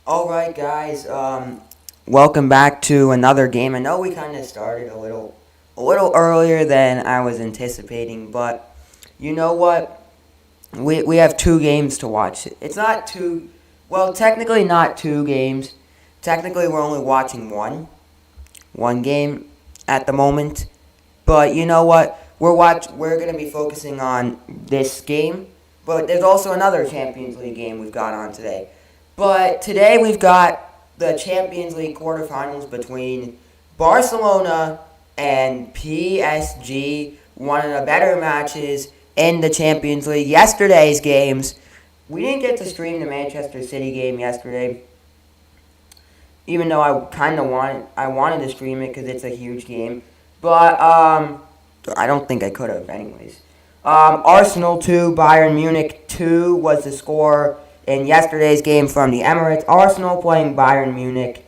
Alright guys, welcome back to another game. I know we kind of started a little earlier than I was anticipating, but you know what? We have two games to watch. It's not two, well, technically not two games. Technically we're only watching one game at the moment. But you know what? We're going to be focusing on this game, but there's also another Champions League game we've got on today. But today we've got the Champions League quarterfinals between Barcelona and PSG, one of the better matches in the Champions League. Yesterday's games, we didn't get to stream the Manchester City game yesterday, even though I wanted to stream it because it's a huge game. But I don't think I could have anyways. Arsenal 2, Bayern Munich 2 was the score in yesterday's game from the Emirates. Arsenal playing Bayern Munich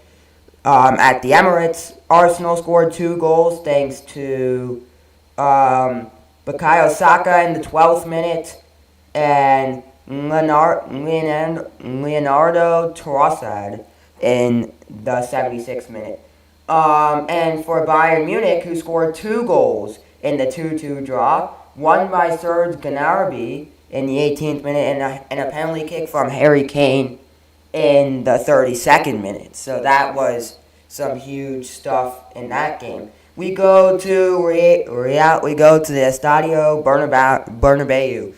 at the Emirates. Arsenal scored 2 goals thanks to Bukayo Saka in the 12th minute and Leonardo Trossard in the 76th minute. And for Bayern Munich, who scored 2 goals in the 2-2 draw, one by Serge Gnabry in the 18th minute and a penalty kick from Harry Kane in the 32nd minute. So that was some huge stuff in that game. We go to we go to the Estadio Bernabeu.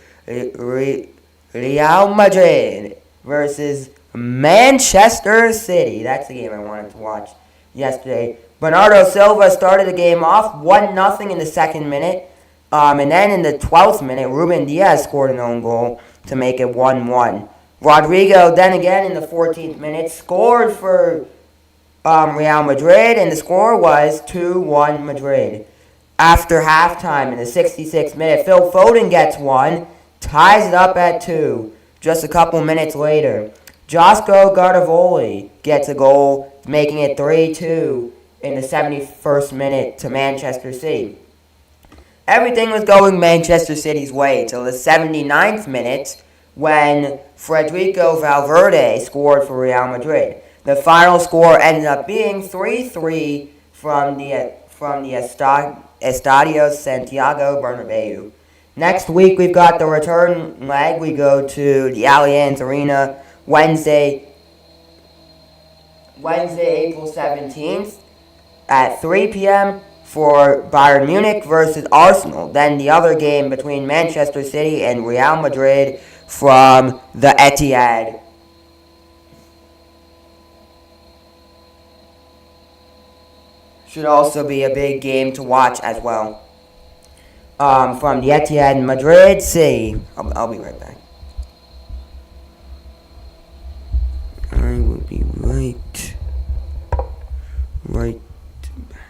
Real Madrid versus Manchester City. That's the game I wanted to watch yesterday. Bernardo Silva started the game off 1-0 in the second minute. And then in the 12th minute, Ruben Diaz scored an own goal to make it 1-1. Rodrigo then again in the 14th minute scored for Real Madrid, and the score was 2-1 Madrid. After halftime in the 66th minute, Phil Foden gets one, ties it up at 2. Just a couple minutes later, Josko Gardavoli gets a goal, making it 3-2 in the 71st minute to Manchester City. Everything was going Manchester City's way till the 79th minute when Federico Valverde scored for Real Madrid. The final score ended up being 3-3 from the Estadio Santiago Bernabeu. Next week we've got the return leg. We go to the Allianz Arena Wednesday, April 17th at 3 p.m. for Bayern Munich versus Arsenal. Then the other game between Manchester City and Real Madrid from the Etihad. Should also be a big game to watch as well. From the Etihad, Madrid City. I'll be right back. I will be right back.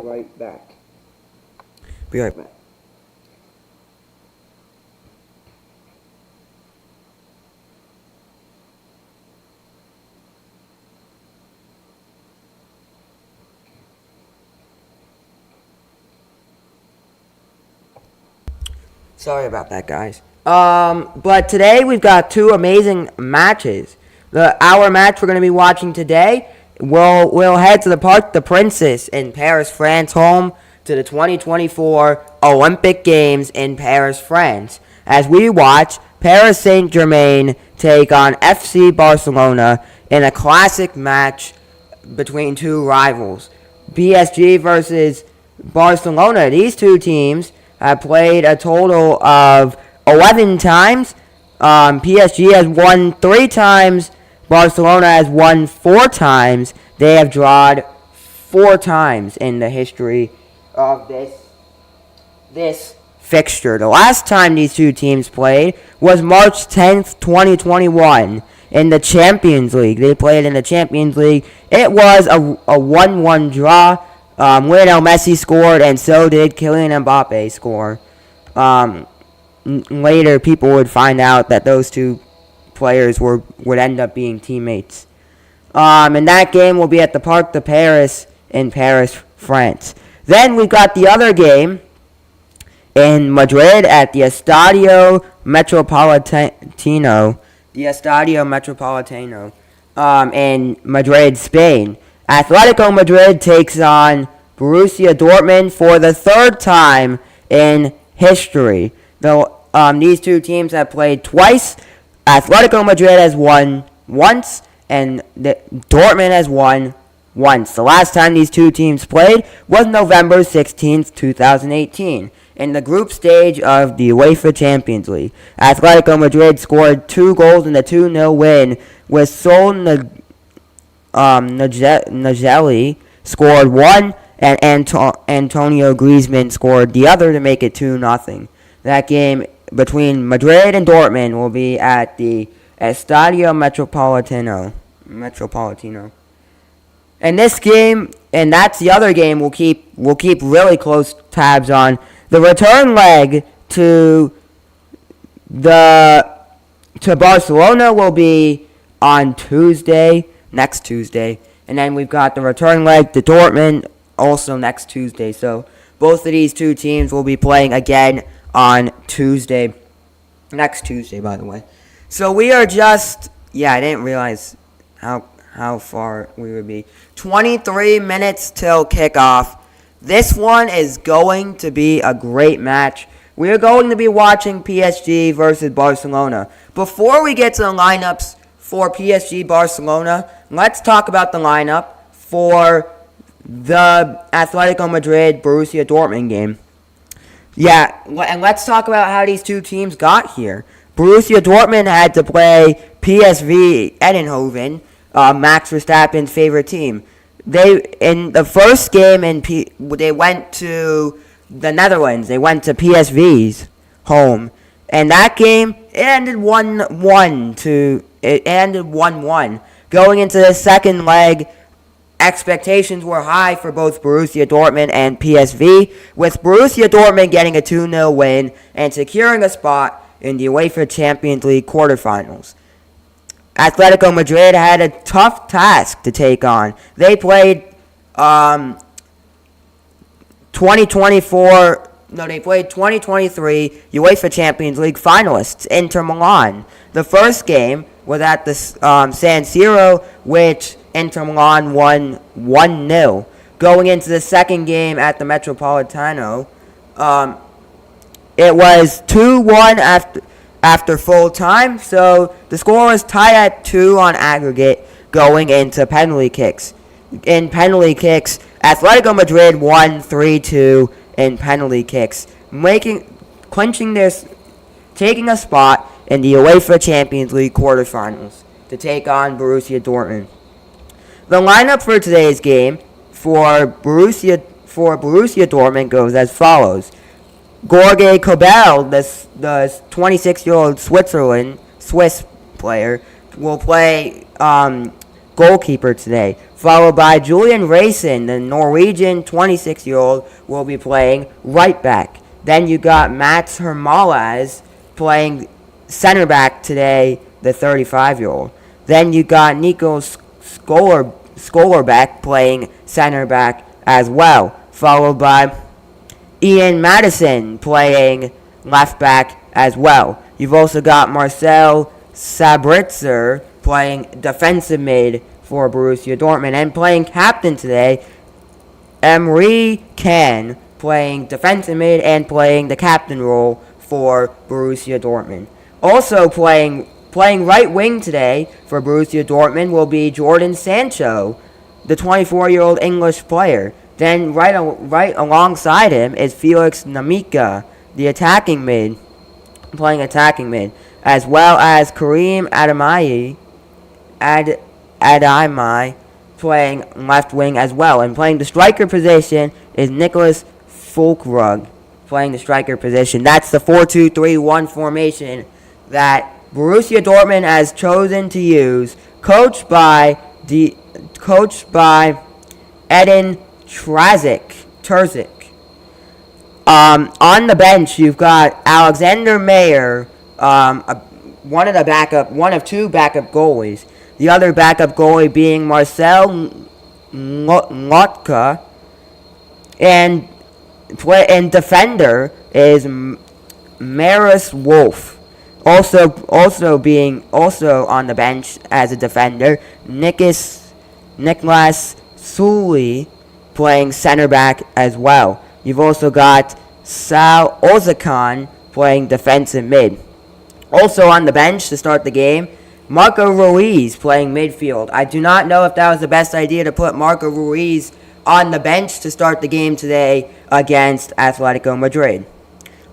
Right back. Be right back. Sorry about that, guys. But today we've got 2 amazing matches. Our match we're going to be watching today, we'll head to the Parc des Princes in Paris, France, home to the 2024 Olympic Games in Paris, France, as we watch Paris Saint-Germain take on FC Barcelona in a classic match between 2 rivals. PSG versus Barcelona. These 2 teams have played a total of 11 times. PSG has won 3 times. Barcelona has won 4 times. They have drawn 4 times in the history of this fixture. The last time these 2 teams played was March 10th, 2021 in the Champions League. They played in the Champions League. It was a 1-1 draw. Lionel Messi scored, and so did Kylian Mbappe score. Later, people would find out that those 2 players would end up being teammates. And that game will be at the Parc des Princes in Paris, France. Then we've got the other game in Madrid at the Estadio Metropolitano. In Madrid, Spain. Atletico Madrid takes on Borussia Dortmund for the third time in history. These two teams have played twice. Atletico Madrid has won once, and Dortmund has won once. The last time these two teams played was November 16th, 2018, in the group stage of the UEFA Champions League. Atletico Madrid scored 2 goals in a 2-0 win, with Sol Nageli scored 1, and Antonio Griezmann scored the other to make it 2-0. That game between Madrid and Dortmund will be at the Estadio Metropolitano. And this game, and that's the other game we'll keep really close tabs on. The return leg to Barcelona will be on next Tuesday. And then we've got the return leg to Dortmund also next Tuesday. So both of these two teams will be playing again on Tuesday. Next Tuesday, by the way. So we are I didn't realize how far we would be. 23 minutes till kickoff. This one is going to be a great match. We are going to be watching PSG versus Barcelona. Before we get to the lineups for PSG Barcelona, let's talk about the lineup for the Atletico Madrid Borussia Dortmund game. Yeah, and let's talk about how these two teams got here. Borussia Dortmund had to play PSV Eindhoven, Max Verstappen's favorite team. In the first game, they went to the Netherlands. They went to PSV's home, and that game it ended 1-1. Going into the second leg, expectations were high for both Borussia Dortmund and PSV, with Borussia Dortmund getting a 2-0 win and securing a spot in the UEFA Champions League quarterfinals. Atletico Madrid had a tough task to take on. They played 2023 UEFA Champions League finalists, Inter Milan. The first game was at the San Siro, which Inter Milan won 1-0. Going into the second game at the Metropolitano, it was 2-1 after full time, so the score was tied at 2 on aggregate going into penalty kicks. In penalty kicks, Atletico Madrid won 3-2 in penalty kicks, taking a spot in the UEFA Champions League quarterfinals to take on Borussia Dortmund. The lineup for today's game for Borussia Dortmund goes as follows. Jorge Kobel, the 26-year-old Swiss player, will play goalkeeper today, followed by Julian Racing, the Norwegian 26-year-old, will be playing right back. Then you got Mats Hermalas playing center back today, the 35-year-old. Then you got Nico Scholerbeck playing center back as well, followed by Ian Madison playing left back as well. You've also got Marcel Sabitzer playing defensive mid for Borussia Dortmund. And playing captain today, Emre Can playing defensive mid and playing the captain role for Borussia Dortmund. Also playing right wing today for Borussia Dortmund will be Jordan Sancho, the 24-year-old English player. Then right alongside him is Felix Namika, the attacking mid, playing attacking mid, as well as Karim Adeyemi playing left wing as well. And playing the striker position is Nicholas Fulkrug, playing the striker position. That's the 4-2-3-1 formation that Borussia Dortmund has chosen to use, coached by Edin Terzic. On the bench, you've got Alexander Mayer, one of two backup goalies. The other backup goalie being Marcel Lotka, and defender is Maris Wolf. Also on the bench as a defender, Nicholas Sully playing center back as well. You've also got Sal Ozakan playing defensive mid. Also on the bench to start the game, Marco Ruiz playing midfield. I do not know if that was the best idea to put Marco Ruiz on the bench to start the game today against Atletico Madrid.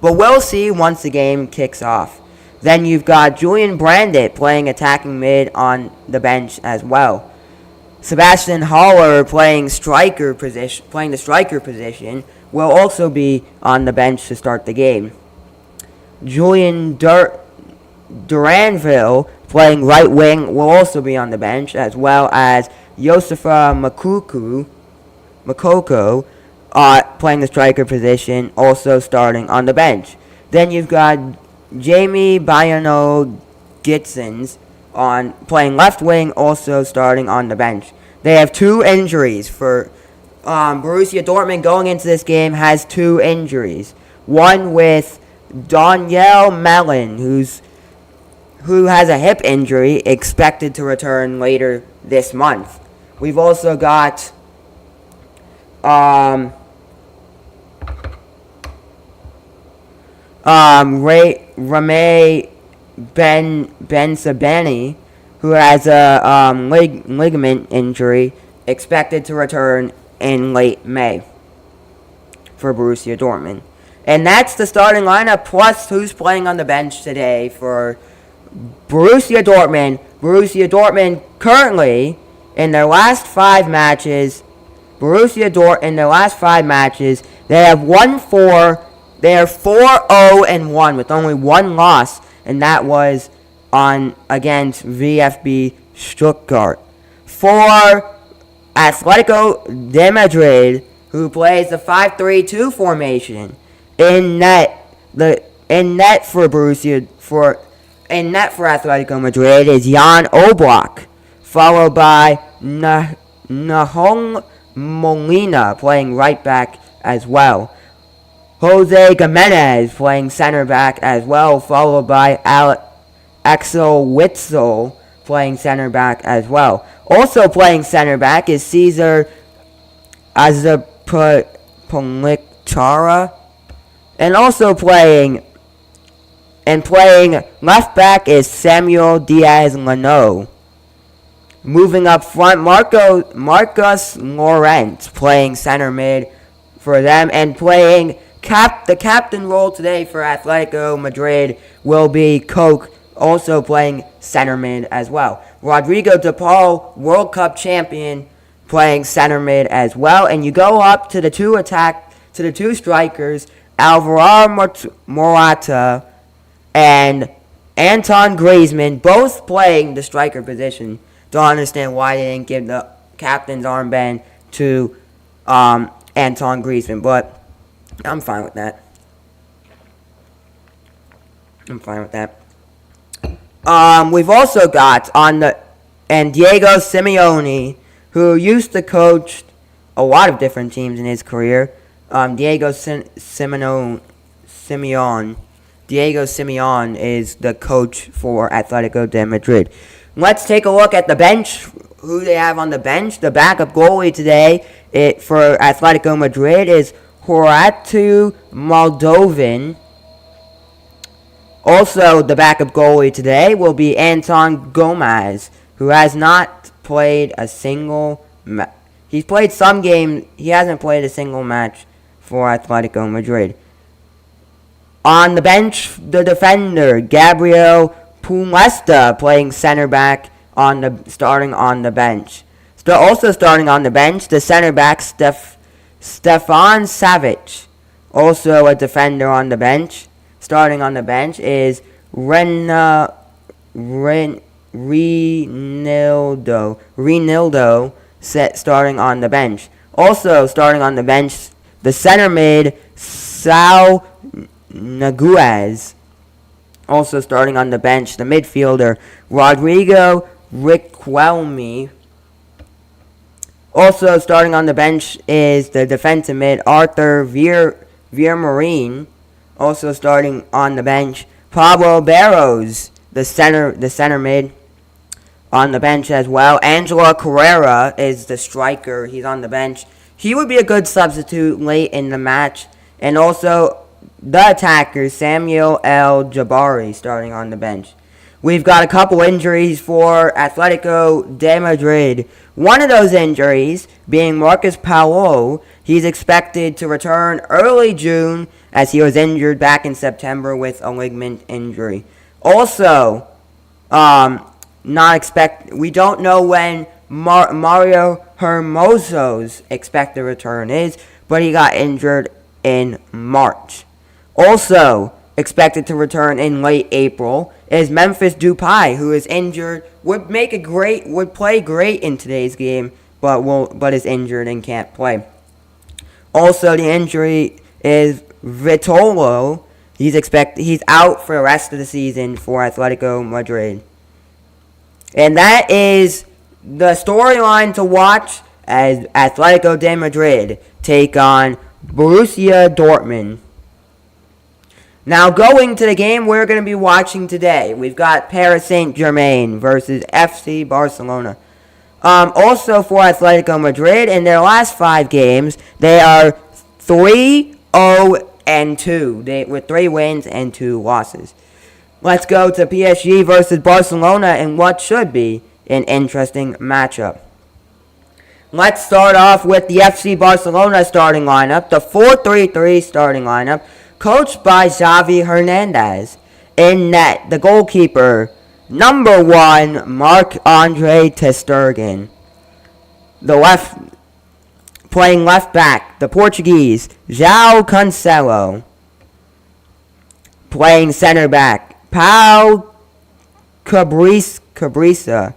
But we'll see once the game kicks off. Then you've got Julian Brandt playing attacking mid on the bench as well. Sebastian Haller playing the striker position will also be on the bench to start the game. Julian Duranville playing right wing will also be on the bench, as well as Yosefa Makoko playing the striker position, also starting on the bench. Then you've got Jamie Bayano Gitsons on playing left wing, also starting on the bench. They have 2 injuries for Borussia Dortmund going into this game has 2 injuries. One with Daniel Mellon, who has a hip injury, expected to return later this month. We've also got Ramey Ben Sabani, who has a ligament injury, expected to return in late May for Borussia Dortmund. And that's the starting lineup, plus who's playing on the bench today for Borussia Dortmund. Borussia Dortmund currently, in their last 5 matches, they have won 4. They are 4-0-1 with only 1 loss, and that was against VfB Stuttgart. For Atletico de Madrid, who plays the 5-3-2 formation, in net for Atletico Madrid is Jan Oblak, followed by Nahong Molina playing right back as well. Jose Gimenez playing center back as well, followed by Axel Witsel playing center back as well. Also playing center back is Cesar Azpilicueta, and also playing left back is Samuel Diaz-Leno. Moving up front, Marcus Llorente playing center mid for them, and playing the captain role today for Atletico Madrid will be Koch, also playing center mid as well. Rodrigo de Paul, World Cup champion, playing center mid as well. And you go up to the 2 strikers, Alvaro Morata and Anton Griezmann, both playing the striker position. Don't understand why they didn't give the captain's armband to Anton Griezmann, but I'm fine with that. We've also got Diego Simeone, who used to coach a lot of different teams in his career. Diego Simeone is the coach for Atletico de Madrid. Let's take a look at the bench, who they have on the bench. The backup goalie today for Atletico Madrid is Horatu Moldovan. Also, the backup goalie today will be Anton Gomez, who has not played a single match. He's played some games. He hasn't played a single match for Atletico Madrid. On the bench, the defender, Gabriel Pulesta, playing center back starting on the bench. Also starting on the bench, the center back, Stefan Savic, also a defender on the bench. Starting on the bench is Reinildo, starting on the bench. Also starting on the bench, the center mid, Sao Naguez. Also starting on the bench, the midfielder, Rodrigo Riquelme. Also starting on the bench is the defensive mid, Arthur Viermarine. Also starting on the bench, Pablo Barros, the center mid, on the bench as well. Angelo Carrera is the striker. He's on the bench. He would be a good substitute late in the match. And also the attacker, Samuel El Jabari, starting on the bench. We've got a couple injuries for Atletico de Madrid. One of those injuries being Marcus Paulo. He's expected to return early June as he was injured back in September with a ligament injury. Also, we don't know when Mario Hermoso's expected return is, but he got injured in March. Also expected to return in late April is Memphis Depay, who is injured, would play great in today's game, but is injured and can't play. Also, the injury is Vitolo. He's out for the rest of the season for Atletico Madrid. And that is the storyline to watch as Atletico de Madrid take on Borussia Dortmund. Now, going to the game we're going to be watching today, we've got Paris Saint-Germain versus FC Barcelona. Also for Atletico Madrid, in their last 5 games, they are 3-0-2 with 3 wins and 2 losses. Let's go to PSG versus Barcelona in what should be an interesting matchup. Let's start off with the FC Barcelona starting lineup, the 4-3-3 starting lineup, coached by Xavi Hernandez. In net, the goalkeeper, number 1, Marc-Andre ter Stegen. Playing left back, the Portuguese, João Cancelo. Playing center back, Pau Cabrisa.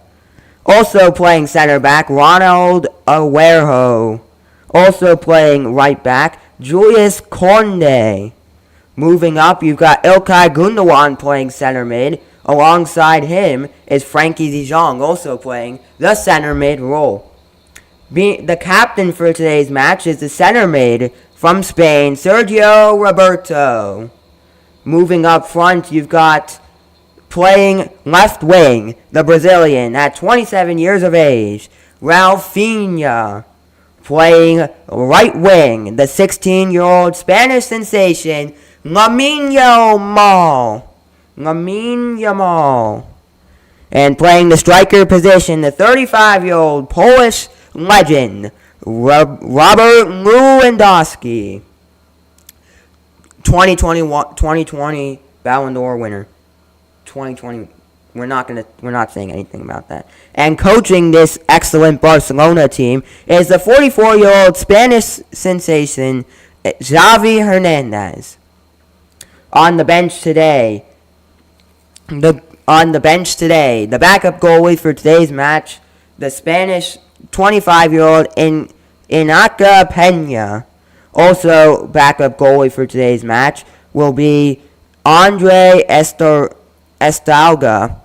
Also playing center back, Ronald Araujo. Also playing right back, Julius Koundé. Moving up, you've got Ilkay Gundogan playing center mid. Alongside him is Frankie de Jong, also playing the center mid role. The captain for today's match is the center mid from Spain, Sergio Roberto. Moving up front, you've got playing left wing, the Brazilian at 27 years of age, Rafinha. Playing right wing, the 16-year-old Spanish sensation, Lamine Yamal. And playing the striker position, the 35-year-old Polish legend, Robert Lewandowski. 2020 Ballon d'Or winner. 2020. We're not saying anything about that. And coaching this excellent Barcelona team is the 44-year-old Spanish sensation Xavi Hernandez. On the bench today, the backup goalie for today's match, the Spanish 25-year-old Inaka Peña. Also, backup goalie for today's match will be Andre Estalga.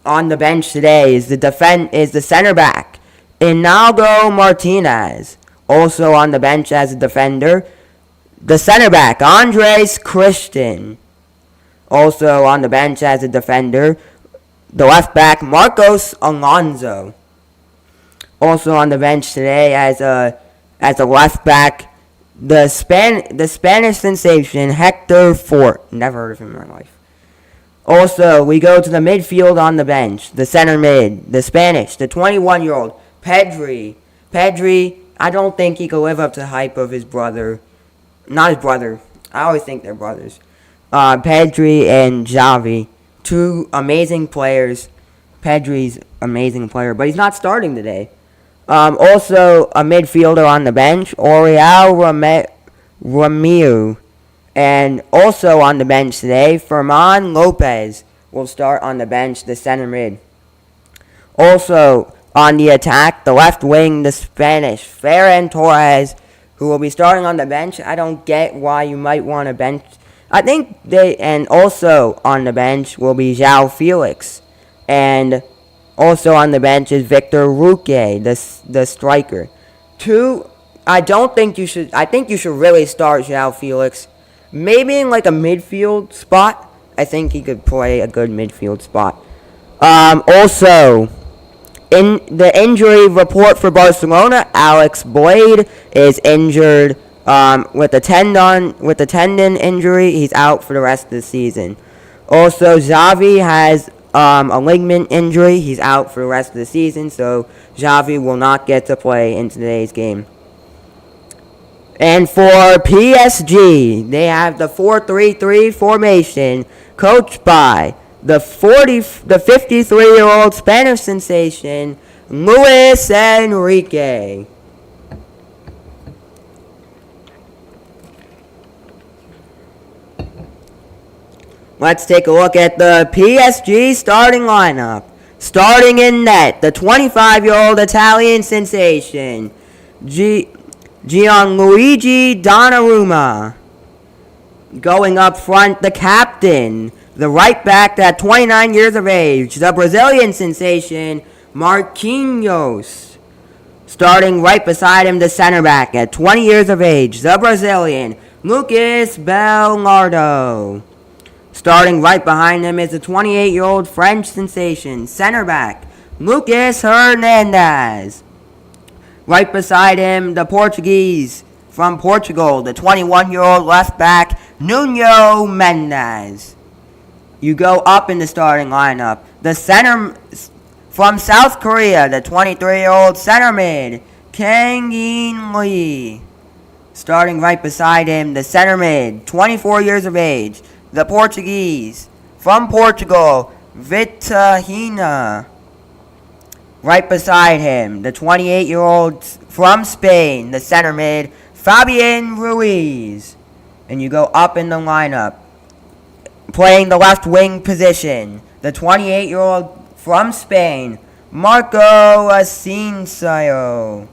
On the bench today is the center back, Inigo Martinez. Also on the bench as a defender, the center back, Andres Christian. Also on the bench as a defender, the left back, Marcos Alonso. Also on the bench today as a left back, the Spanish sensation Hector Fort. Never heard of him in my life. Also, we go to the midfield on the bench, the center mid, the 21-year-old Pedri. Pedri, I don't think he could live up to the hype of his brother. Not his brother. I always think they're brothers. Pedri and Xavi, 2 amazing players. Pedri's amazing player, but he's not starting today. Also, a midfielder on the bench, Oriol Romeu. And also on the bench today, Ferman Lopez will start on the bench, the center mid. Also on the attack, the left wing, the Spanish, Ferran Torres, who will be starting on the bench. I don't get why you might want to bench. And also on the bench will be João Felix. And also on the bench is Victor Roque, the striker. 2 I don't think you should. I think you should really start João Felix. Maybe in like a midfield spot. I think he could play a good midfield spot. Also, in the injury report for Barcelona, Alex Boyd is injured with a tendon injury. He's out for the rest of the season. Also, Xavi has a ligament injury. He's out for the rest of the season, so Xavi will not get to play in today's game. And for PSG, they have the 4-3-3 formation, coached by the 53-year-old Spanish sensation, Luis Enrique. Let's take a look at the PSG starting lineup. Starting in net, the 25-year-old Italian sensation, Gianluigi Donnarumma. Going up front, the captain, the right back at 29 years of age, the Brazilian sensation, Marquinhos. Starting right beside him, the center back at 20 years of age, the Brazilian, Lucas Bellardo. Starting right behind him is the 28-year-old French sensation, center back, Lucas Hernandez. Right beside him, the Portuguese from Portugal, the 21-year-old left back, Nuno Mendes. You go up in the starting lineup. The center from South Korea, the 23-year-old center mid, Kang In Lee. Starting right beside him, the center mid, 24 years of age, the Portuguese from Portugal, Vitinha. Right beside him, the 28-year-old from Spain, the center mid, Fabian Ruiz. And you go up in the lineup. Playing the left wing position, the 28-year-old from Spain, Marco Asensio.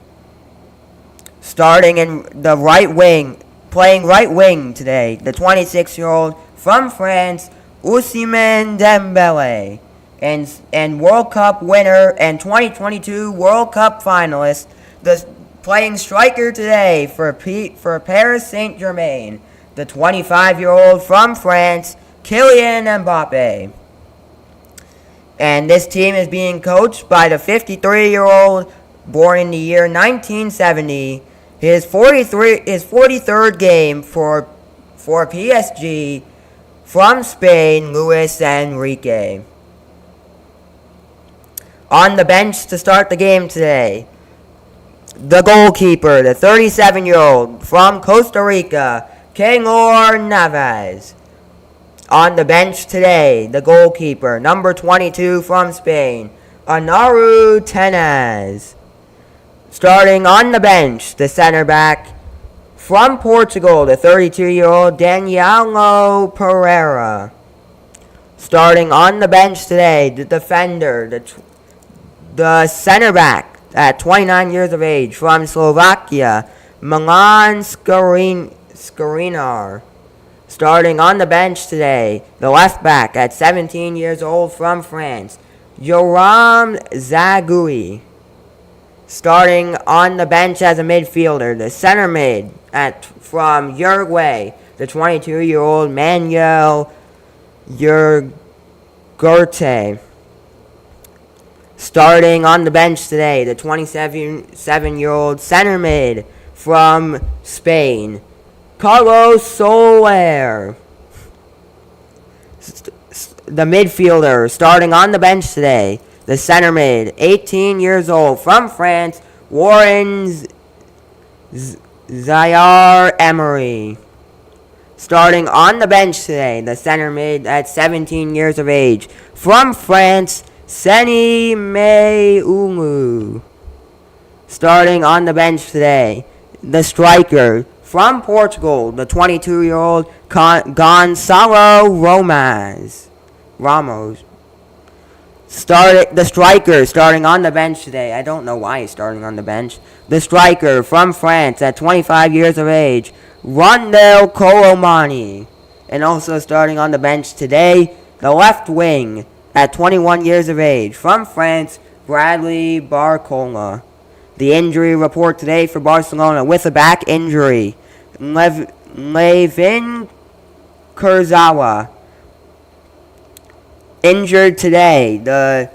Starting in the right wing, playing right wing today, the 26-year-old from France, Ousmane Dembele. And World Cup winner and 2022 World Cup finalist, the playing striker today for Paris Saint-Germain, the 25-year-old from France, Kylian Mbappe. And this team is being coached by the 53-year-old born in the year 1970. His 43rd game for PSG from Spain, Luis Enrique. On the bench to start the game today, the goalkeeper, the 37-year-old from Costa Rica, Keylor Navas. On the bench today, the goalkeeper, number 22 from Spain, Anaru Tenaz. Starting on the bench, the center back from Portugal, the 32-year-old Danielo Pereira. Starting on the bench today, the defender, the center back at 29 years of age from Slovakia, Milan Skriniar. Starting on the bench today, the left back at 17 years old from France, Joram Zagui. Starting on the bench as a midfielder, the center mid from Uruguay, the 22-year-old Manuel Ugarte. Starting on the bench today, the 27-year-old center mid from Spain, Carlos Soler. The midfielder starting on the bench today, the center mid, 18 years old from France, Warren Zaire Emery. Starting on the bench today, the center mid at 17 years of age from France, Seni Meumu. Starting on the bench today, the striker from Portugal, the 22-year-old Gonçalo Ramos. The striker starting on the bench today. I don't know why he's starting on the bench. The striker from France at 25 years of age, Rondel Colomani. And also starting on the bench today, the left wing at 21 years of age from France, Bradley Barcola. The injury report today for Barcelona with a back injury. Levin Kurzawa injured today.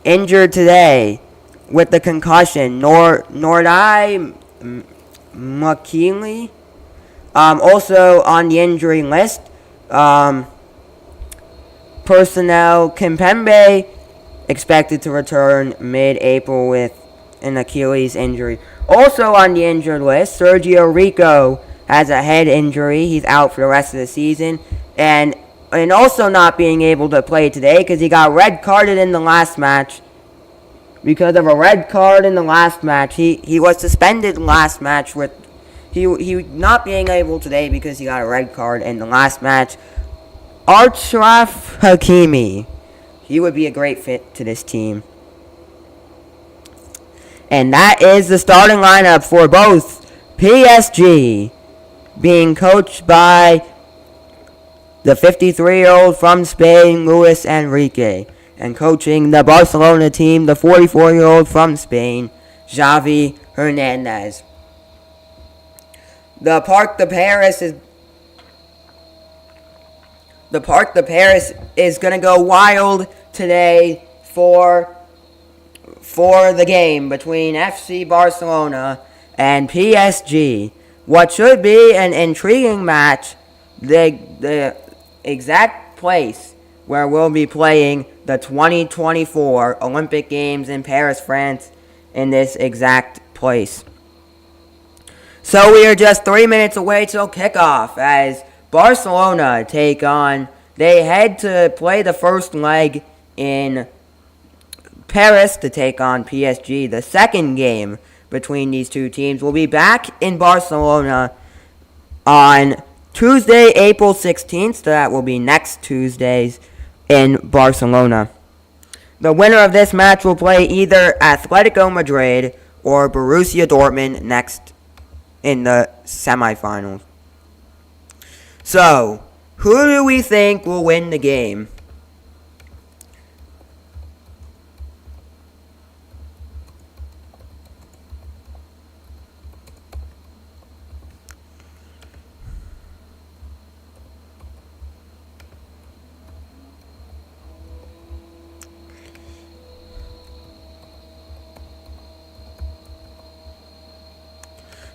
Injured today with the concussion. Nordai McKinley also on the injury list. Personnel Kimpembe expected to return mid-April with an Achilles injury. Also on the injured list, Sergio Rico has a head injury. He's out for the rest of the season. And also not being able to play today because he got red carded in the last match. Because of a red card in the last match, he was suspended last match with he not being able today because he got a red card in the last match. Achraf Hakimi, he would be a great fit to this team. And that is the starting lineup for both PSG, being coached by the 53-year-old from Spain, Luis Enrique, and coaching the Barcelona team, the 44-year-old from Spain, Xavi Hernandez. The Parc de Paris is going to go wild today for the game between FC Barcelona and PSG. What should be an intriguing match, the exact place where we'll be playing the 2024 Olympic Games in Paris, France, in this exact place. So we are just 3 minutes away till kickoff as Barcelona they head to play the first leg in Paris to take on PSG. The second game between these two teams will be back in Barcelona on Tuesday, April 16th. So that will be next Tuesdays in Barcelona. The winner of this match will play either Atletico Madrid or Borussia Dortmund next in the semifinals. So, who do we think will win the game?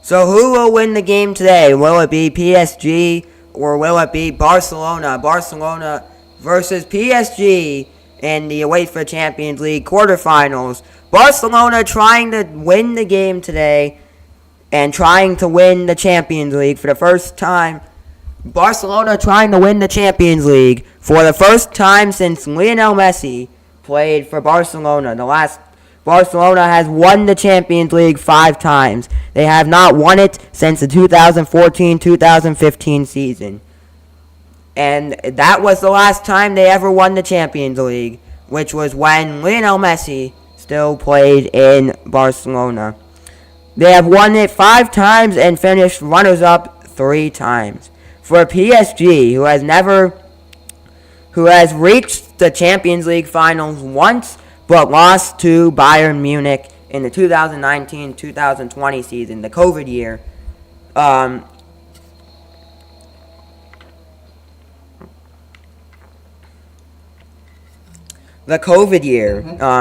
So who will win the game today? Will it be PSG or will it be Barcelona? Barcelona versus PSG in the UEFA Champions League quarterfinals. Barcelona trying to win the game today and trying to win the Champions League for the first time. Barcelona trying to win the Champions League for the first time since Lionel Messi played for Barcelona. Barcelona has won the Champions League 5 times. They have not won it since the 2014-2015 season. And that was the last time they ever won the Champions League, which was when Lionel Messi still played in Barcelona. They have won it 5 times and finished runners-up 3 times. For PSG, who has reached the Champions League finals once, but lost to Bayern Munich in the 2019-2020 season, the COVID year.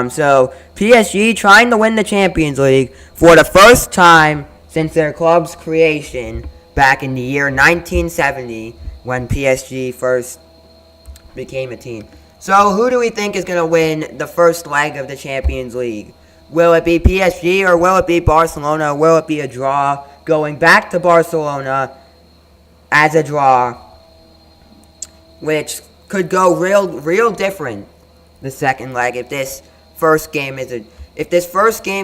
So PSG trying to win the Champions League for the first time since their club's creation back in the year 1970 when PSG first became a team. So who do we think is going to win the first leg of the Champions League? Will it be PSG or will it be Barcelona? Will it be a draw going back to Barcelona as a draw, which could go real different the second leg if this first game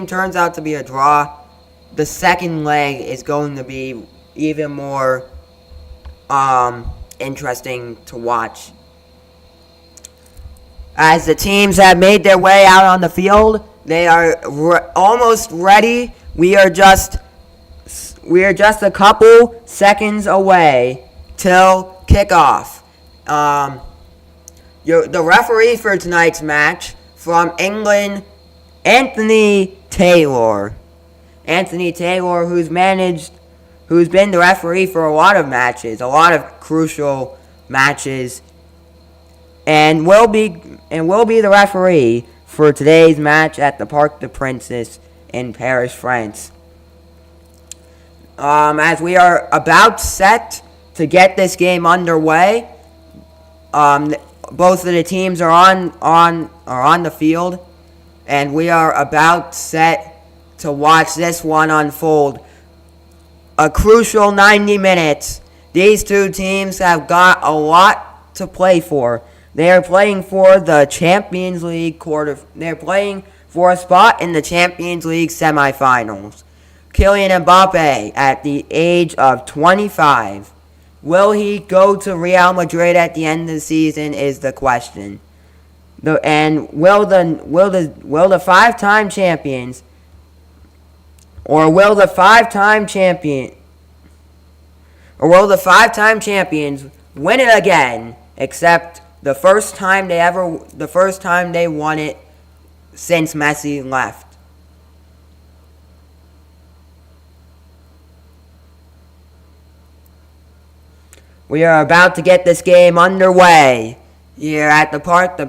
turns out to be a draw, the second leg is going to be even more interesting to watch. As the teams have made their way out on the field, they are almost ready. We are just a couple seconds away till kickoff. The referee for tonight's match from England, Anthony Taylor. Anthony Taylor, who's been the referee for a lot of matches, a lot of crucial matches, and will be the referee for today's match at the Parc des Princes in Paris, France. As we are about set to get this game underway, both of the teams are on the field, and we are about set to watch this one unfold. A crucial 90 minutes. These two teams have got a lot to play for. They are playing for the Champions League They're playing for a spot in the Champions League semifinals. Kylian Mbappe, at the age of 25, will he go to Real Madrid at the end of the season is the question. Will the five-time champions, or will the five-time champions win it again? Except the first time they won it since Messi left. We are about to get this game underway here at the Parc des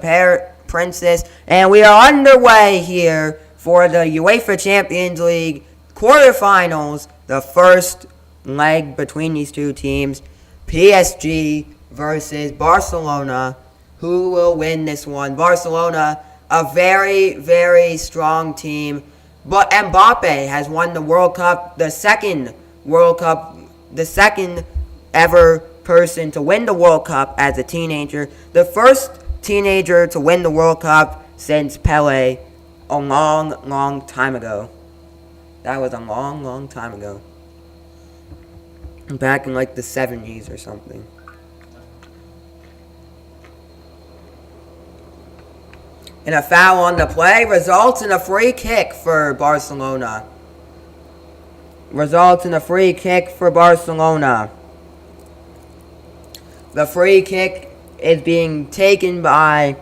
Princes, and we are underway here for the UEFA Champions League quarterfinals, the first leg between these two teams, PSG versus Barcelona. Who will win this one? Barcelona, a very, very strong team, but Mbappe has won the World Cup, the second ever person to win the World Cup as a teenager, the first teenager to win the World Cup since Pelé, a long, long time ago. That was a long, long time ago. Back in like the 70s or something. And a foul on the play results in a free kick for Barcelona. The free kick is being taken by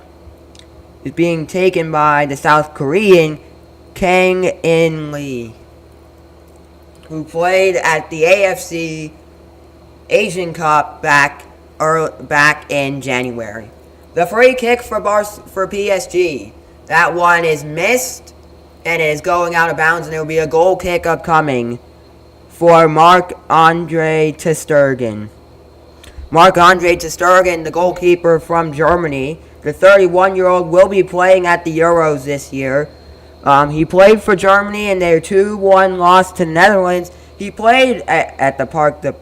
the South Korean Kang In Lee, who played at the AFC Asian Cup back in January. The free kick for PSG. That one is missed, and it is going out of bounds, and there will be a goal kick upcoming for Marc-Andre ter Stegen. Marc-Andre ter Stegen, the goalkeeper from Germany, the 31-year-old, will be playing at the Euros this year. He played for Germany in their 2-1 loss to the Netherlands. He played at the Parc des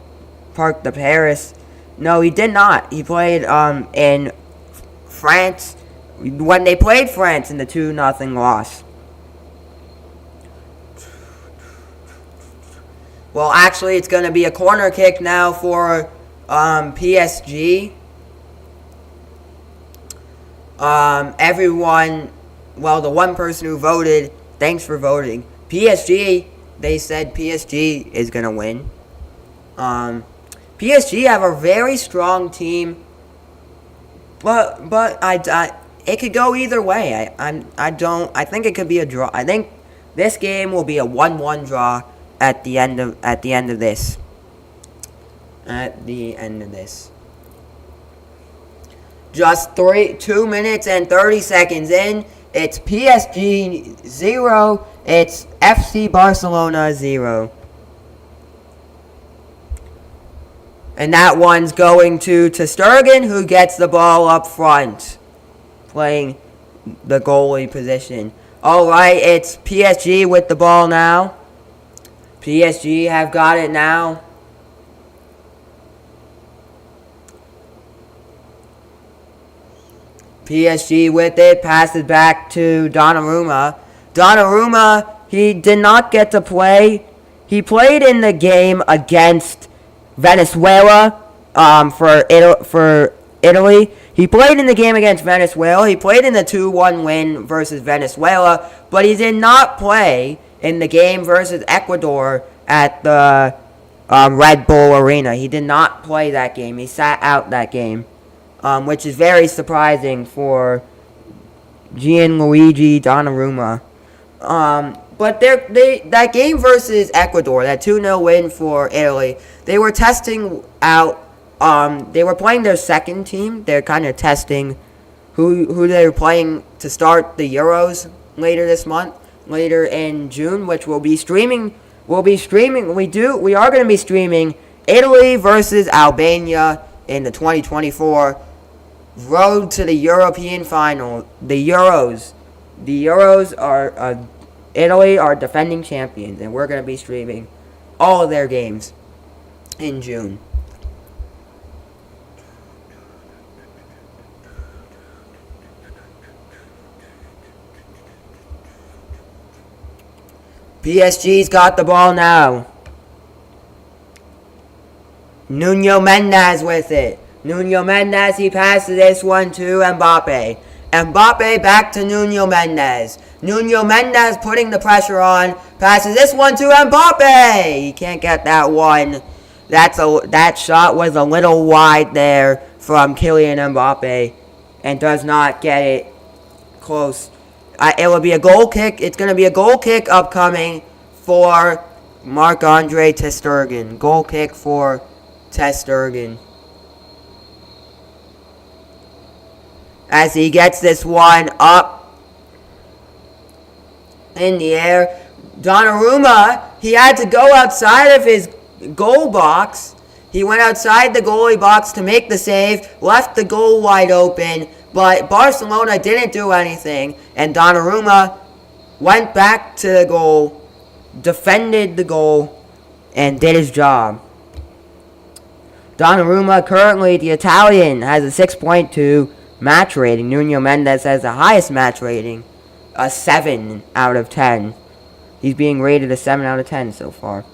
Paris. No, he did not. He played in France when they played France in the 2-0 loss. Well, actually, it's going to be a corner kick now for PSG. The one person who voted, thanks for voting. PSG, they said PSG is going to win. PSG have a very strong team, but it could go either way. I think it could be a draw. I think this game will be a 1-1 draw at the end of this. Just 2 minutes and 30 seconds in, it's PSG 0, it's FC Barcelona 0. And that one's going to ter Stegen, who gets the ball up front, playing the goalie position. Alright, it's PSG with the ball now. PSG have got it now. PSG with it, passes back to Donnarumma. Donnarumma, he did not get to play. He played in the game against Venezuela for Italy. He played in the game against Venezuela. He played in the 2-1 win versus Venezuela, but he did not play in the game versus Ecuador at the Red Bull Arena. He did not play that game. He sat out that game. Which is very surprising for Gianluigi Donnarumma. But that game versus Ecuador, that 2-0 win for Italy, they were testing out. They were playing their second team. They're kind of testing who they're playing to start the Euros later this month, later in June, which we'll be streaming. We are going to be streaming Italy versus Albania in the 2024 road to the European final. The Euros are Italy are defending champions, and we're going to be streaming all of their games in June. PSG's got the ball now. Nuno Mendes with it. Nuno Mendes, he passes this one to Mbappe. Mbappe back to Nuno Mendes. Nuno Mendes putting the pressure on. Passes this one to Mbappe. He can't get that one. That shot was a little wide there from Kylian Mbappe. And does not get it close. It will be a goal kick. It's going to be a goal kick upcoming for Marc-Andre ter Stegen. Goal kick for ter Stegen. As he gets this one up in the air. Donnarumma, he had to go outside of his goal box. He went outside the goalie box to make the save, left the goal wide open, but Barcelona didn't do anything, and Donnarumma went back to the goal, defended the goal, and did his job. Donnarumma, currently the Italian, has a 6.2 match rating. Nuno Mendes has the highest match rating, a 7 out of 10. He's being rated a 7 out of 10 so far.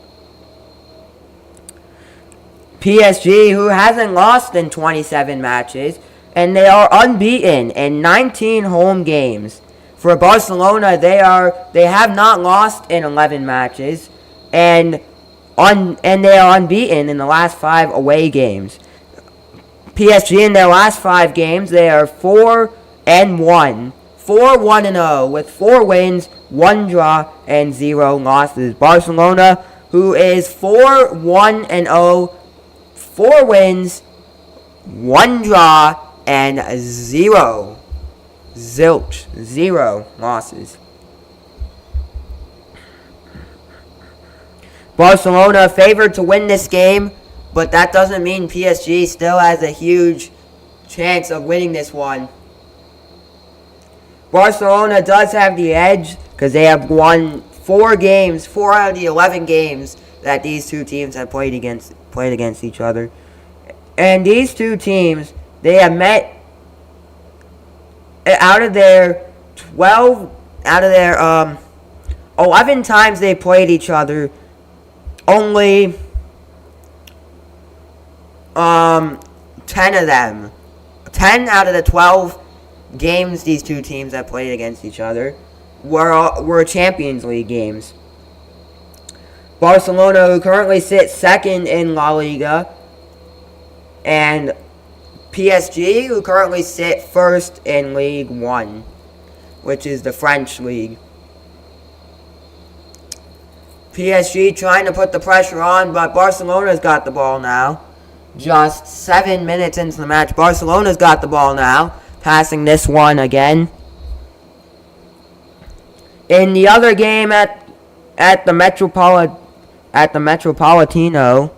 PSG, who hasn't lost in 27 matches, and they are unbeaten in 19 home games. For Barcelona, they have not lost in 11 matches, and they are unbeaten in the last 5 away games. PSG in their last 5 games, they are 4-1. 4-1-0 with 4 wins, 1 draw, and 0 losses. Barcelona, who is 4-1-0, 4 wins, 1 draw, and 0 losses. Barcelona favored to win this game, but that doesn't mean PSG still has a huge chance of winning this one. Barcelona does have the edge because they have won 4 out of the 11 games that these two teams have played against each other. And these two teams, they have met out of their 11 times they played each other. Only 10 of them, 10 out of the 12 games these two teams have played against each other were Champions League games. Barcelona, who currently sits second in La Liga, and PSG, who currently sit first in Ligue 1, which is the French league. PSG trying to put the pressure on, but Barcelona's got the ball now. Just 7 minutes into the match, Barcelona's got the ball now, passing this one again. In the other game at the Metropolitano,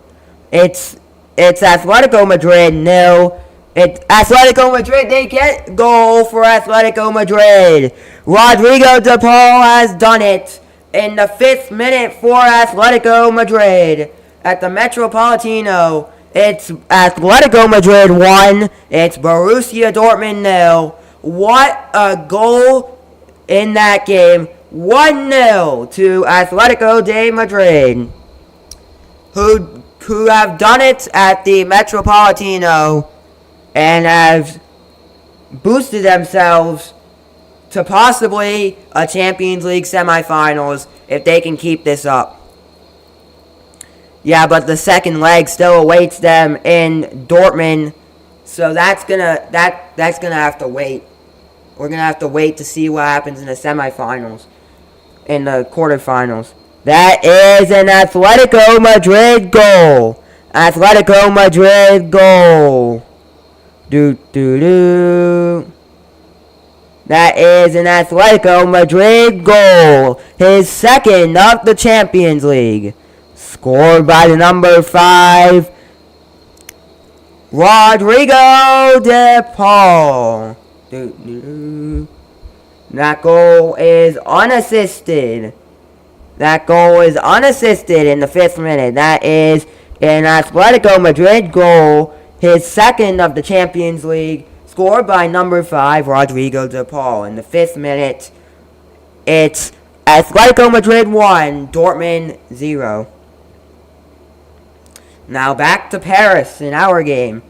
it's Atletico Madrid 0. Atletico Madrid, they get goal for Atletico Madrid. Rodrigo de Paul has done it in the 5th minute for Atletico Madrid. At the Metropolitano, it's Atletico Madrid 1. It's Borussia Dortmund 0. What a goal in that game. 1-0 to Atletico de Madrid, who have done it at the Metropolitano and have boosted themselves to possibly a Champions League semifinals if they can keep this up. Yeah, but the second leg still awaits them in Dortmund, so that's gonna have to wait. We're gonna have to wait to see what happens in the semifinals. in the quarterfinals. That is an Atletico Madrid goal. Atletico Madrid goal. Do. That is an Atletico Madrid goal. His second of the Champions League. Scored by the number 5, Rodrigo de Paul. That goal is unassisted. That goal is unassisted in the 5th minute. That is an Atletico Madrid goal. His second of the Champions League. Scored by number 5, Rodrigo de Paul. In the 5th minute, it's Atletico Madrid 1, Dortmund 0. Now back to Paris in our game.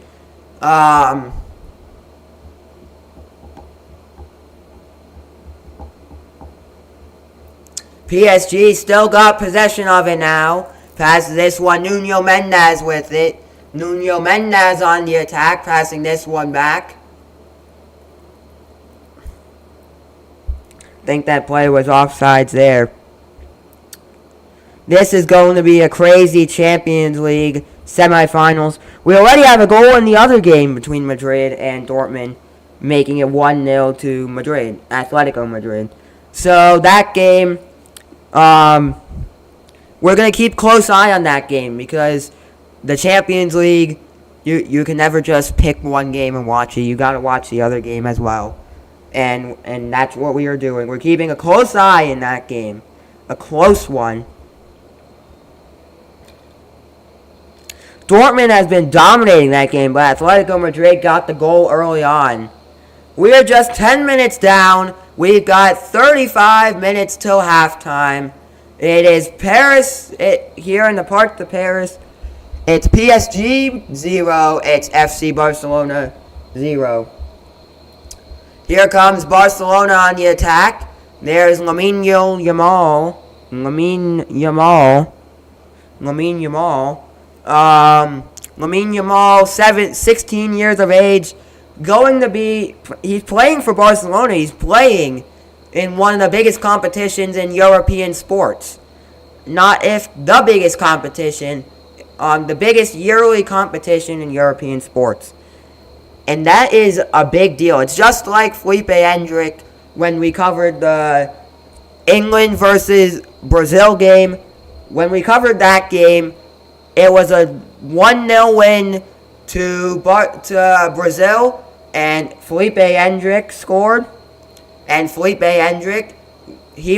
PSG still got possession of it now. Passes this one, Nuno Mendes with it. Nuno Mendes on the attack, passing this one back. I think that play was offsides there. This is going to be a crazy Champions League semifinals. We already have a goal in the other game between Madrid and Dortmund, making it 1-0 to Madrid, Atletico Madrid. So that game, we're going to keep close eye on that game because the Champions League, you can never just pick one game and watch it. You got to watch the other game as well. And that's what we are doing. We're keeping a close eye in that game. A close one. Dortmund has been dominating that game, but Atletico Madrid got the goal early on. We are just 10 minutes down. We've got 35 minutes till halftime. It is Paris, here in the Parc de Paris. It's PSG 0. It's FC Barcelona 0. Here comes Barcelona on the attack. There's Lamine Yamal. Lamine Yamal, 16 years of age. He's playing for Barcelona. He's playing in one of the biggest competitions in European sports. Not if the biggest competition, the biggest yearly competition in European sports. And that is a big deal. It's just like Felipe Hendrick when we covered the England versus Brazil game. When we covered that game, it was a 1-0 win to Brazil, and Felipe Hendrick scored. And Felipe Hendrick, he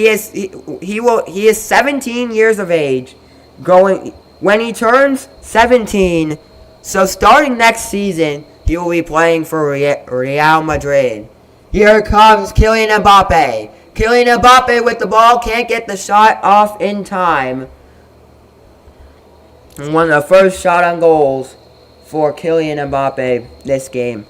is 17 years of age. When he turns 17, so starting next season, he will be playing for Real Madrid. Here comes Kylian Mbappe. Kylian Mbappe with the ball, can't get the shot off in time. And one of the first shot on goals for Kylian Mbappe this game.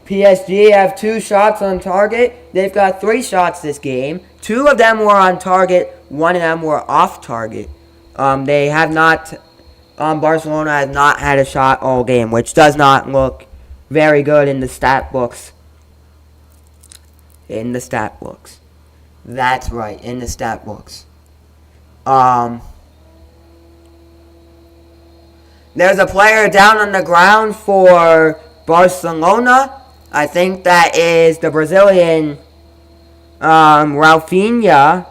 PSG have 2 shots on target. They've got 3 shots this game. 2 of them were on target. 1 of them were off target. They have not. Barcelona has not had a shot all game, which does not look very good in the stat books. In the stat books. That's right, in the stat books. There's a player down on the ground for Barcelona. I think that is the Brazilian Rafinha.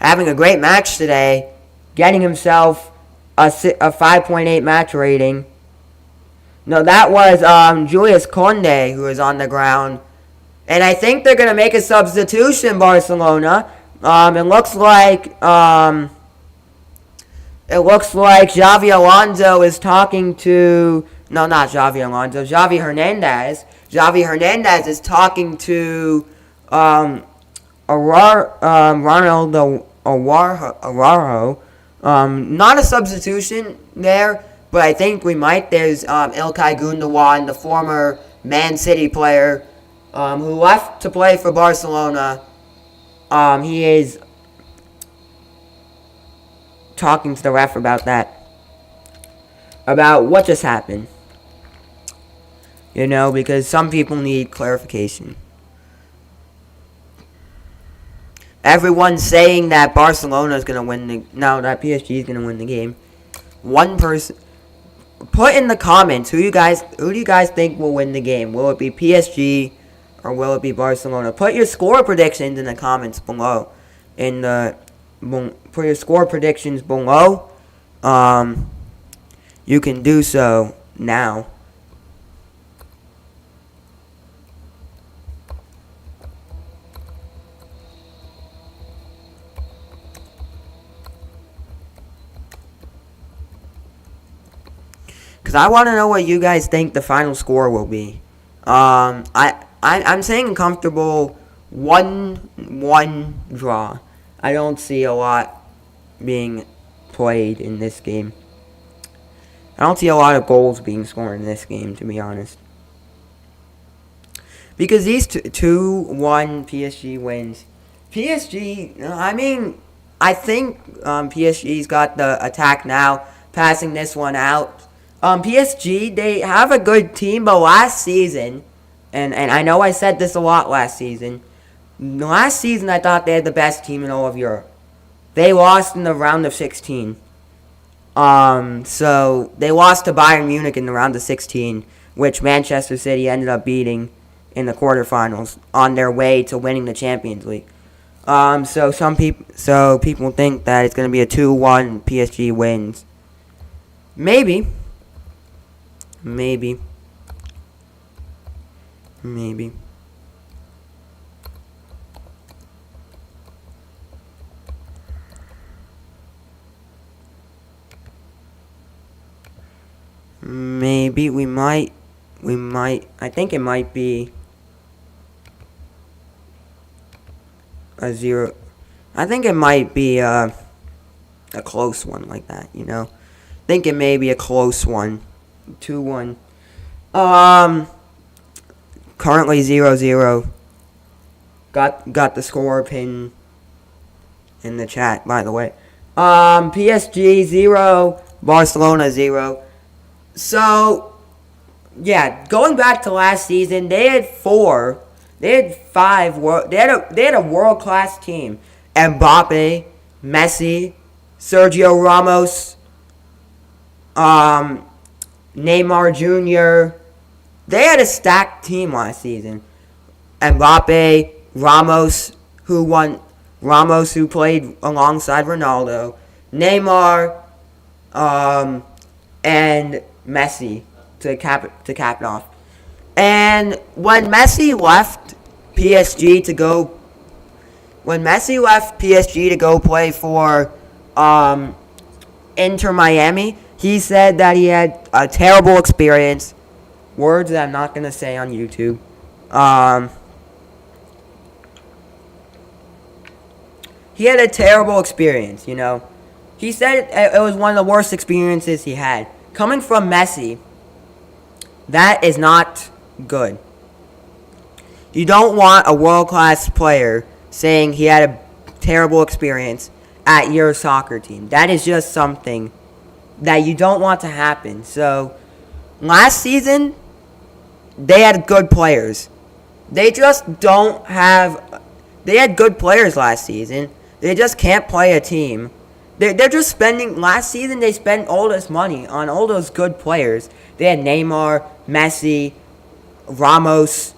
Having a great match today, getting himself a 5.8 match rating. No, that was Julius Conde who was on the ground. And I think they're going to make a substitution, Barcelona. It looks like Xavi Alonso is talking to... No, not Xavi Alonso. Xavi Hernandez. Xavi Hernandez is talking to Ronaldo Araujo. Not a substitution there, but I think we might. There's Ilkay Gundogan, the former Man City player, who left to play for Barcelona he is talking to the ref about that, about what just happened. You know, because some people need clarification. Everyone's saying that Barcelona is going to win that PSG is going to win the game. One person, put in the comments, who do you guys think will win the game? Will it be PSG or will it be Barcelona? Put your score predictions in the comments below. Put your score predictions below. You can do so now. Because I want to know what you guys think the final score will be. I'm saying a comfortable 1-1 draw. I don't see a lot being played in this game. I don't see a lot of goals being scored in this game, to be honest. Because these 2-1 PSG wins. PSG, I think PSG's got the attack now, passing this one out. PSG, they have a good team, but last season, and I know I said this a lot last season, I thought they had the best team in all of Europe. They lost in the round of 16. So they lost to Bayern Munich in the round of 16, which Manchester City ended up beating in the quarterfinals on their way to winning the Champions League. So people think that it's going to be a 2-1 PSG wins. Maybe. Maybe. Maybe we might. I think it might be a 0. I think it might be a close one like that, you know. I think it may be a close one. 2-1. Currently 0-0. Got the score pin in the chat, by the way. PSG 0, Barcelona 0. So, yeah, going back to last season, they had a world-class team. Mbappe, Messi, Sergio Ramos, Neymar Jr. They had a stacked team last season. Mbappe, Ramos, who played alongside Ronaldo, Neymar, and Messi to cap it off. And when Messi left PSG to go play for Inter Miami, he said that he had a terrible experience. Words that I'm not going to say on YouTube. He had a terrible experience, you know. He said it was one of the worst experiences he had. Coming from Messi, that is not good. You don't want a world-class player saying he had a terrible experience at your soccer team. That is just something that you don't want to happen. So, last season, they had good players. They just don't have... They had good players last season. They just can't play a team. They're just spending... Last season, they spent all this money on all those good players. They had Neymar, Messi, Ramos.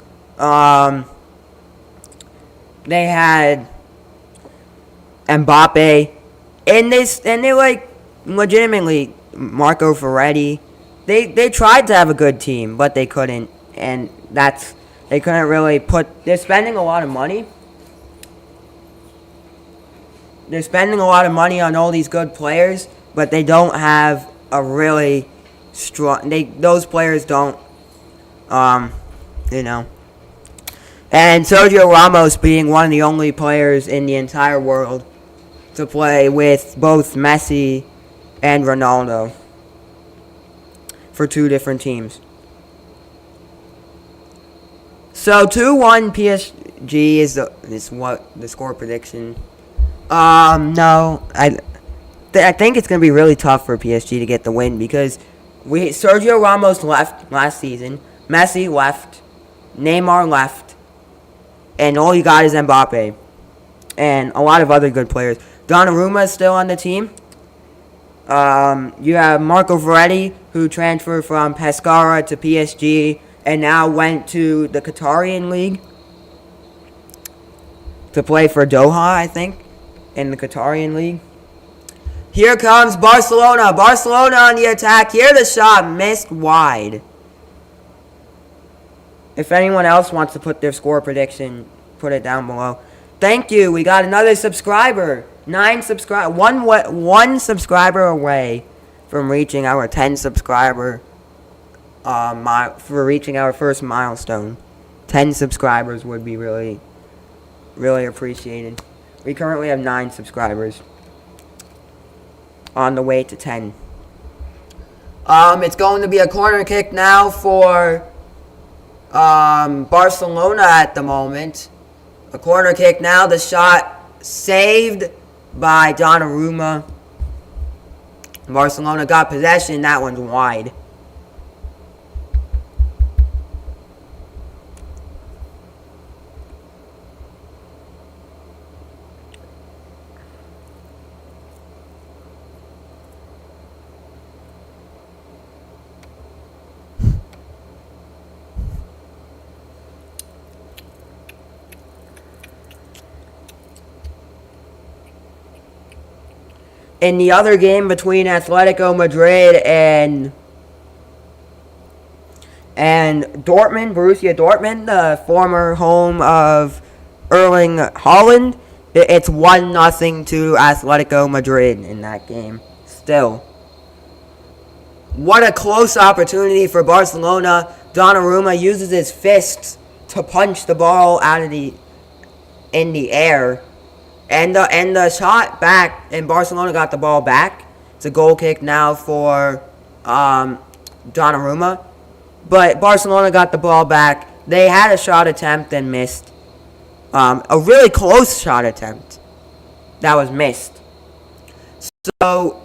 They had Mbappe. And they like, legitimately, Marco Verratti. They tried to have a good team, but they couldn't. And they couldn't really put... They're spending a lot of money. They're spending a lot of money on all these good players, but they don't have a really strong... Those players don't, you know. And Sergio Ramos being one of the only players in the entire world to play with both Messi and Ronaldo for two different teams. So 2-1 PSG... PSG is what the score prediction. No, I think it's gonna be really tough for PSG to get the win because Sergio Ramos left last season, Messi left, Neymar left, and all you got is Mbappe, and a lot of other good players. Donnarumma is still on the team. You have Marco Verratti, who transferred from Pescara to PSG and now went to the Qatarian League to play for Doha, I think, in the Qatarian League. Here comes Barcelona. Barcelona on the attack. Here the shot missed wide. If anyone else wants to put their score prediction, put it down below. Thank you. We got another subscriber. 9 subscribe. One subscriber away from reaching our 10 subscriber. For reaching our first milestone. 10 subscribers would be really, really appreciated. We currently have 9 subscribers. On the way to 10. It's going to be a corner kick now for Barcelona at the moment. A corner kick now. The shot saved by Donnarumma. Barcelona got possession. That one's wide. In the other game between Atletico Madrid and Dortmund, Borussia Dortmund, the former home of Erling Haaland, it's 1-0 to Atletico Madrid in that game. Still. What a close opportunity for Barcelona. Donnarumma uses his fists to punch the ball in the air. And the shot back, and Barcelona got the ball back. It's a goal kick now for Donnarumma. But Barcelona got the ball back. They had a shot attempt and missed. A really close shot attempt that was missed. So,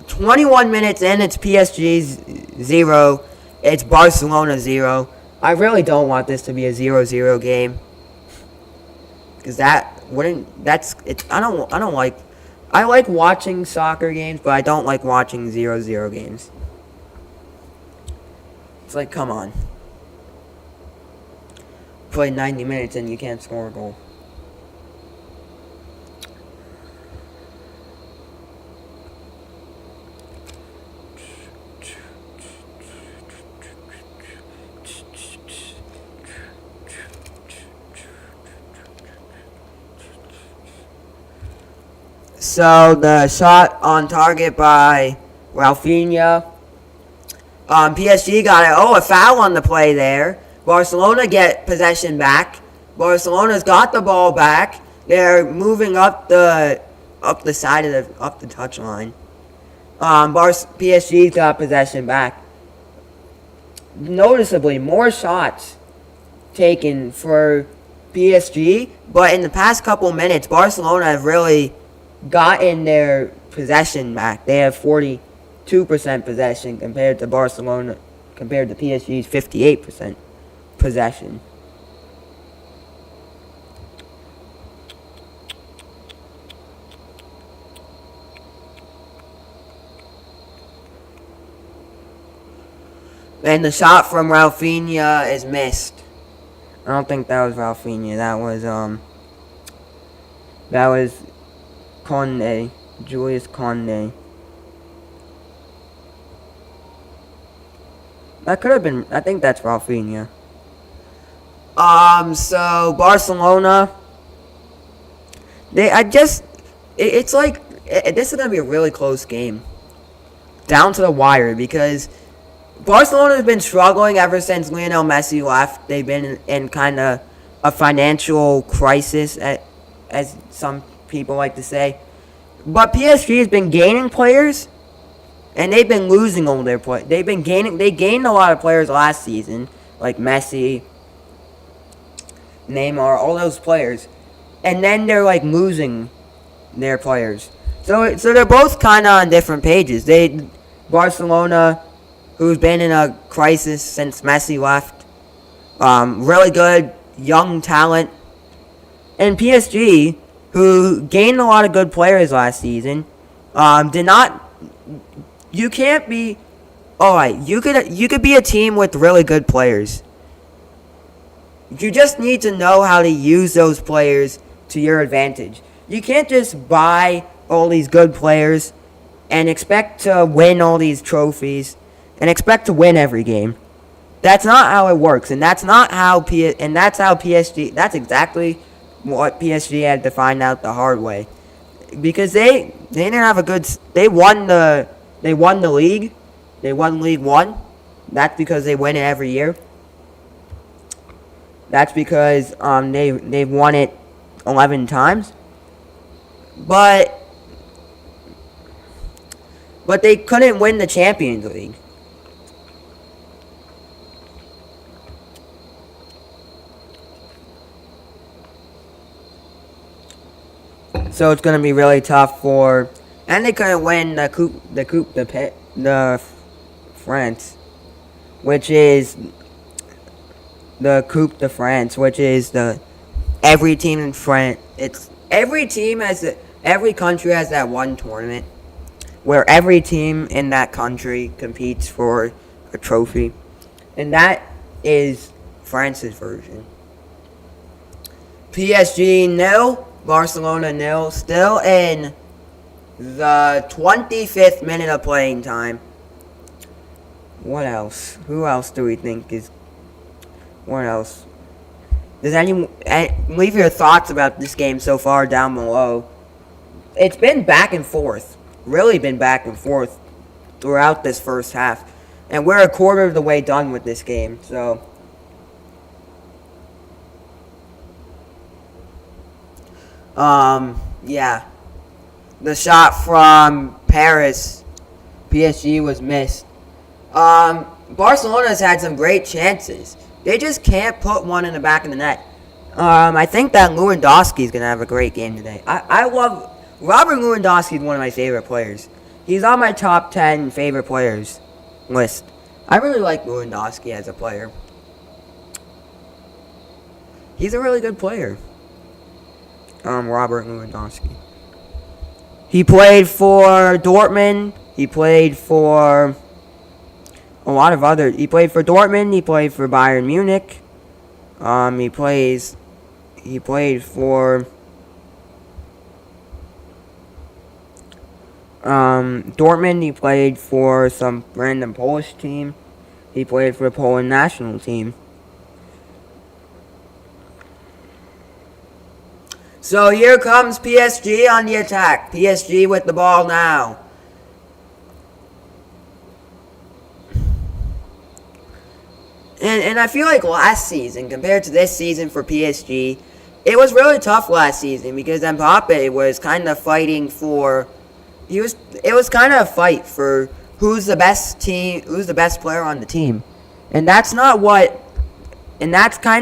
21 minutes in, it's PSG's 0. It's Barcelona 0. I really don't want this to be a 0-0 game. Because I like watching soccer games, but I don't like watching 0-0 games. It's like, come on. Play 90 minutes and you can't score a goal. So, the shot on target by Rafinha. PSG got it. Oh, a foul on the play there. Barcelona get possession back. Barcelona's got the ball back. They're moving up the side of the touchline. PSG's got possession back. Noticeably, more shots taken for PSG, but in the past couple minutes, Barcelona have really gotten their possession back. They have 42% possession compared to PSG's 58% possession. And the shot from Rafinha is missed. I don't think that was Rafinha. That was Conde, Julius Conde. That could have been. I think that's Rafinha. So Barcelona. It's like this is gonna be a really close game, down to the wire, because Barcelona has been struggling ever since Lionel Messi left. They've been in kind of a financial crisis, as some people like to say. But PSG has been gaining players, and they've been losing all their players. They gained a lot of players last season, like Messi. Neymar, all those players, and then they're like losing their players. So they're both kind of on different pages. Barcelona, who's been in a crisis since Messi left, really good young talent, and PSG, who gained a lot of good players last season, did not. You can't be. All right, you could be a team with really good players. You just need to know how to use those players to your advantage. You can't just buy all these good players and expect to win all these trophies and expect to win every game. That's not how it works, and that's not how and that's how PSG. That's exactly what PSG had to find out the hard way, because they didn't have a good. They won the league. They won League One. That's because they win it every year. That's because they've won it 11 times. But they couldn't win the Champions League. So it's gonna be really tough for, and they couldn't win the France, which is the Coupe de France, which is the every team in France. It's every country has that one tournament where every team in that country competes for a trophy, and that is France's version. PSG nil, Barcelona nil, still in the 25th minute of playing time. What else? Who else do we think is... What else? Leave your thoughts about this game so far down below. It's been back and forth. Really been back and forth throughout this first half. And we're a quarter of the way done with this game, so... Yeah. The shot from Paris, PSG, was missed. Barcelona's had some great chances. They just can't put one in the back of the net. I think that Lewandowski's going to have a great game today. I love... Robert Lewandowski is one of my favorite players. He's on my top 10 favorite players list. I really like Lewandowski as a player. He's a really good player. Robert Lewandowski. He played for Dortmund. He played for a lot of other. He played for Dortmund. He played for Bayern Munich. He played for Dortmund. He played for some random Polish team. He played for the Poland national team. So here comes PSG on the attack. PSG with the ball now. And I feel like last season, compared to this season for PSG, it was really tough last season because Mbappe was kind of fighting for... It was kind of a fight for who's the best player on the team. And that's kind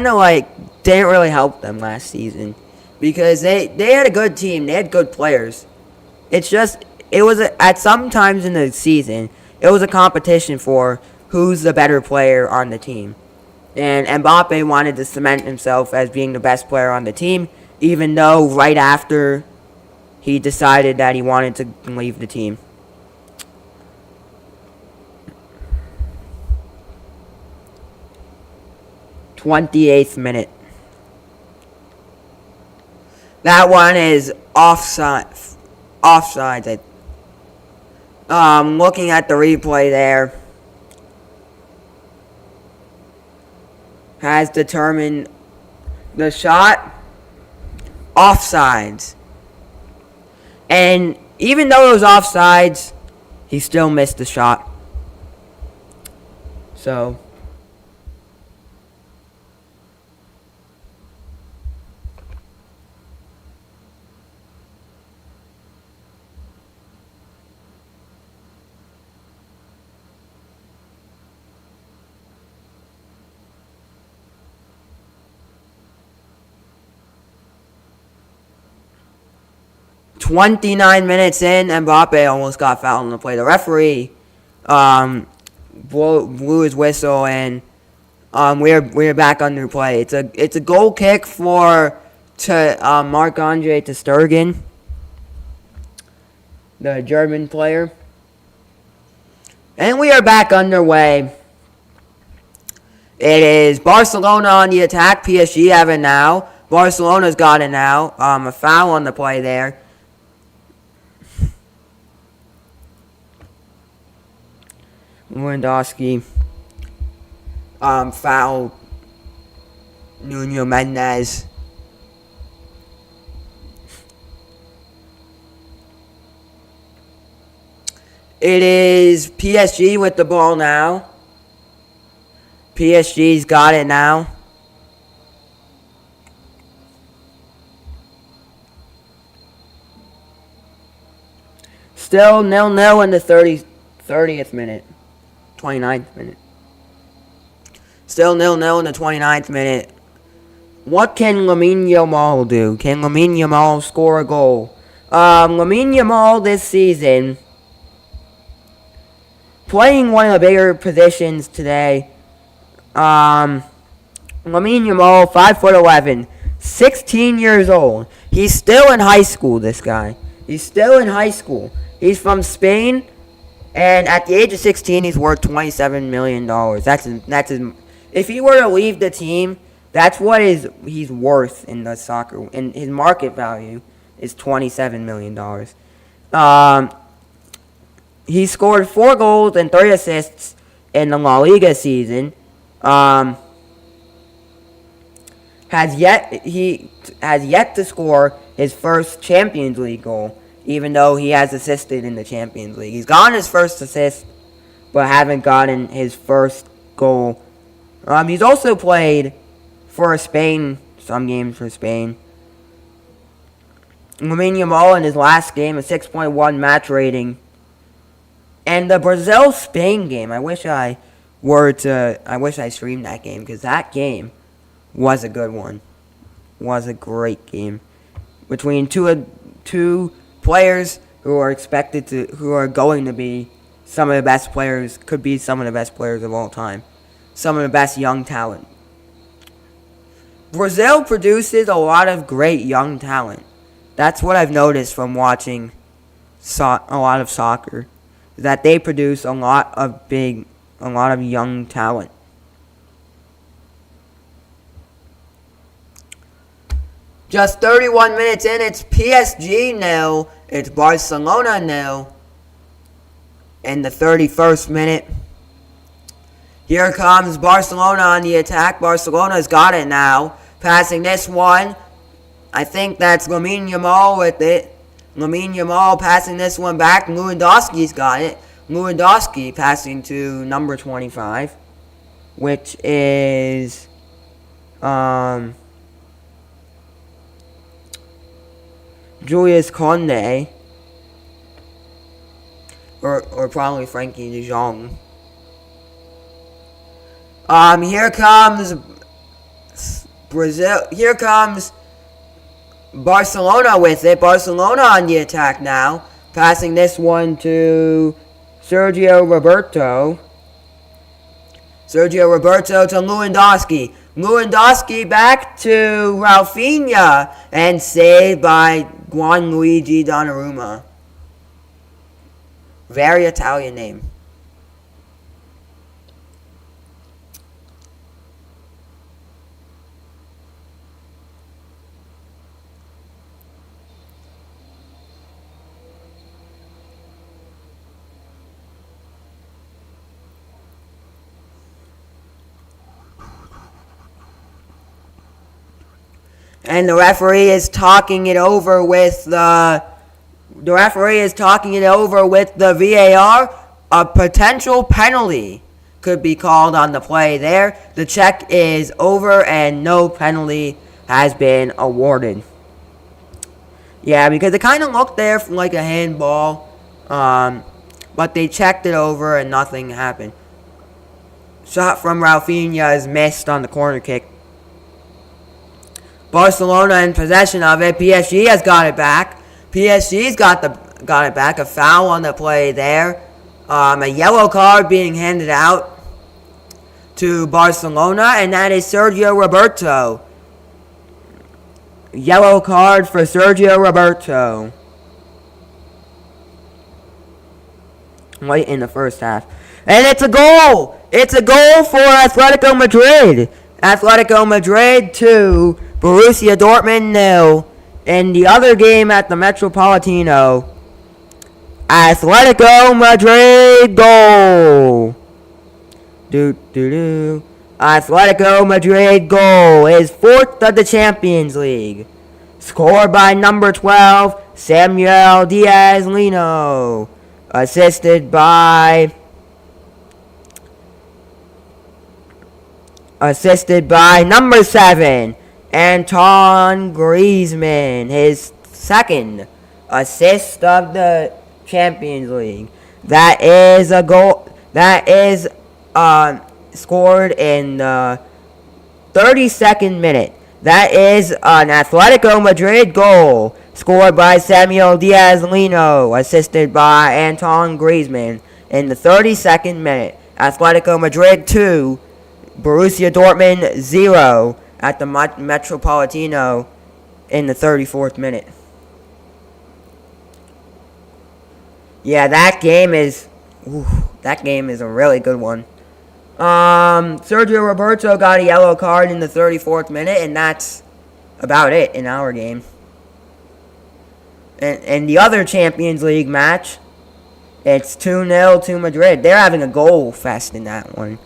of like, didn't really help them last season. Because they had a good team. They had good players. It's just, at some times in the season, it was a competition for who's the better player on the team. And Mbappe wanted to cement himself as being the best player on the team, even though right after he decided that he wanted to leave the team. '28th minute. That one is offside. Offsides. Looking at the replay there, has determined the shot offsides. And even though it was offsides, he still missed the shot. So... 29 minutes in, Mbappe almost got fouled on the play. The referee blew his whistle, and we're back under play. It's a goal kick to Marc-Andre ter Stegen, the German player. And we are back underway. It is Barcelona on the attack. PSG have it now. Barcelona's got it now. A foul on the play there. Lewandowski fouled Nuno Mendes. It is PSG with the ball now. PSG's got it now. Still 0-0 in the 30th minute. 29th minute. Still 0-0 in the 29th minute. What can Lamine Yamal do? Can Lamine Yamal score a goal? Lamine Yamal this season, playing one of the bigger positions today. Lamine Yamal, 5'11", 16 years old. He's still in high school, this guy. He's still in high school. He's from Spain, and at the age of 16, he's worth $27 million. That's his. If he were to leave the team, that's what he's worth in the soccer. And his market value is $27 million. He scored 4 goals and 3 assists in the La Liga season. He has yet to score his first Champions League goal, even though he has assisted in the Champions League. He's gotten his first assist, but haven't gotten his first goal. He's also played for Spain, some games for Spain. Lamine Yamal in his last game, a 6.1 match rating. And the Brazil-Spain game, I wish I streamed that game, because that game was a good one. Was a great game. Between two players who are going to be some of the best players, could be some of the best players of all time. Some of the best young talent. Brazil produces a lot of great young talent. That's what I've noticed from watching a lot of soccer. That they produce a lot of young talent. Just 31 minutes in, it's PSG 0, it's Barcelona 0. In the 31st minute, here comes Barcelona on the attack. Barcelona's got it now. Passing this one, I think that's Lamine Yamal with it. Lamine Yamal passing this one back. Lewandowski's got it. Lewandowski passing to number 25, which is Julius Koundé, or probably Frankie de Jong. Here comes Brazil. Here comes Barcelona with it. Barcelona on the attack now. Passing this one to Sergio Roberto. Sergio Roberto to Lewandowski. Lewandowski back to Rafinha. And saved by Gianluigi Donnarumma. Very Italian name. And the referee is talking it over with the VAR. A potential penalty could be called on the play there. The check is over and no penalty has been awarded. Yeah, because it kind of looked there like a handball, but they checked it over and nothing happened. Shot from Rafinha is missed on the corner kick. Barcelona in possession of it. PSG has got it back. PSG's got it back. A foul on the play there. A yellow card being handed out to Barcelona, and that is Sergio Roberto. Yellow card for Sergio Roberto. Late in the first half. And it's a goal! It's a goal for Atletico Madrid. Atletico Madrid 2, Borussia Dortmund 0. In the other game at the Metropolitano, Atletico Madrid goal. Atletico Madrid goal is 4th of the Champions League. Scored by number 12, Samuel Diaz-Lino. Assisted by number 7, Antoine Griezmann. His second assist of the Champions League. That is a goal. That is scored in the 32nd minute. That is an Atletico Madrid goal scored by Samuel Diaz-Lino, assisted by Antoine Griezmann in the 32nd minute. Atletico Madrid 2, Borussia Dortmund 0 at the Metropolitano in the 34th minute. Yeah, that game is a really good one. Sergio Roberto got a yellow card in the 34th minute, and that's about it in our game. And the other Champions League match, it's 2-0 to Madrid. They're having a goal fest in that one.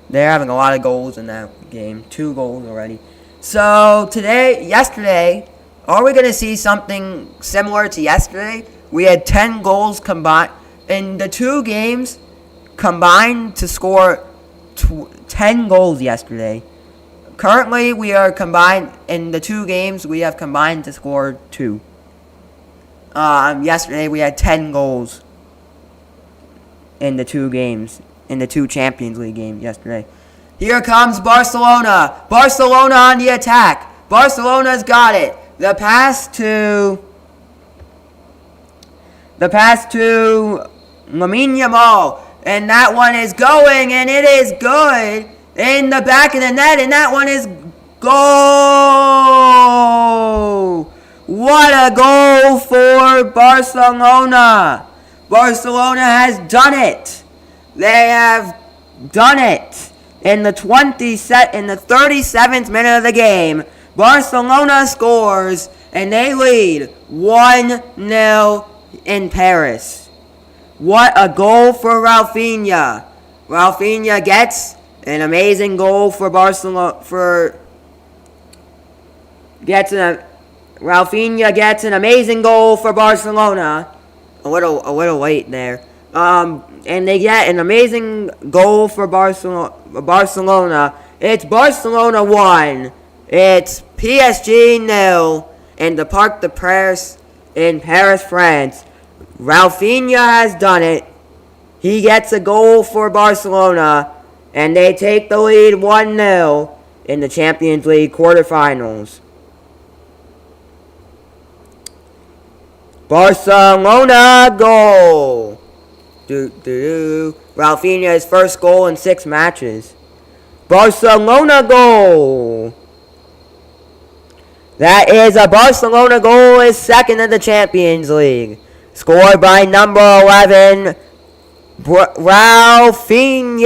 They're having a lot of goals in that game. 2 goals already. So, yesterday, are we going to see something similar to yesterday? We had 10 goals combined. In the 2 games, combined to score 10 goals yesterday. Currently, we are combined, in the 2 games, we have combined to score 2. Yesterday, we had 10 goals in the 2 games. In the 2 Champions League games yesterday. Here comes Barcelona. Barcelona on the attack. Barcelona's got it. The pass to Lamine Yamal. And that one is going, and it is good. In the back of the net, and that one is goal. What a goal for Barcelona. Barcelona has done it. They have done it. In the 37th minute of the game, Barcelona scores, and they lead 1-0 in Paris. What a goal for Rafinha. Rafinha gets an amazing goal for Barcelona. Rafinha gets an amazing goal for Barcelona. A little late there. And they get an amazing goal for Barcelona. It's Barcelona 1. It's PSG 0 in the Parc des Princes in Paris, France. Rafinha has done it. He gets a goal for Barcelona, and they take the lead 1-0 in the Champions League quarterfinals. Barcelona goal. Rafinha's first goal in 6 matches. Barcelona goal. That is a Barcelona goal, is second in the Champions League. Scored by number 11, Rafinha.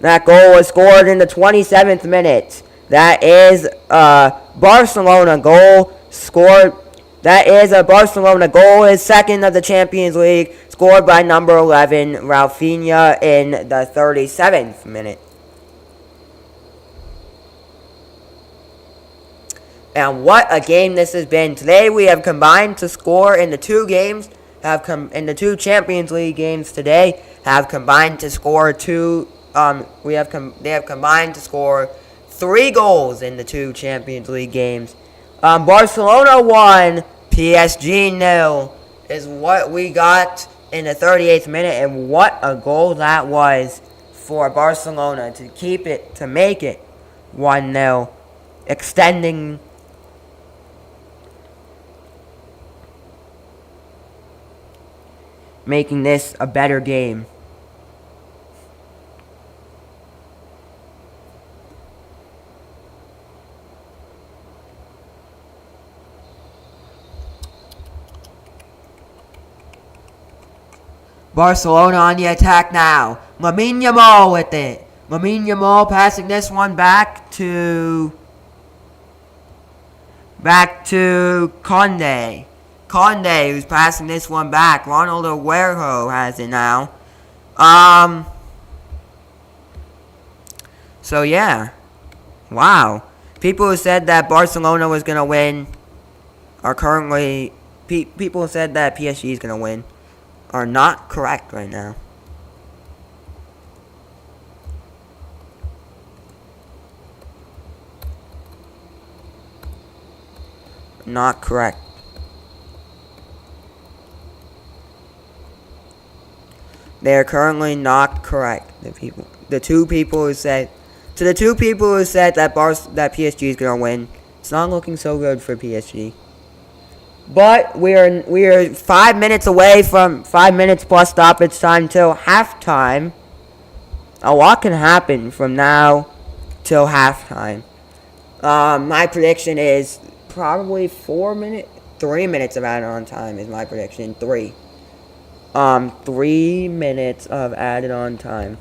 That goal was scored in the 27th minute. That is a Barcelona goal scored. That is a Barcelona goal, is second of the Champions League, scored by number 11, Rafinha, in the 37th minute. And what a game this has been. Today we have combined to score in the 2 games, in the 2 Champions League games today, have combined to score they have combined to score 3 goals in the 2 Champions League games. Barcelona 1, PSG 0 is what we got in the 38th minute, and what a goal that was for Barcelona to make it 1-0, extending making this a better game. Barcelona on the attack now. Lamine Yamal with it. Lamine Yamal passing this one back to Conde. Conde who's passing this one back. Ronald Aguero has it now. So yeah. Wow. People who said that Barcelona was going to win are currently... people who said that PSG is going to win are not correct right now. Not correct. They are currently not correct. The two people who said that PSG is gonna win, it's not looking so good for PSG. But we are 5 minutes away from 5 minutes plus stoppage time till halftime. A lot can happen from now till halftime. My prediction is probably 3 minutes of added on time is my prediction. 3 minutes of added on time.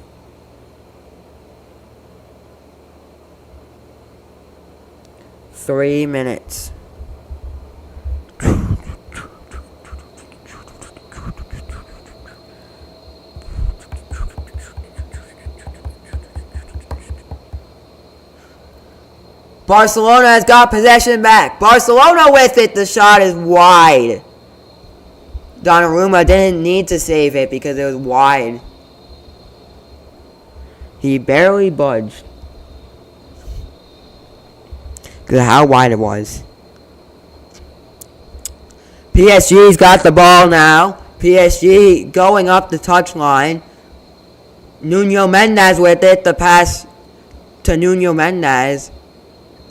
Three minutes. Barcelona has got possession back. Barcelona with it. The shot is wide. Donnarumma didn't need to save it because it was wide. He barely budged. Because of how wide it was. PSG's got the ball now. PSG going up the touchline. Nuno Mendes with it. The pass to Nuno Mendes.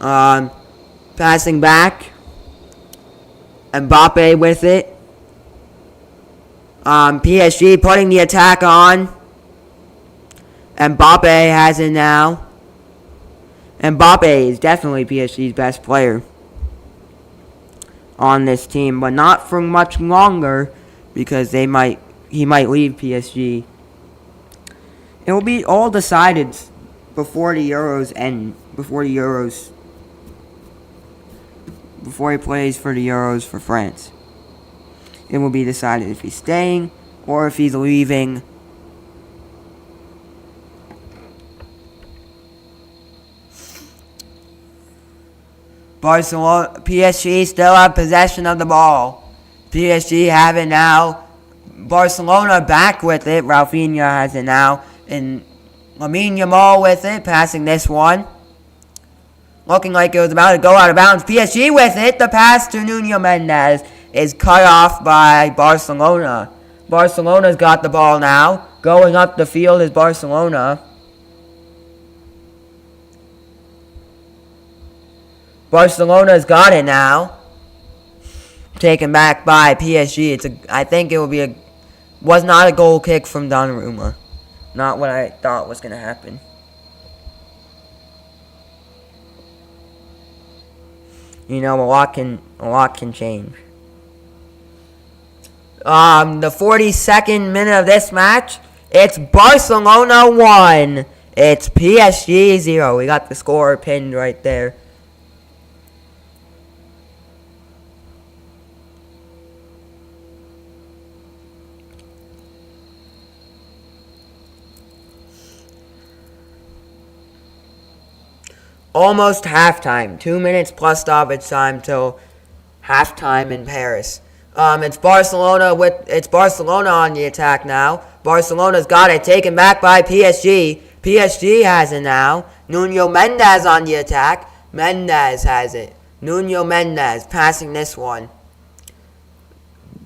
Passing back. Mbappe with it. PSG putting the attack on. Mbappe has it now. Mbappe is definitely PSG's best player on this team, but not for much longer because he might leave PSG. It will be all decided before the Euros end. Before he plays for the Euros for France. It will be decided if he's staying or if he's leaving. PSG still have possession of the ball. PSG have it now. Barcelona back with it. Rafinha has it now. And Lamine Yamal with it, passing this one. Looking like it was about to go out of bounds. PSG with it. The pass to Nuno Mendes is cut off by Barcelona. Barcelona's got the ball now. Going up the field is Barcelona. Barcelona's got it now. Taken back by PSG. I think it was not a goal kick from Donnarumma. Not what I thought was going to happen. You know, a lot can change. The 42nd minute of this match, it's Barcelona 1. It's PSG 0. We got the score pinned right there. Almost halftime. 2 minutes plus stoppage time till halftime in Paris. It's Barcelona on the attack now. Barcelona's got it, taken back by PSG. PSG has it now. Nuno Mendes on the attack. Mendes has it. Nuno Mendes passing this one.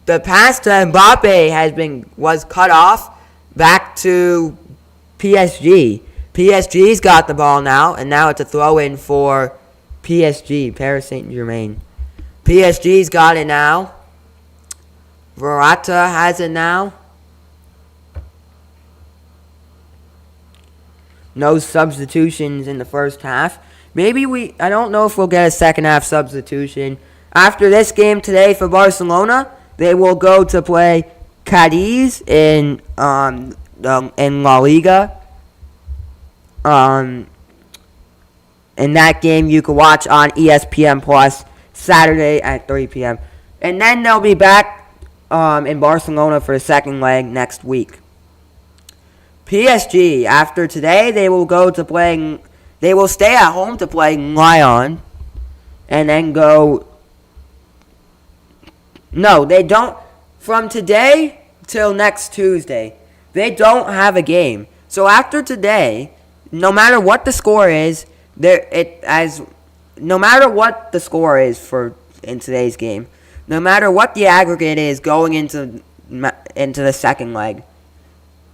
The pass to Mbappe was cut off back to PSG. PSG's got the ball now, and now it's a throw-in for PSG, Paris Saint-Germain. PSG's got it now. Verratti has it now. no substitutions in the first half. I don't know if we'll get a second half substitution. After this game today for Barcelona, they will go to play Cadiz in La Liga. In that game, you can watch on ESPN Plus Saturday at 3 p.m. And then they'll be back in Barcelona for the second leg next week. PSG, after today, they will stay at home to play Lyon, and then go. No, they don't. From today till next Tuesday, they don't have a game. So after today, no matter what the score is, no matter what the score is in today's game, no matter what the aggregate is going into the second leg,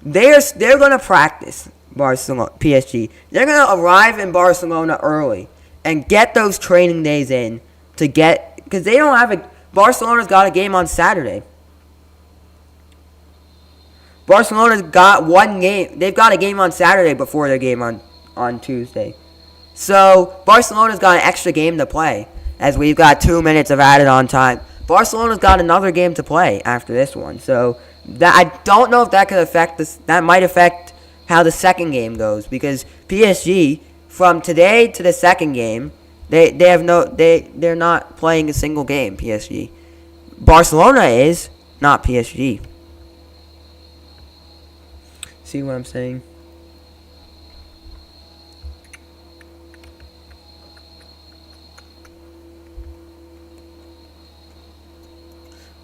they're going to practice PSG. They're going to arrive in Barcelona early and get those training days in because they don't have Barcelona's got a game on Saturday. Barcelona's got one game. They've got a game on Saturday before their game on Tuesday. So Barcelona's got an extra game to play, as we've got 2 minutes of added on time. Barcelona's got another game to play after this one. So I don't know if that could affect this. That might affect how the second game goes, because PSG from today to the second game, they're not playing a single game. PSG, Barcelona is not PSG. See what I'm saying?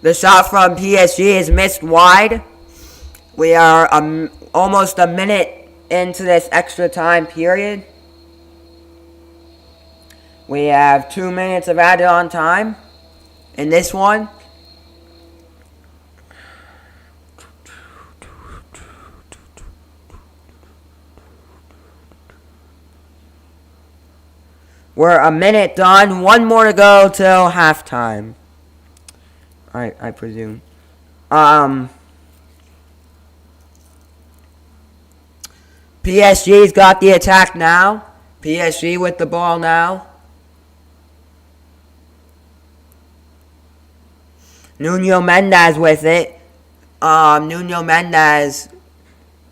The shot from PSG is missed wide. We are almost a minute into this extra time period. We have 2 minutes of added on time in this one. We're a minute done. One more to go till halftime. I presume. PSG's got the attack now. PSG with the ball now. Nuno Mendes with it. Nuno Mendes.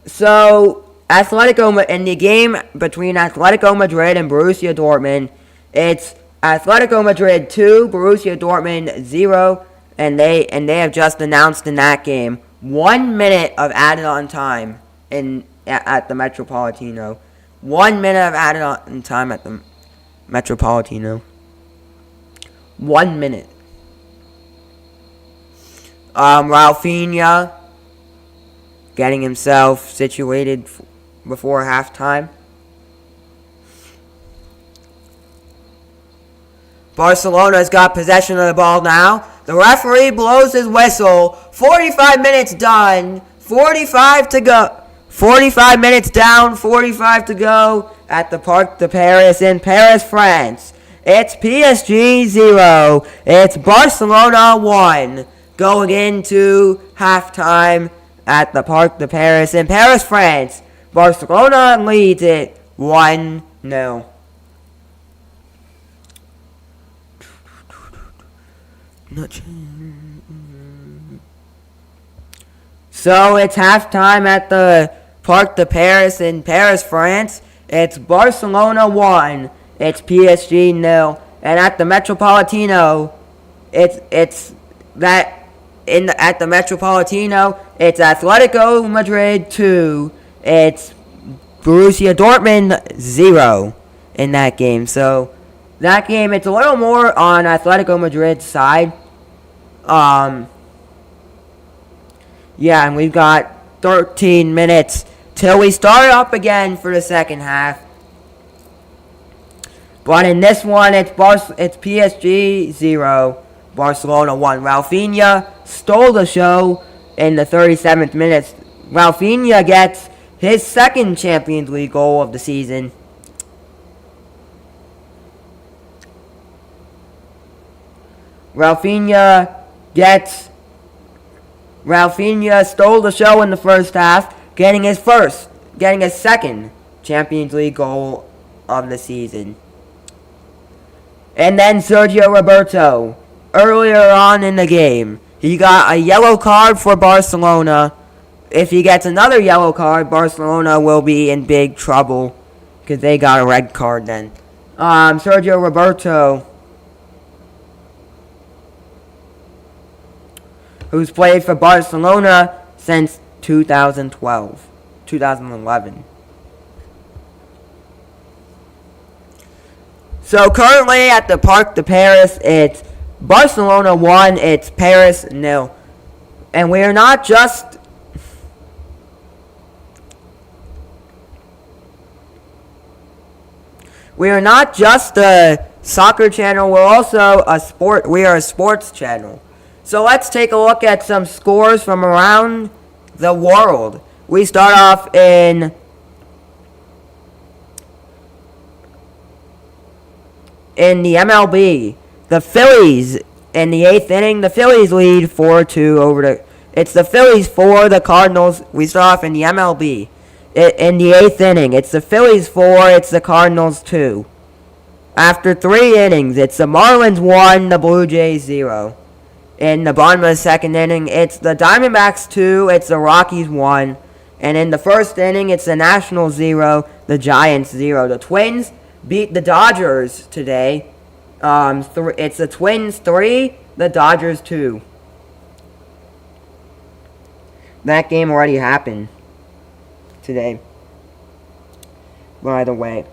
So, in the game between Atletico Madrid and Borussia Dortmund, it's Atletico Madrid 2, Borussia Dortmund 0. And they have just announced in that game 1 minute of added on time at the Metropolitano. 1 minute of added on time at the Metropolitano. 1 minute. Rafinha getting himself situated before halftime. Barcelona's got possession of the ball now. The referee blows his whistle. 45 minutes done. 45 to go. 45 minutes down. 45 to go at the Parc de Paris in Paris, France. It's PSG 0. It's Barcelona 1. Going into halftime at the Parc de Paris in Paris, France. Barcelona leads it 1-0. So it's halftime at the Parc de Paris in Paris, France. It's Barcelona 1. It's PSG 0. And at the Metropolitano, at the Metropolitano, it's Atletico Madrid 2. It's Borussia Dortmund 0 in that game. So that game, it's a little more on Atletico Madrid's side. Yeah, and we've got 13 minutes till we start up again for the second half. But in this one, it's PSG 0, Barcelona 1. Rafinha stole the show in the 37th minute. Rafinha gets his second Champions League goal of the season. Rafinha stole the show in the first half, getting his second Champions League goal of the season. And then Sergio Roberto, earlier on in the game, he got a yellow card for Barcelona. If he gets another yellow card, Barcelona will be in big trouble because they got a red card then. Sergio Roberto, who's played for Barcelona since 2011. So currently at the Parc de Paris, it's Barcelona 1, it's Paris 0. And we are not just a soccer channel, we are a sports channel. So let's take a look at some scores from around the world. We start off in the MLB. The Phillies in the 8th inning. The Phillies lead 4-2 it's the Phillies 4, the Cardinals. We start off in the MLB. In the 8th inning, it's the Phillies 4, it's the Cardinals 2. After 3 innings, it's the Marlins 1, the Blue Jays 0. In the bottom of the 2nd inning, it's the Diamondbacks 2, it's the Rockies 1. And in the 1st inning, it's the Nationals 0, the Giants 0. The Twins beat the Dodgers today. It's the Twins 3, the Dodgers 2. That game already happened today, by the way.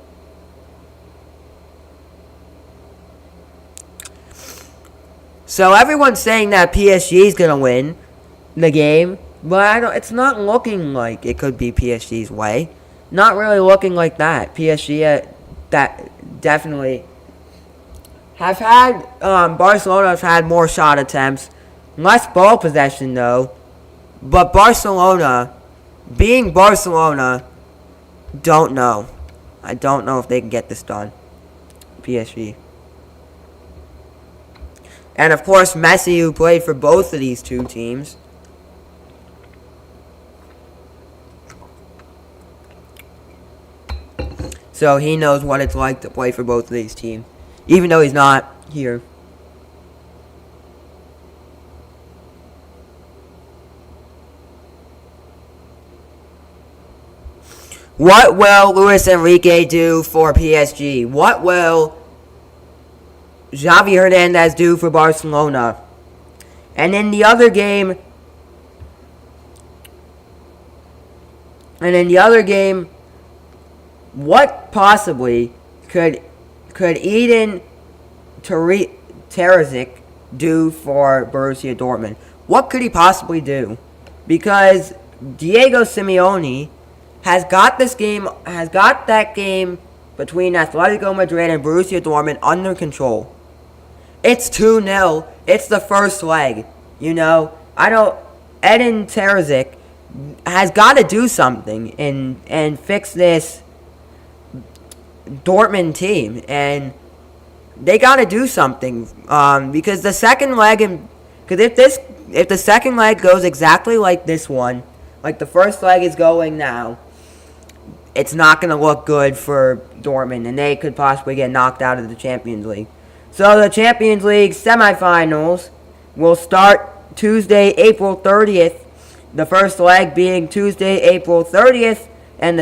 So everyone's saying that PSG is gonna win the game, but it's not looking like it could be PSG's way. Not really looking like that. PSG that definitely have had Barcelona has had more shot attempts, less ball possession though. But Barcelona, being Barcelona, don't know. I don't know if they can get this done. PSG. And of course, Messi, who played for both of these two teams. So he knows what it's like to play for both of these teams. Even though he's not here. What will Luis Enrique do for PSG? What will Xavi Hernandez do for Barcelona? And in the other game, what possibly could Eden Terzic do for Borussia Dortmund? What could he possibly do? Because Diego Simeone has got that game between Atletico Madrid and Borussia Dortmund under control. It's 2-0. It's the first leg. Eden Terzic has got to do something and fix this Dortmund team, and they got to do something because the second leg, if the second leg goes exactly like this one, like the first leg is going now, it's not going to look good for Dortmund, and they could possibly get knocked out of the Champions League. So the Champions League semifinals will start Tuesday, April 30th. The first leg being Tuesday, April 30th, and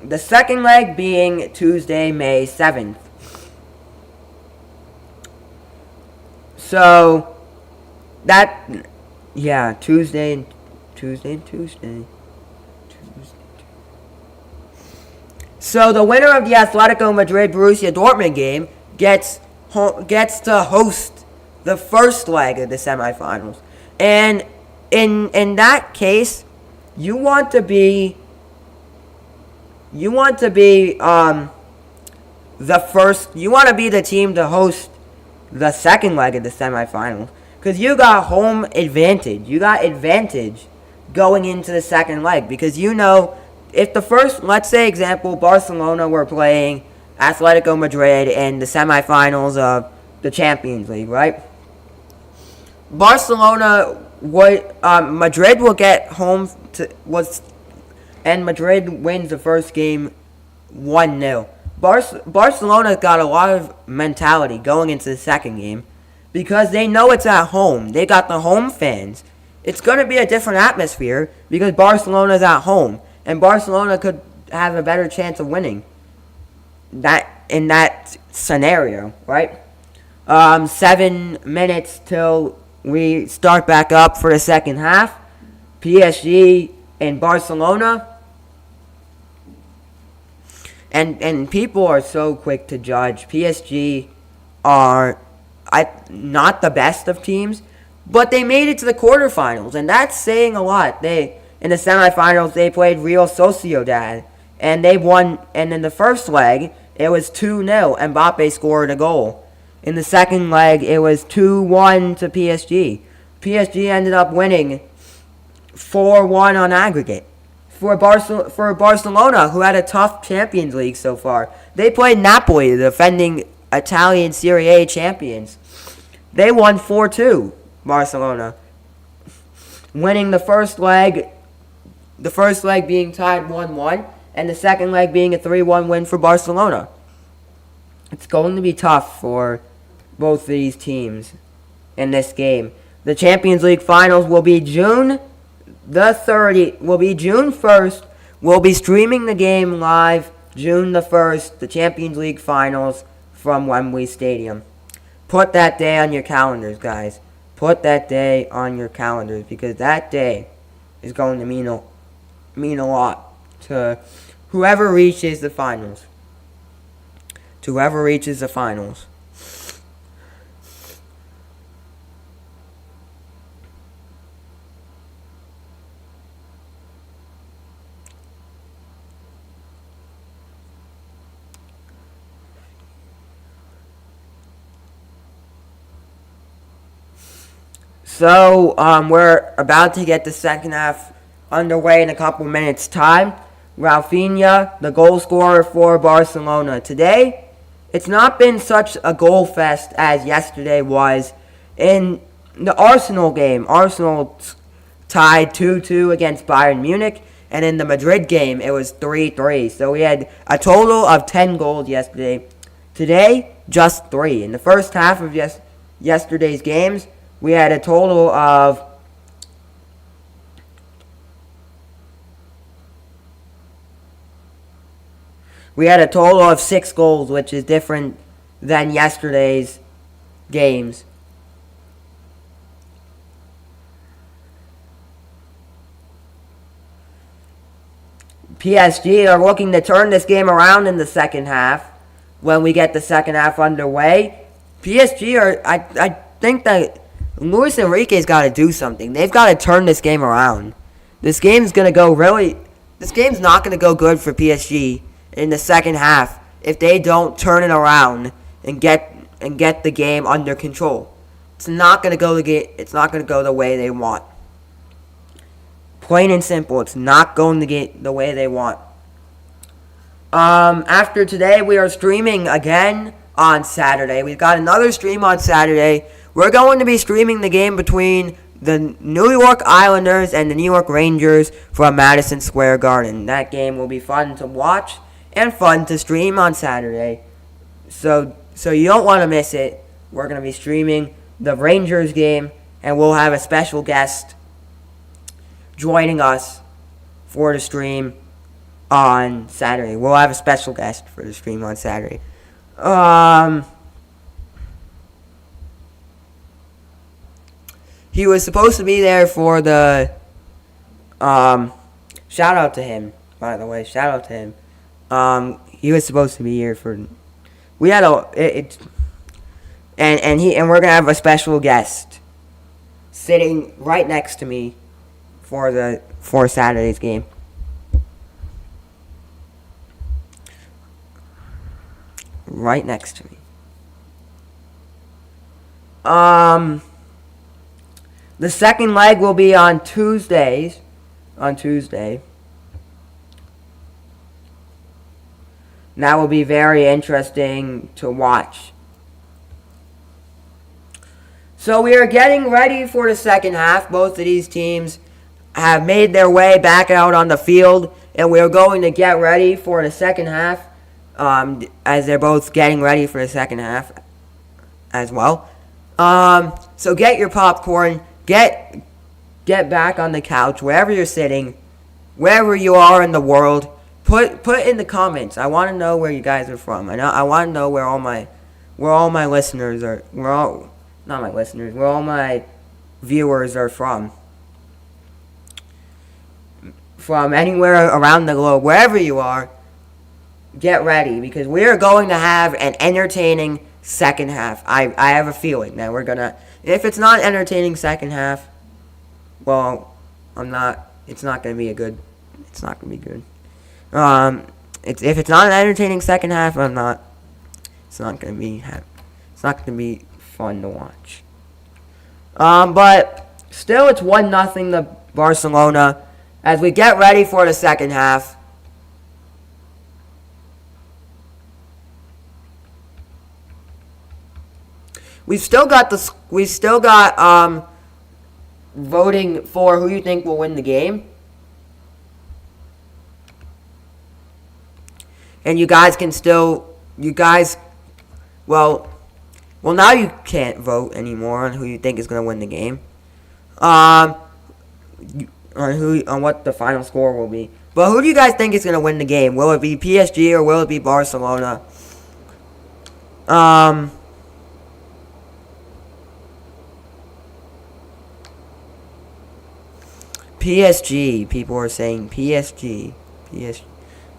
the second leg being Tuesday, May 7th. So Tuesday. So the winner of the Atletico Madrid-Borussia Dortmund game gets to host the first leg of the semifinals. And in that case, you want to be the team to host the second leg of the semifinals, because you got home advantage. You got advantage going into the second leg, because if the first, let's say example, Barcelona were playing Atletico Madrid in the semifinals of the Champions League, right? Madrid will get home and Madrid wins the first game 1-0. Barcelona's got a lot of mentality going into the second game because they know it's at home. They got the home fans. It's going to be a different atmosphere because Barcelona's at home, and Barcelona could have a better chance of winning that in that scenario, right? 7 minutes till we start back up for the second half. PSG and Barcelona. And people are so quick to judge. PSG are not the best of teams, but they made it to the quarterfinals, and that's saying a lot. In the semifinals, they played Real Sociedad, and they won. And in the first leg, it was 2-0. Mbappe scored a goal. In the second leg, it was 2-1 to PSG. PSG ended up winning 4-1 on aggregate. For Barcelona, who had a tough Champions League so far, they played Napoli, the defending Italian Serie A champions. They won 4-2, Barcelona, winning the first leg being tied 1-1, and the second leg being a 3-1 win for Barcelona. It's going to be tough for both of these teams in this game. The Champions League finals will be June 1st. We'll be streaming the game live June the 1st, the Champions League finals from Wembley Stadium. Put that day on your calendars, guys. Put that day on your calendars because that day is going to mean a lot to whoever reaches the finals. To whoever reaches the finals. So, we're about to get the second half underway in a couple minutes' time. Rafinha, the goal scorer for Barcelona. Today, it's not been such a goal fest as yesterday was. In the Arsenal game, Arsenal tied 2-2 against Bayern Munich. And in the Madrid game, it was 3-3. So we had a total of 10 goals yesterday. Today, just 3. In the first half of yesterday's games, we had a total of 6 goals, which is different than yesterday's games. PSG are looking to turn this game around in the second half when we get the second half underway. PSG I think that Luis Enrique's got to do something. They've got to turn this game around. This game's not going to go good for PSG in the second half if they don't turn it around and get the game under control. It's not going to go the way they want. Plain and simple, it's not going to get the way they want. After today, we are streaming again on Saturday. We've got another stream on Saturday. We're going to be streaming the game between the New York Islanders and the New York Rangers from Madison Square Garden. That game will be fun to watch and fun to stream on Saturday. So you don't want to miss it. We're going to be streaming the Rangers game, and we'll have a special guest joining us for the stream on Saturday. We'll have a special guest for the stream on Saturday. He was supposed to be there for the shout out to him, by the way. Shout out to him. He was supposed to be here for. We had and we're gonna have a special guest sitting right next to me for Saturday's game. Right next to me. The second leg will be on Tuesday. That will be very interesting to watch. So we are getting ready for the second half. Both of these teams have made their way back out on the field and we're going to get ready for the second half, as they're both getting ready for the second half as well. So get your popcorn, get back on the couch, wherever you're sitting, wherever you are in the world. Put in the comments. I want to know where you guys are from. I want to know where all my listeners are. Where all my viewers are from. From anywhere around the globe, wherever you are, get ready, because we're going to have an entertaining second half. I have a feeling that we're gonna. If it's not an entertaining second half, well, it's not gonna be good. If it's not an entertaining second half, It's not gonna be fun to watch. But still, it's 1-0 to Barcelona as we get ready for the second half. We've still got voting for who you think will win the game. And well, now you can't vote anymore on who you think is going to win the game. On what the final score will be. But who do you guys think is going to win the game? Will it be PSG or will it be Barcelona? PSG. People are saying PSG.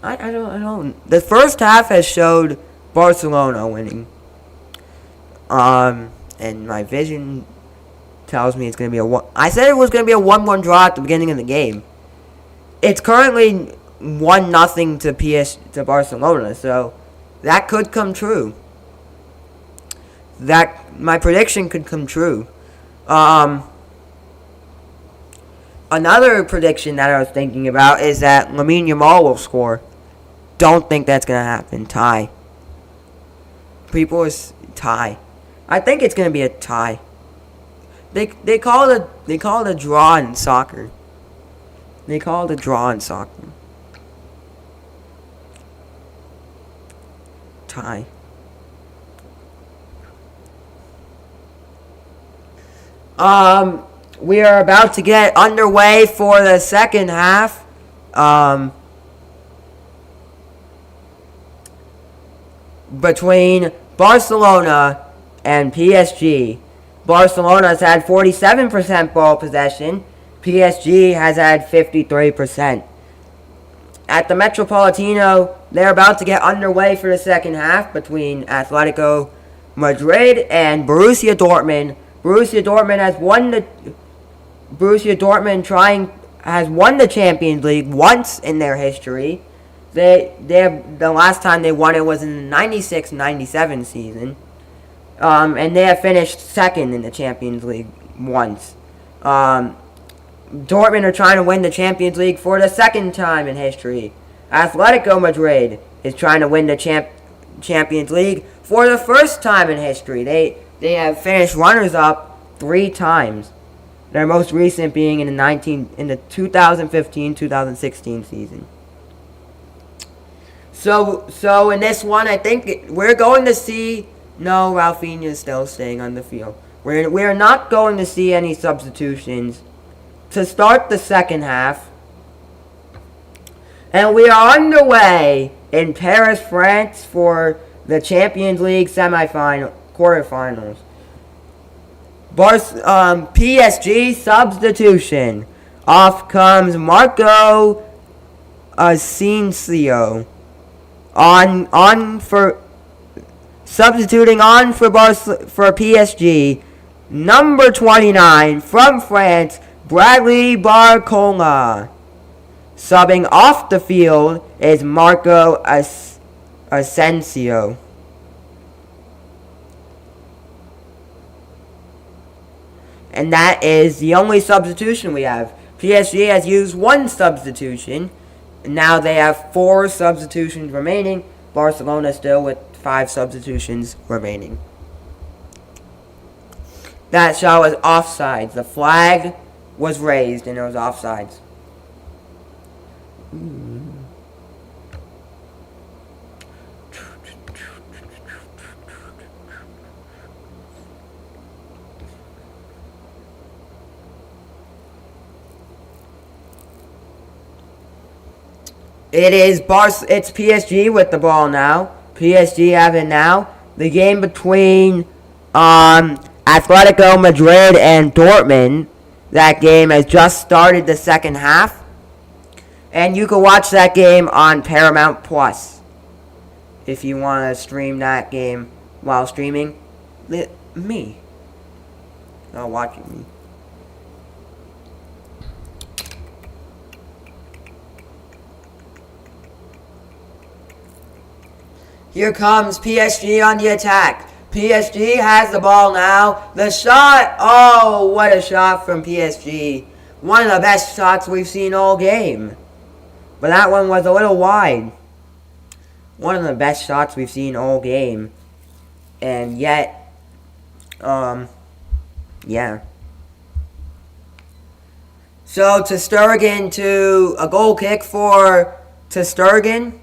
I don't. The first half has showed Barcelona winning. And my vision tells me it's going to be a 1. I said it was going to be a 1-1 draw at the beginning of the game. It's currently 1-0 to Barcelona, so that could come true. That my prediction could come true. Another prediction that I was thinking about is that Lamine Yamal will score. Don't think that's gonna happen. Tie. Tie. I think it's gonna be a tie. They call it a draw in soccer. Tie. We are about to get underway for the second half. Between Barcelona and PSG. Barcelona has had 47% ball possession. PSG has had 53%. At the Metropolitano, they're about to get underway for the second half between Atletico Madrid and Borussia Dortmund. Borussia Dortmund has won the Champions League once in their history. The last time they won it was in the 96-97 season. And they have finished second in the Champions League once. Dortmund are trying to win the Champions League for the second time in history. Atletico Madrid is trying to win the Champions League for the first time in history. They have finished runners-up 3 times. Their most recent being in the 2015-2016 season. So in this one, I think we're going to see. No, Rafinha is still staying on the field. We're not going to see any substitutions to start the second half. And we are underway in Paris, France for the Champions League quarterfinals. PSG substitution. Off comes Marco Asensio. Substituting on for PSG, number 29 from France, Bradley Barcola. Subbing off the field is Marco Asensio. And that is the only substitution we have. PSG has used 1 substitution. And now they have 4 substitutions remaining. Barcelona still with 5 substitutions remaining. That shot was offsides. The flag was raised and it was offsides. It's PSG with the ball now. PSG have it now. The game between Atletico Madrid and Dortmund. That game has just started the second half. And you can watch that game on Paramount Plus if you want to stream that game while streaming me. Not watching me. Here comes PSG on the attack. PSG has the ball now. The shot. Oh, what a shot from PSG. One of the best shots we've seen all game. But that one was a little wide. One of the best shots we've seen all game. And yet, yeah. So, to Sturgeon to a goal kick for to Sturgeon.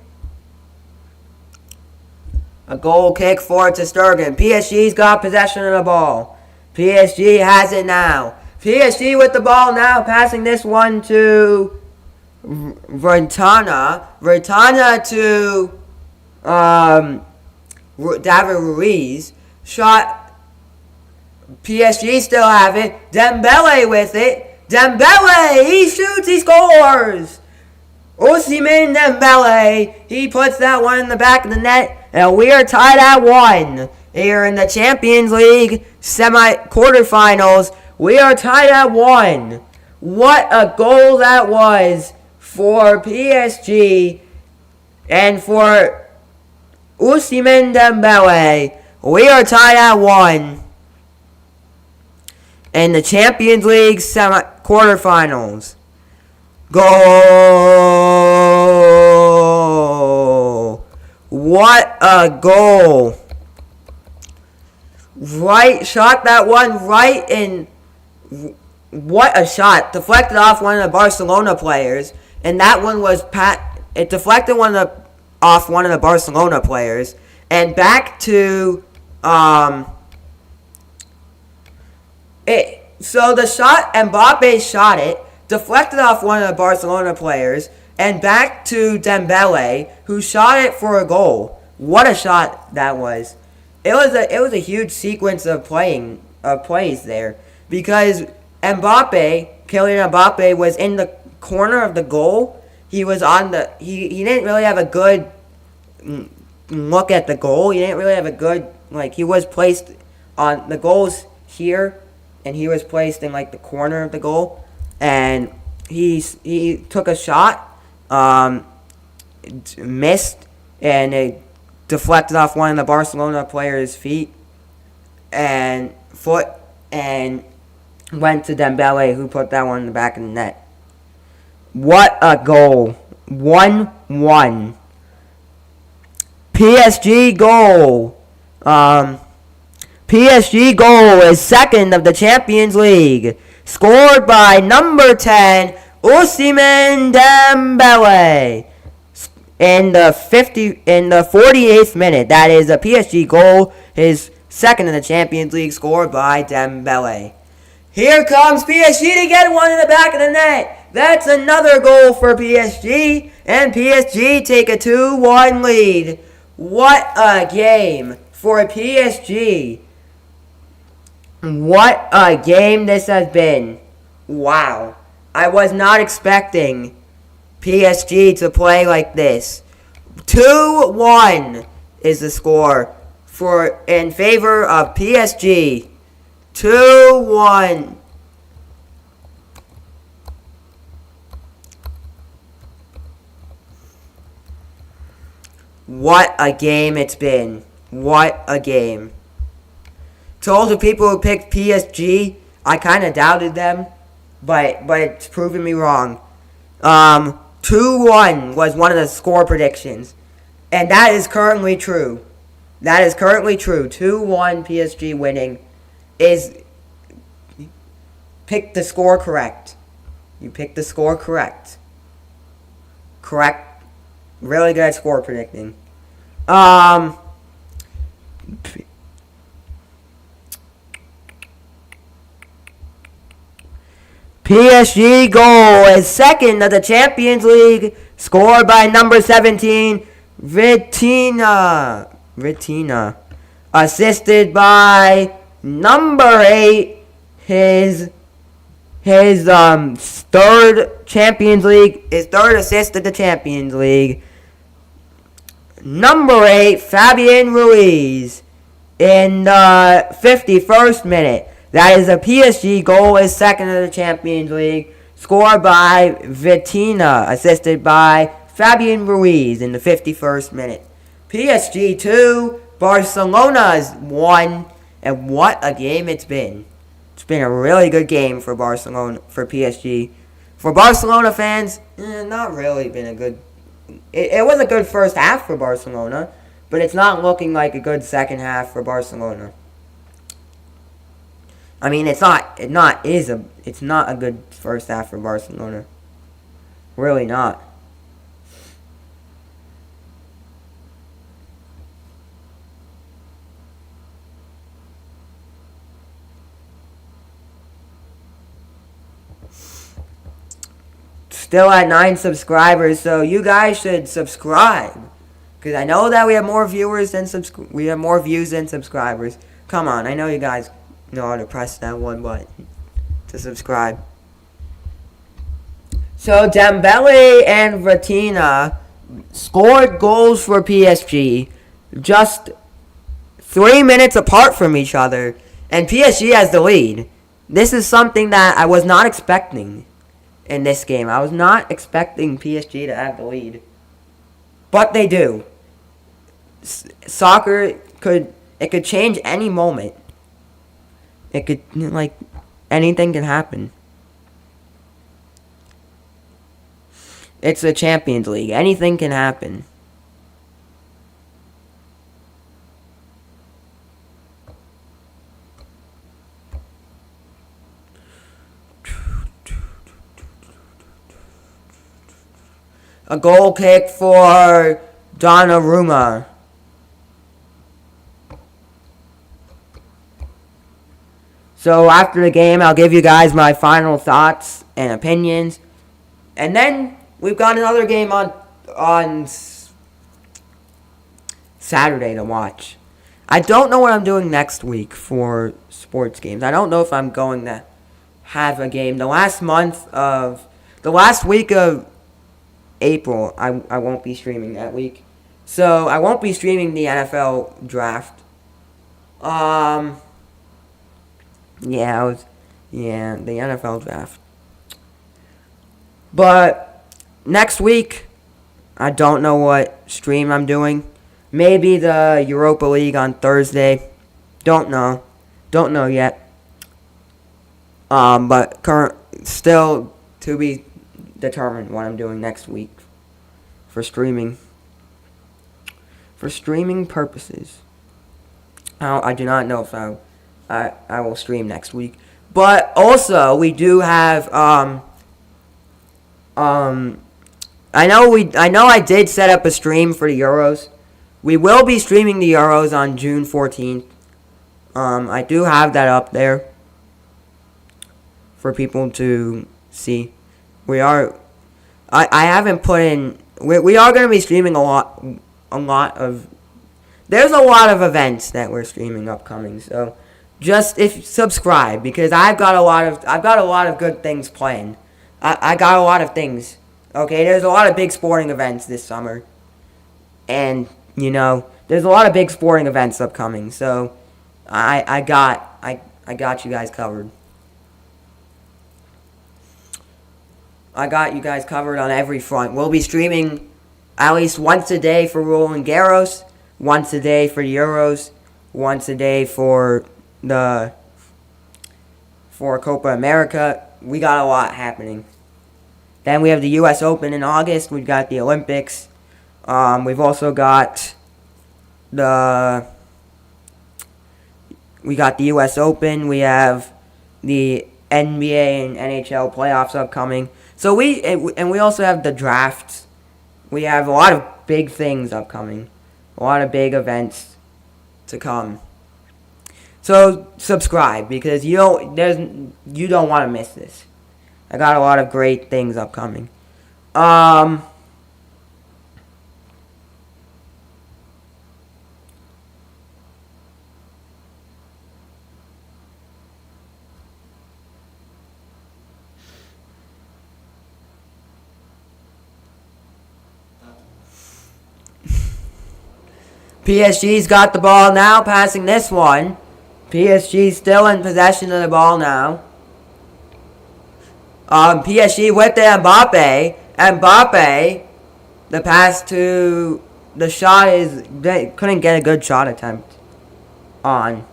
A goal kick for to Sturgeon. PSG's got possession of the ball. PSG has it now. PSG with the ball now, passing this one to Vertana. Vertana to David Ruiz. Shot. PSG still have it. Dembele with it. Dembele! He shoots, he scores! Osimhen Dembele. He puts that one in the back of the net. And we are tied at 1 here in the Champions League quarterfinals. We are tied at 1. What a goal that was for PSG and for Osimhen Dembele. We are tied at 1 in the Champions League quarterfinals. Goal! What a goal! Right, shot that one right in. What a shot! Deflected off one of the Barcelona players, and that one was it deflected off one of the Barcelona players, and back to it. So the shot, Mbappe shot it, deflected off one of the Barcelona players, and back to Dembele, who shot it for a goal. What a shot that was! It was a huge sequence of plays there, because Kylian Mbappe was in the corner of the goal. He was on the he didn't really have a good look at the goal. He didn't really have a good he was placed on the goals here, and he was placed in the corner of the goal, and he took a shot. Missed, and it deflected off one of the Barcelona players' feet and foot, and went to Dembele, who put that one in the back of the net. What a goal! 1-1. PSG goal. PSG goal is second of the Champions League, scored by number 10. Osimhen Dembele in the 48th minute. That is a PSG goal, his second in the Champions League, scored by Dembele. Here comes PSG to get one in the back of the net. That's another goal for PSG, and PSG take a 2-1 lead. What a game for PSG. What a game this has been. Wow. I was not expecting PSG to play like this. 2-1 is the score in favor of PSG. 2-1. What a game it's been. What a game. To all the people who picked PSG, I kind of doubted them. But it's proven me wrong. 2-1 was one of the score predictions. And that is currently true. 2-1 PSG winning is... Pick the score correct. You picked the score correct. Correct. Really good at score predicting. PSG goal is second of the Champions League, Scored by number 17, Vitina. Assisted by number 8, his third Champions League, his third assist at the Champions League. Number 8, Fabian Ruiz, in the 51st minute. That is a PSG goal, his second of the Champions League. Scored by Vitina, assisted by Fabian Ruiz in the 51st minute. PSG 2, Barcelona 1, and what a game it's been. It's been a really good game for Barcelona, for PSG. For Barcelona fans, not really been a good... It was a good first half for Barcelona, but it's not looking like a good second half for Barcelona. I mean, it's not a good first half for Barcelona. Really not. Still at 9 subscribers, so you guys should subscribe. Because I know that we have more views than subscribers. Come on, I know you guys know how to press that one button to subscribe. So Dembele and Vitina scored goals for PSG just 3 minutes apart from each other, and PSG has the lead. This is something that I was not expecting in this game. I was not expecting PSG to have the lead, but they do. Soccer could change any moment. It could, like, anything can happen. It's the Champions League. Anything can happen. A goal kick for Donnarumma. So after the game, I'll give you guys my final thoughts and opinions. And then we've got another game on Saturday to watch. I don't know what I'm doing next week for sports games. I don't know if I'm going to have a game. The last week of April, I won't be streaming that week. So I won't be streaming the NFL draft. The NFL draft. But next week, I don't know what stream I'm doing. Maybe the Europa League on Thursday. Don't know yet. But still to be determined what I'm doing next week for streaming. For streaming purposes. I do not know if I will stream next week. But also we do have I know I did set up a stream for the Euros. We will be streaming the Euros on June 14th. I do have that up there for people to see. I haven't put in. We are going to be streaming a lot of. There's a lot of events that we're streaming upcoming. So just subscribe, because I've got a lot of good things planned. I got a lot of things. Okay, there's a lot of big sporting events this summer, and there's a lot of big sporting events upcoming. So I got you guys covered. I got you guys covered on every front. We'll be streaming at least once a day for Roland Garros, once a day for Euros, once a day for Copa America. We got a lot happening. Then we have the U.S. Open in August. We've got the Olympics. We've also got the U.S. Open. We have the NBA and NHL playoffs upcoming. So we also have the drafts. We have a lot of big things upcoming. A lot of big events to come. So subscribe, because you don't want to miss this. I got a lot of great things upcoming. PSG's got the ball now, passing this one. PSG still in possession of the ball now. PSG with the Mbappe. Mbappe, the pass to the shot is, they couldn't get a good shot attempt on.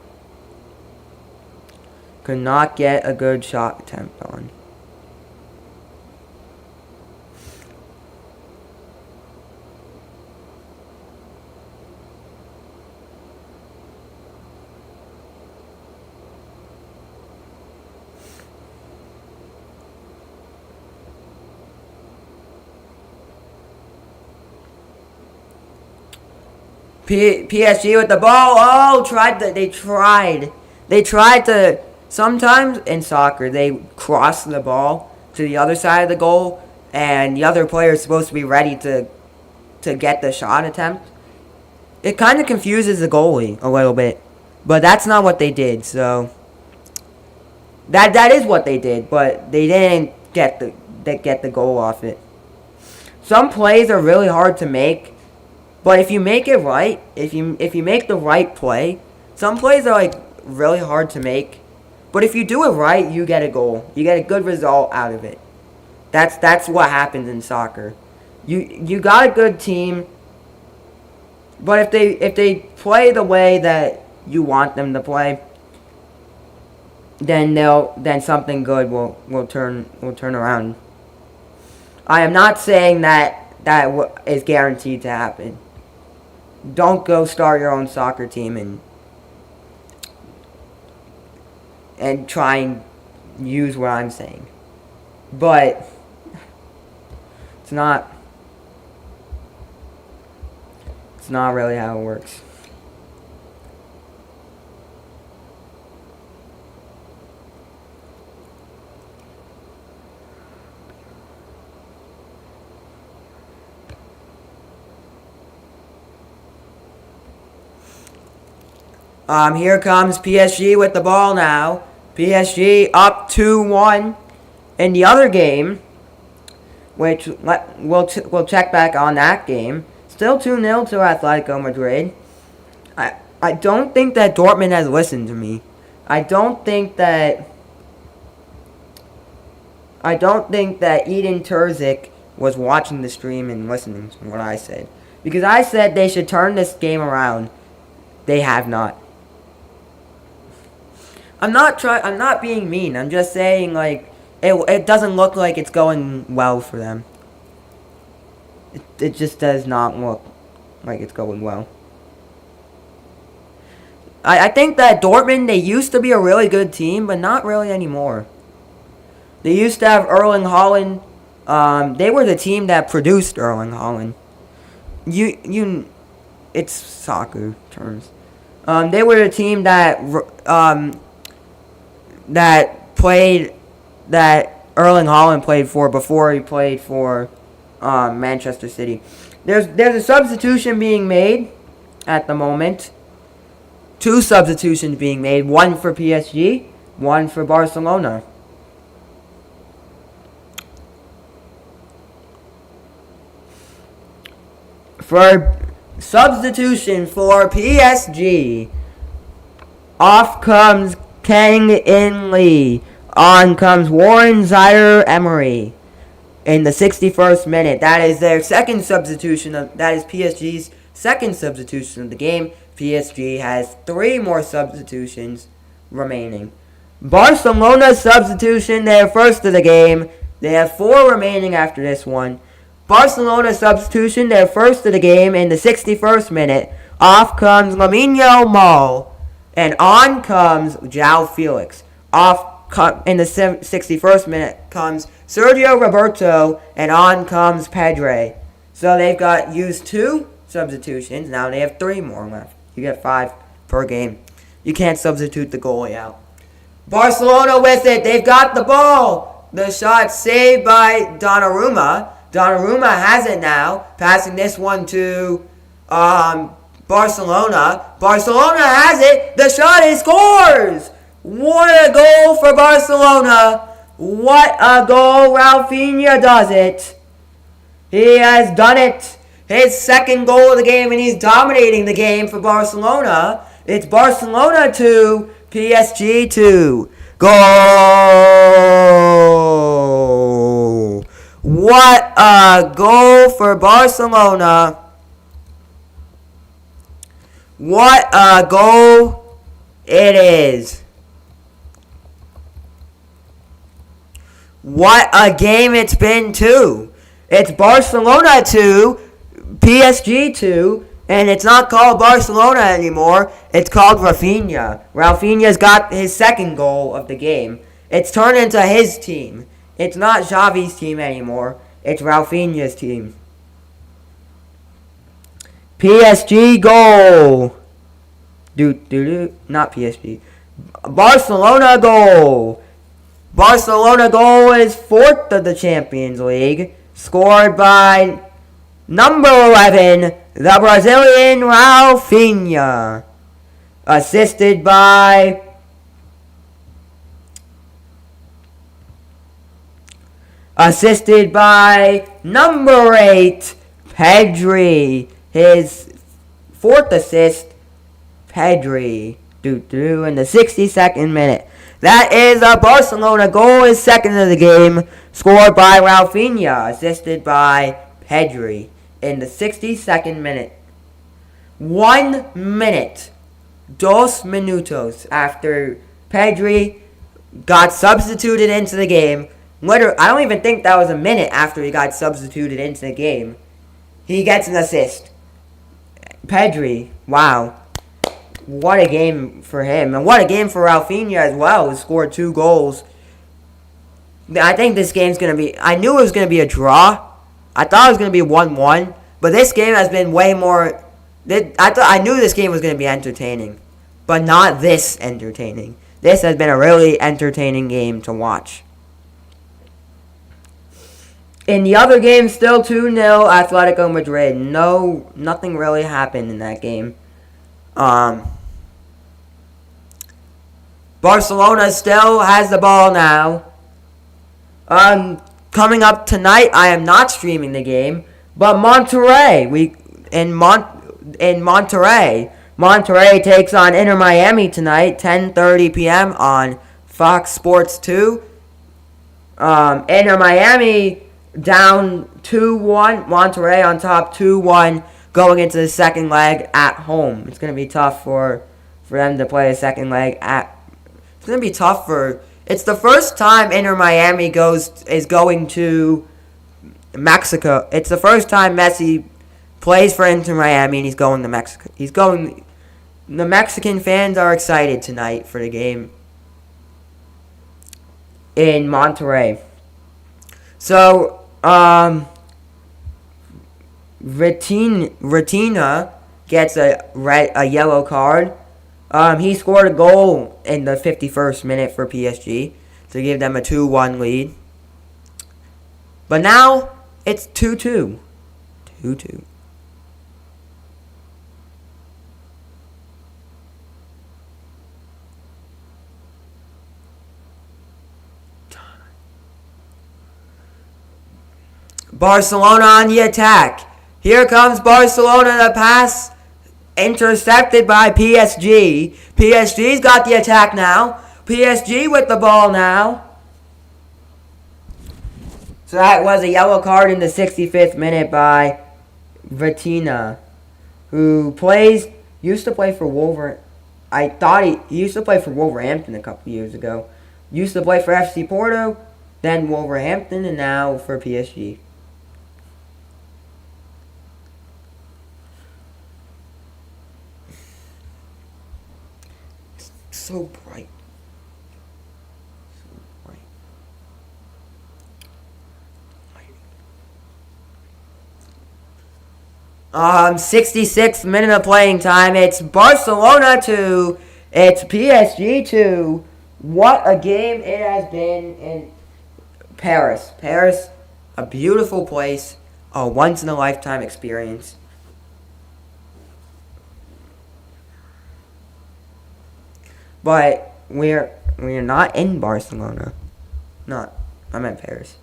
Could not get a good shot attempt on. PSG with the ball. Oh, they tried to, sometimes in soccer, they cross the ball to the other side of the goal, and the other player is supposed to be ready to get the shot attempt. It kind of confuses the goalie a little bit, but that's not what they did, so that is what they did, but they didn't get the goal off it. Some plays are really hard to make. But if you make it right, if you make the right play, some plays are like really hard to make. But if you do it right, you get a goal. You get a good result out of it. That's what happens in soccer. You got a good team, but if they play the way that you want them to play, then something good will turn around. I am not saying that is guaranteed to happen. Don't go start your own soccer team and try and use what I'm saying. But it's not really how it works. Here comes PSG with the ball now. PSG up 2-1 in the other game, which we'll check back on that game. Still 2-0 to Atletico Madrid. I don't think that Dortmund has listened to me. I don't think that Eden Terzic was watching the stream and listening to what I said. Because I said they should turn this game around. They have not. I'm not being mean. I'm just saying, like, it doesn't look like it's going well for them. It just does not look like it's going well. I think that Dortmund, they used to be a really good team, but not really anymore. They used to have Erling Haaland. They were the team that produced Erling Haaland. It's soccer terms. They were the team that Erling Haaland played for before he played for Manchester City. There's a substitution being made at the moment. 2 substitutions being made. 1 for PSG, 1 for Barcelona. For substitution for PSG, off comes Kang In Lee. On comes Warren Zaire-Emery in the 61st minute. That is their second substitution. That is PSG's second substitution of the game. PSG has 3 more substitutions remaining. Barcelona's substitution, their first of the game. They have 4 remaining after this one. Barcelona substitution, their first of the game in the 61st minute. Off comes Lamine Yamal. And on comes João Felix. In the 61st minute comes Sergio Roberto. And on comes Pedri. So they've used 2 substitutions. Now they have 3 more left. You get 5 per game. You can't substitute the goalie out. Barcelona with it. They've got the ball. The shot saved by Donnarumma. Donnarumma has it now, passing this one to Barcelona. Barcelona has it. The shot, he scores! What a goal for Barcelona. What a goal. Rafinha does it. He has done it. his second goal of the game, and he's dominating the game for Barcelona. It's Barcelona 2, PSG 2. Goal! What a goal for Barcelona. What a goal it is. What a game it's been, too. It's Barcelona 2, PSG 2, and it's not called Barcelona anymore. It's called Rafinha. Rafinha's got his second goal of the game. It's turned into his team. It's not Xavi's team anymore. It's Rafinha's team. PSG goal. Not PSG. Barcelona goal. Barcelona goal is 4th of the Champions League. Scored by number 11, the Brazilian Rafinha. Assisted by number 8, Pedri. His 4th assist, Pedri. In the 62nd minute. That is a Barcelona goal. His second of the game. Scored by Rafinha. Assisted by Pedri. In the 62nd minute. 1 minute. 2 minutos after Pedri got substituted into the game. Literally, I don't even think that was a minute after he got substituted into the game. He gets an assist. Pedri, wow. What a game for him. And what a game for Rafinha as well, who scored 2 goals. I think this game's going to be... I knew it was going to be a draw. I thought it was going to be 1-1. But this game has been way more... I knew this game was going to be entertaining. But not this entertaining. This has been a really entertaining game to watch. In the other game, still 2-0, Atletico Madrid. Nothing really happened in that game. Barcelona still has the ball now. Coming up tonight, I am not streaming the game, but Monterrey, Monterrey takes on Inter Miami tonight, 10:30 p.m. on Fox Sports 2. Inter Miami down 2-1, Monterrey on top 2-1, going into the second leg at home. It's going to be tough for them to play a second leg at... It's going to be tough for... It's the first time Inter Miami is going to Mexico. It's the first time Messi plays for Inter Miami and he's going to Mexico. The Mexican fans are excited tonight for the game in Monterrey. So, Retina gets a yellow card. He scored a goal in the 51st minute for PSG to give them a 2-1 lead. But now it's 2-2. 2-2. Barcelona on the attack. Here comes Barcelona, the pass intercepted by PSG. PSG's got the attack now. PSG with the ball now. So that was a yellow card in the 65th minute by Retina, who used to play for Wolverhampton. I thought he used to play for Wolverhampton a couple years ago. Used to play for FC Porto, then Wolverhampton, and now for PSG. So bright. So bright. 66th minute of playing time. It's Barcelona 2. It's PSG 2. What a game it has been in Paris. Paris, a beautiful place. A once-in-a-lifetime experience. But we're not in Barcelona. I'm in Paris.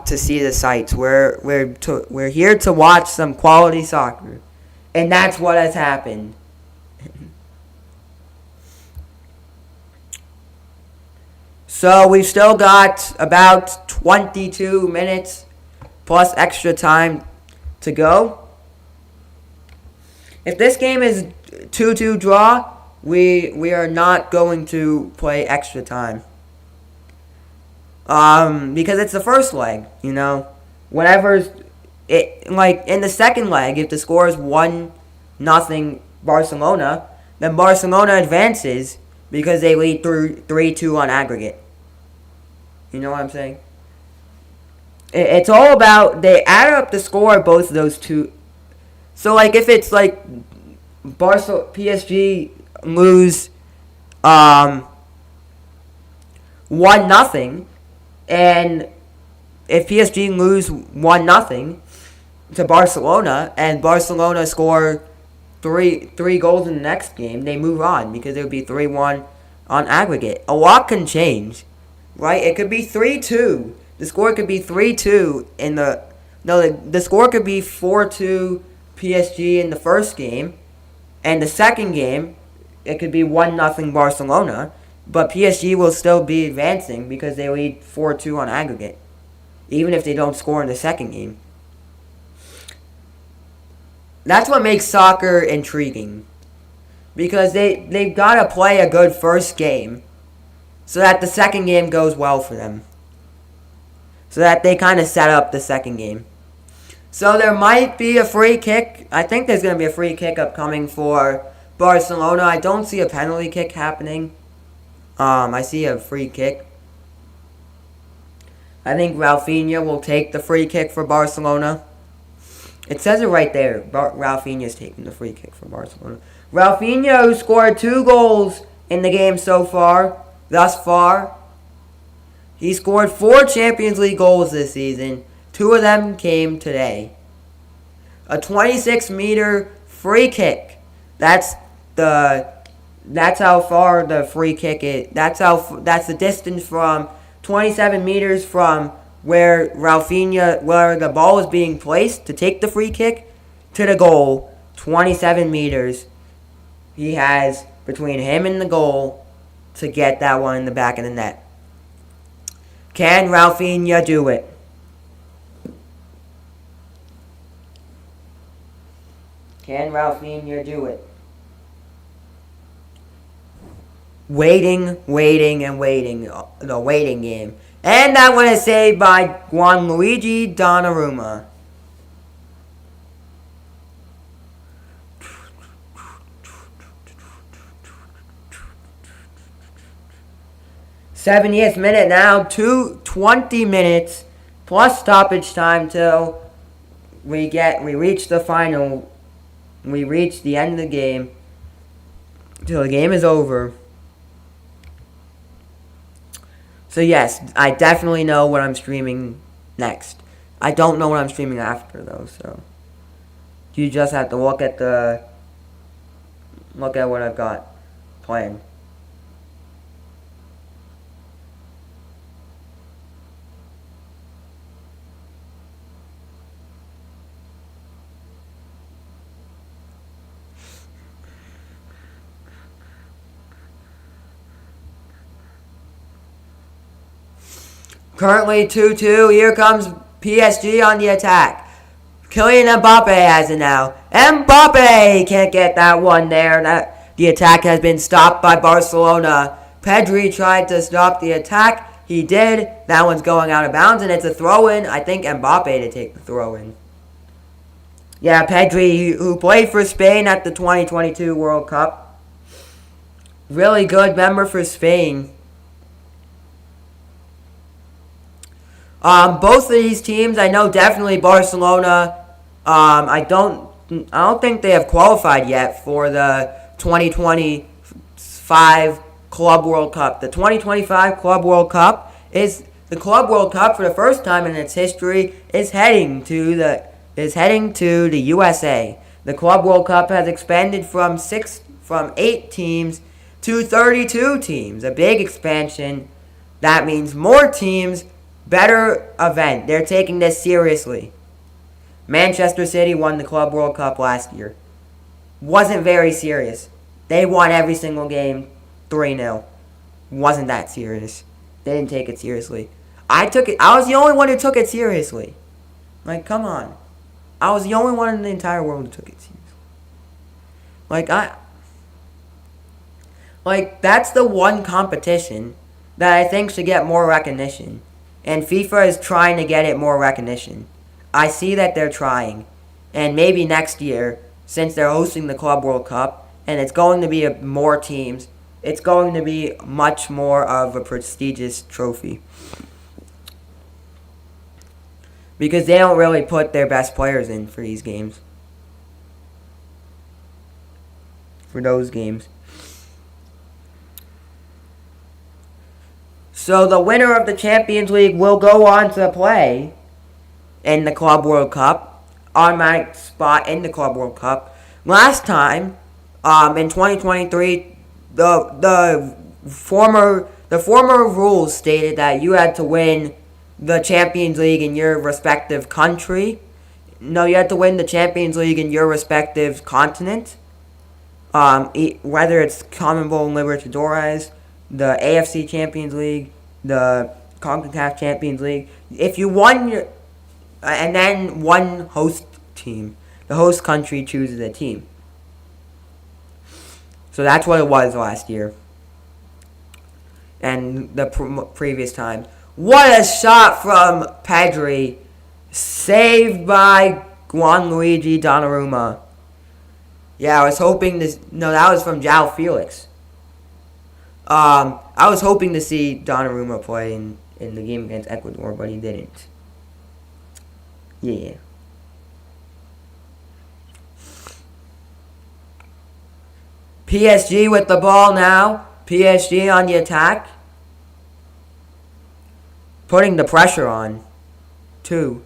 to see the sights. We're here to watch some quality soccer, and that's what has happened. So we've still got about 22 minutes plus extra time to go. If this game is 2-2 draw, we are not going to play extra time. Because it's the first leg, Whatever's it, like in the second leg, if the score is 1-0 Barcelona, then Barcelona advances because they lead 3-2 on aggregate. You know what I'm saying? It's all about, they add up the score of both of those two. So, like, if it's, like, PSG lose 1-0, and if PSG lose 1-0 to Barcelona, and Barcelona score three goals in the next game, they move on, because it would be 3-1 on aggregate. A lot can change, right? It could be 3-2. The score could be 3-2 in the... No, the score could be 4-2 PSG in the first game. And the second game, it could be 1-0 Barcelona. But PSG will still be advancing because they lead 4-2 on aggregate. Even if they don't score in the second game. That's what makes soccer intriguing. Because they've got to play a good first game so that the second game goes well for them. So that they kind of set up the second game. So there might be a free kick. I think there's going to be a free kick upcoming for Barcelona. I don't see a penalty kick happening. I see a free kick. I think Rafinha will take the free kick for Barcelona. It says it right there. Rafinha's taking the free kick for Barcelona. Rafinha, who scored 2 goals in the game thus far. He scored 4 Champions League goals this season. 2 of them came today. A 26-meter free kick. That's how far the free kick is. That's the distance from 27 meters from where the ball is being placed to take the free kick to the goal. 27 meters he has between him and the goal to get that one in the back of the net. Can Rafinha do it? Can Rafinha do it? Waiting, and waiting. The waiting game. And that one is saved by Gianluigi Donnarumma. '70th minute now, 20 minutes plus stoppage time till we reach the final. We reach the end of the game. Till the game is over. So yes, I definitely know what I'm streaming next. I don't know what I'm streaming after though, so you just have to look at what I've got planned. Currently 2-2. Here comes PSG on the attack. Kylian Mbappe has it now. Mbappe can't get that one there. The attack has been stopped by Barcelona. Pedri tried to stop the attack. He did. That one's going out of bounds, and it's a throw-in. I think Mbappe to take the throw-in. Yeah, Pedri, who played for Spain at the 2022 World Cup. Really good member for Spain. Both of these teams, I know definitely Barcelona. I don't think they have qualified yet for the 2025 Club World Cup. The 2025 Club World Cup is the Club World Cup for the first time in its history is heading to the USA. The Club World Cup has expanded from 8 teams to 32 teams. A big expansion. That means more teams better event. They're taking this seriously. Manchester City won the Club World Cup last year. Wasn't very serious. They won every single game 3-0. Wasn't that serious. They didn't take it seriously. I took it. I was the only one who took it seriously. Like, come on. I was the only one in the entire world who took it seriously. That's the one competition that I think should get more recognition. And FIFA is trying to get it more recognition. I see that they're trying. And maybe next year, since they're hosting the Club World Cup, and it's going to be more teams, it's going to be much more of a prestigious trophy. Because they don't really put their best players in for these games. For those games. So the winner of the Champions League will go on to play in the Club World Cup. Automatic spot in the Club World Cup. Last time, in 2023, the former rules stated that you had to win the Champions League in your respective country. No, you had to win the Champions League in your respective continent. Whether it's CONMEBOL and Libertadores, the AFC Champions League, the CONCACAF Champions League. If you won and then one host team, the host country chooses a team. So that's what it was last year. And the previous time. What a shot from Pedri. Saved by Gianluigi Donnarumma. Yeah, I was hoping this. No, that was from João Felix. I was hoping to see Donnarumma play in the game against Ecuador, but he didn't. Yeah. PSG with the ball now. PSG on the attack. Putting the pressure on. 2.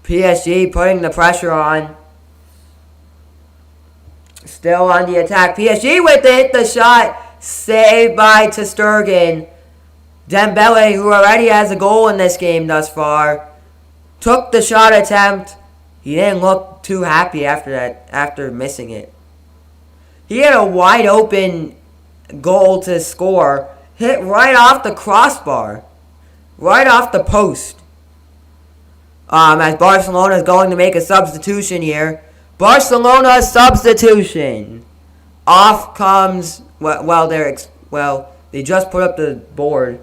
PSG putting the pressure on. Still on the attack. PSG with it. The shot. Saved by Ter Stegen. Dembele, who already has a goal in this game thus far, took the shot attempt. He didn't look too happy after missing it. He had a wide open goal to score. Hit right off the crossbar. Right off the post. As Barcelona is going to make a substitution here. Barcelona substitution. Off comes... they just put up the board.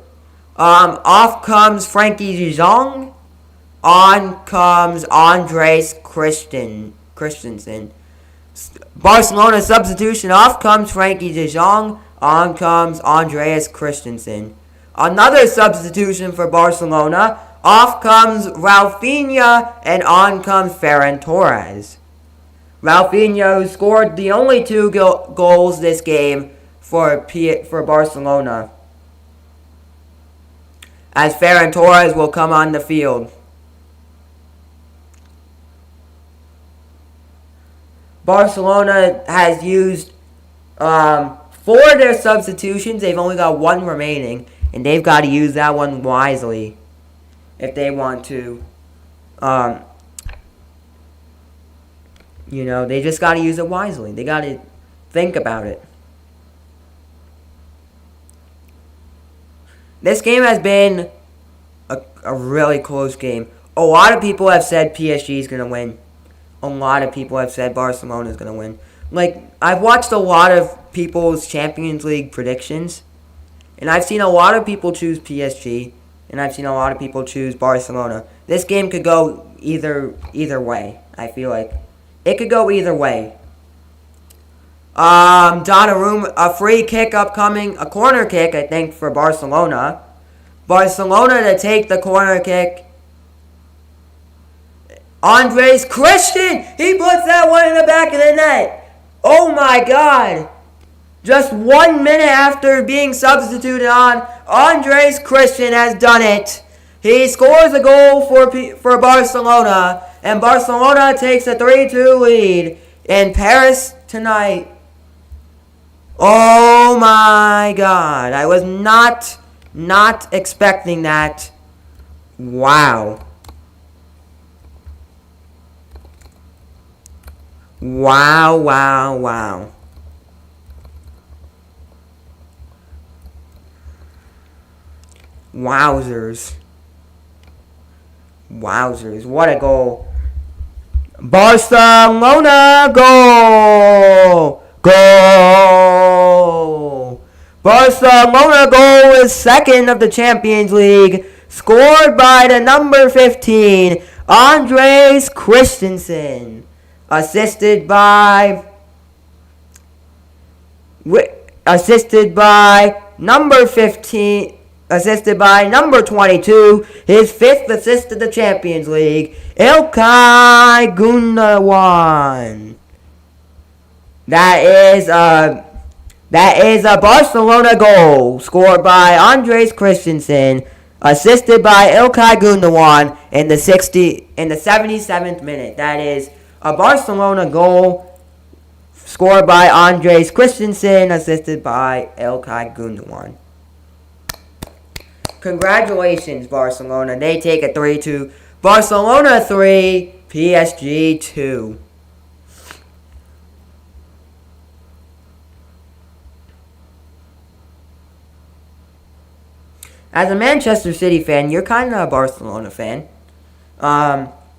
Off comes Frankie de Jong. On comes Andres Christensen. Barcelona substitution. Off comes Frankie de Jong. On comes Andreas Christensen. Another substitution for Barcelona. Off comes Rafinha, and on comes Ferran Torres. Rafinha, who scored the only 2 goals this game for Barcelona. As Ferran Torres will come on the field. Barcelona has used 4 of their substitutions. They've only got 1 remaining, and they've got to use that one wisely if they want to. They just got to use it wisely. They got to think about it. This game has been a really close game. A lot of people have said PSG is going to win. A lot of people have said Barcelona is going to win. I've watched a lot of people's Champions League predictions, and I've seen a lot of people choose PSG, and I've seen a lot of people choose Barcelona. This game could go either way, I feel like. It could go either way. Donnarumma, a free kick upcoming, a corner kick, I think, for Barcelona. Barcelona to take the corner kick. Andres Christian, he puts that one in the back of the net. Oh my God. Just 1 minute after being substituted on, Andres Christian has done it. He scores a goal for Barcelona, and Barcelona takes a 3-2 lead in Paris tonight. Oh my God. I was not expecting that. Wow. Wow, wow, wow. Wowzers. Wowzers. What a goal. Barcelona goal! Goal! Barcelona goal is second of the Champions League, scored by the number 15, Andres Christensen. Assisted by number 15. Assisted by number 22, his fifth assist of the Champions League, İlkay Gündoğan. That is a Barcelona goal scored by Andres Christensen, assisted by İlkay Gündoğan in the 77th minute. That is a Barcelona goal scored by Andres Christensen, assisted by İlkay Gündoğan. Congratulations, Barcelona. They take a 3-2. Barcelona 3, PSG 2. As a Manchester City fan, you're kind of a Barcelona fan.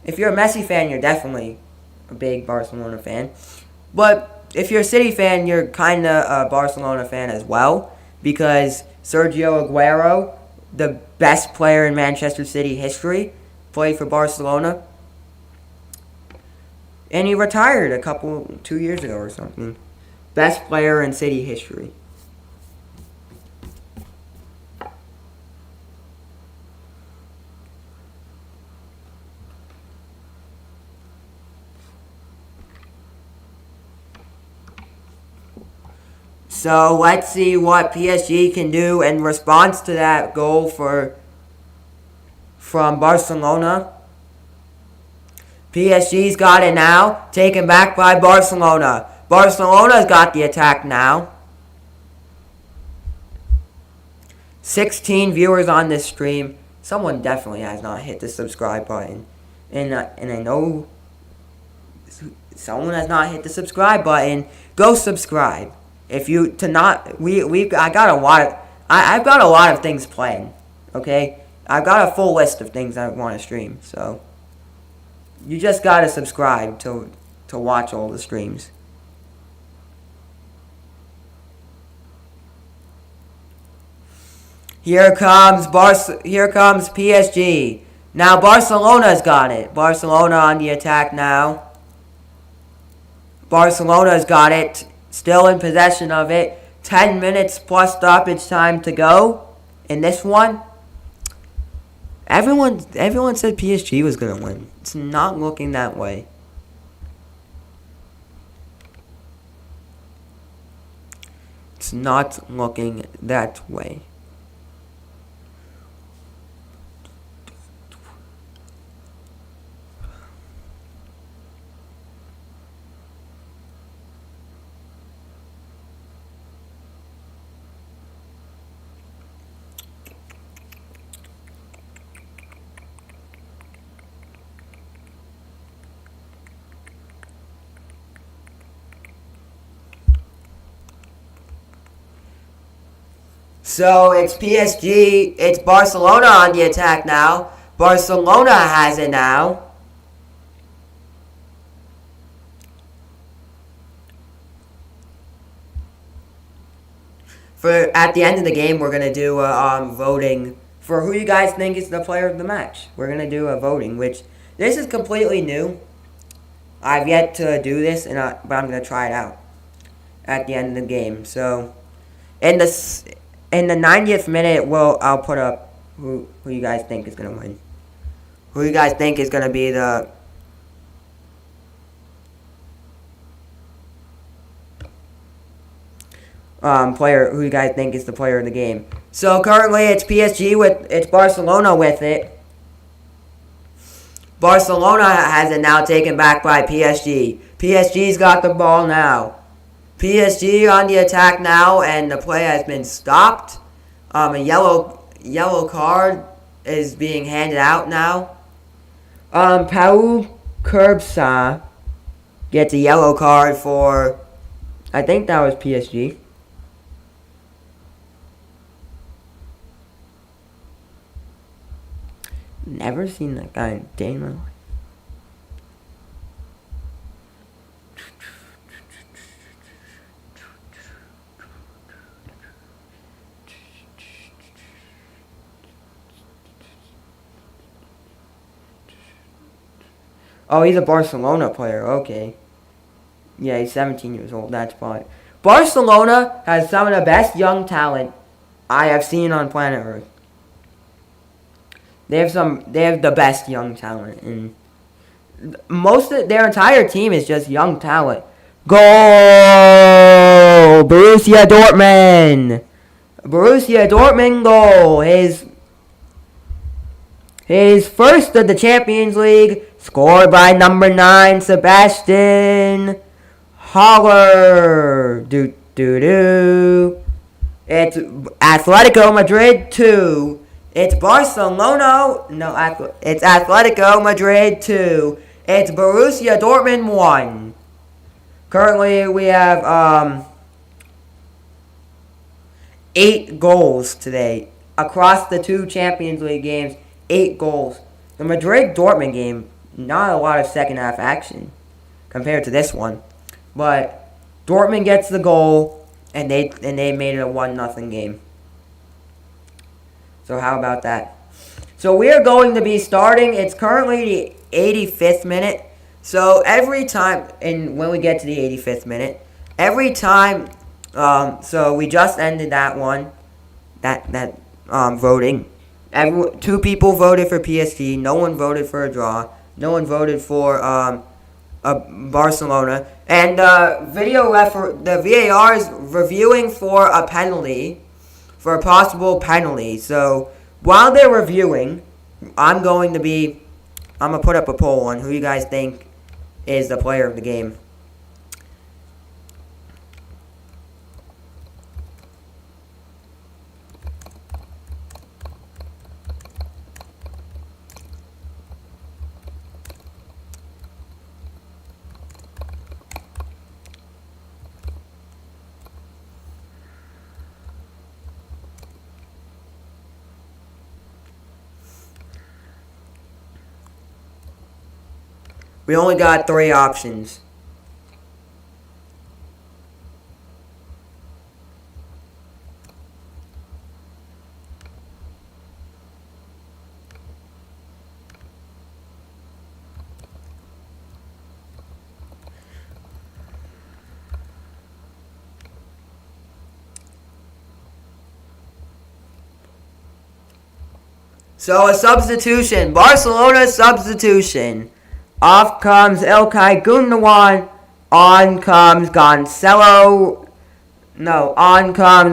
If you're a Messi fan, you're definitely a big Barcelona fan. But if you're a City fan, you're kind of a Barcelona fan as well. Because Sergio Aguero, the best player in Manchester City history, played for Barcelona. And he retired 2 years ago or something. Best player in City history. So let's see what PSG can do in response to that goal from Barcelona. PSG's got it now, taken back by Barcelona. Barcelona's got the attack now. 16 viewers on this stream. Someone definitely has not hit the subscribe button. And I know someone has not hit the subscribe button. Go subscribe. If you I've got a lot of things planned. Okay, I've got a full list of things I want to stream. So you just gotta subscribe to watch all the streams. Here comes PSG. Now Barcelona's got it. Barcelona on the attack now. Barcelona's got it. Still in possession of it. 10 minutes plus stoppage time to go in this one. Everyone said PSG was going to win. It's not looking that way. It's not looking that way. So it's it's Barcelona on the attack now. Barcelona has it now. At the end of the game, we're gonna do a voting for who you guys think is the player of the match. We're gonna do a voting, which this is completely new. I've yet to do this, but I'm gonna try it out at the end of the game. So in the 90th minute, I'll put up who you guys think is going to win. Who you guys think is going to be the player, who you guys think is the player of the game. So currently it's it's Barcelona with it. Barcelona has it now, taken back by PSG. PSG's got the ball now. PSG on the attack now, and the play has been stopped. A yellow card is being handed out now. Paul Curbsa gets a yellow card for, I think that was PSG. Never seen that guy in day in my life. Oh, he's a Barcelona player. Okay. Yeah, he's 17 years old. That's fine. Barcelona has some of the best young talent I have seen on planet Earth. They have the best young talent, and most of their entire team is just young talent. Goal! Borussia Dortmund. Borussia Dortmund goal. His first of the Champions League, scored by number 9, Sebastian Haller. It's Atletico Madrid 2. It's Barcelona. No, it's Atletico Madrid 2. It's Borussia Dortmund 1. Currently, we have 8 goals today across the 2 Champions League games. 8 goals. The Madrid-Dortmund game, not a lot of second half action compared to this one. But Dortmund gets the goal, and they made it a 1-0 game. So how about that? So we are going to be starting. It's currently the 85th minute. So every time, and when we get to the 85th minute, every time, so we just ended that one, that voting. 2 people voted for PSG. No one voted for a draw. No one voted for Barcelona. And the VAR is reviewing for a penalty, for a possible penalty. So while they're reviewing, I'm gonna put up a poll on who you guys think is the player of the game. We only got 3 options. So a substitution. Barcelona substitution. Off comes Ilkay Gundogan. On comes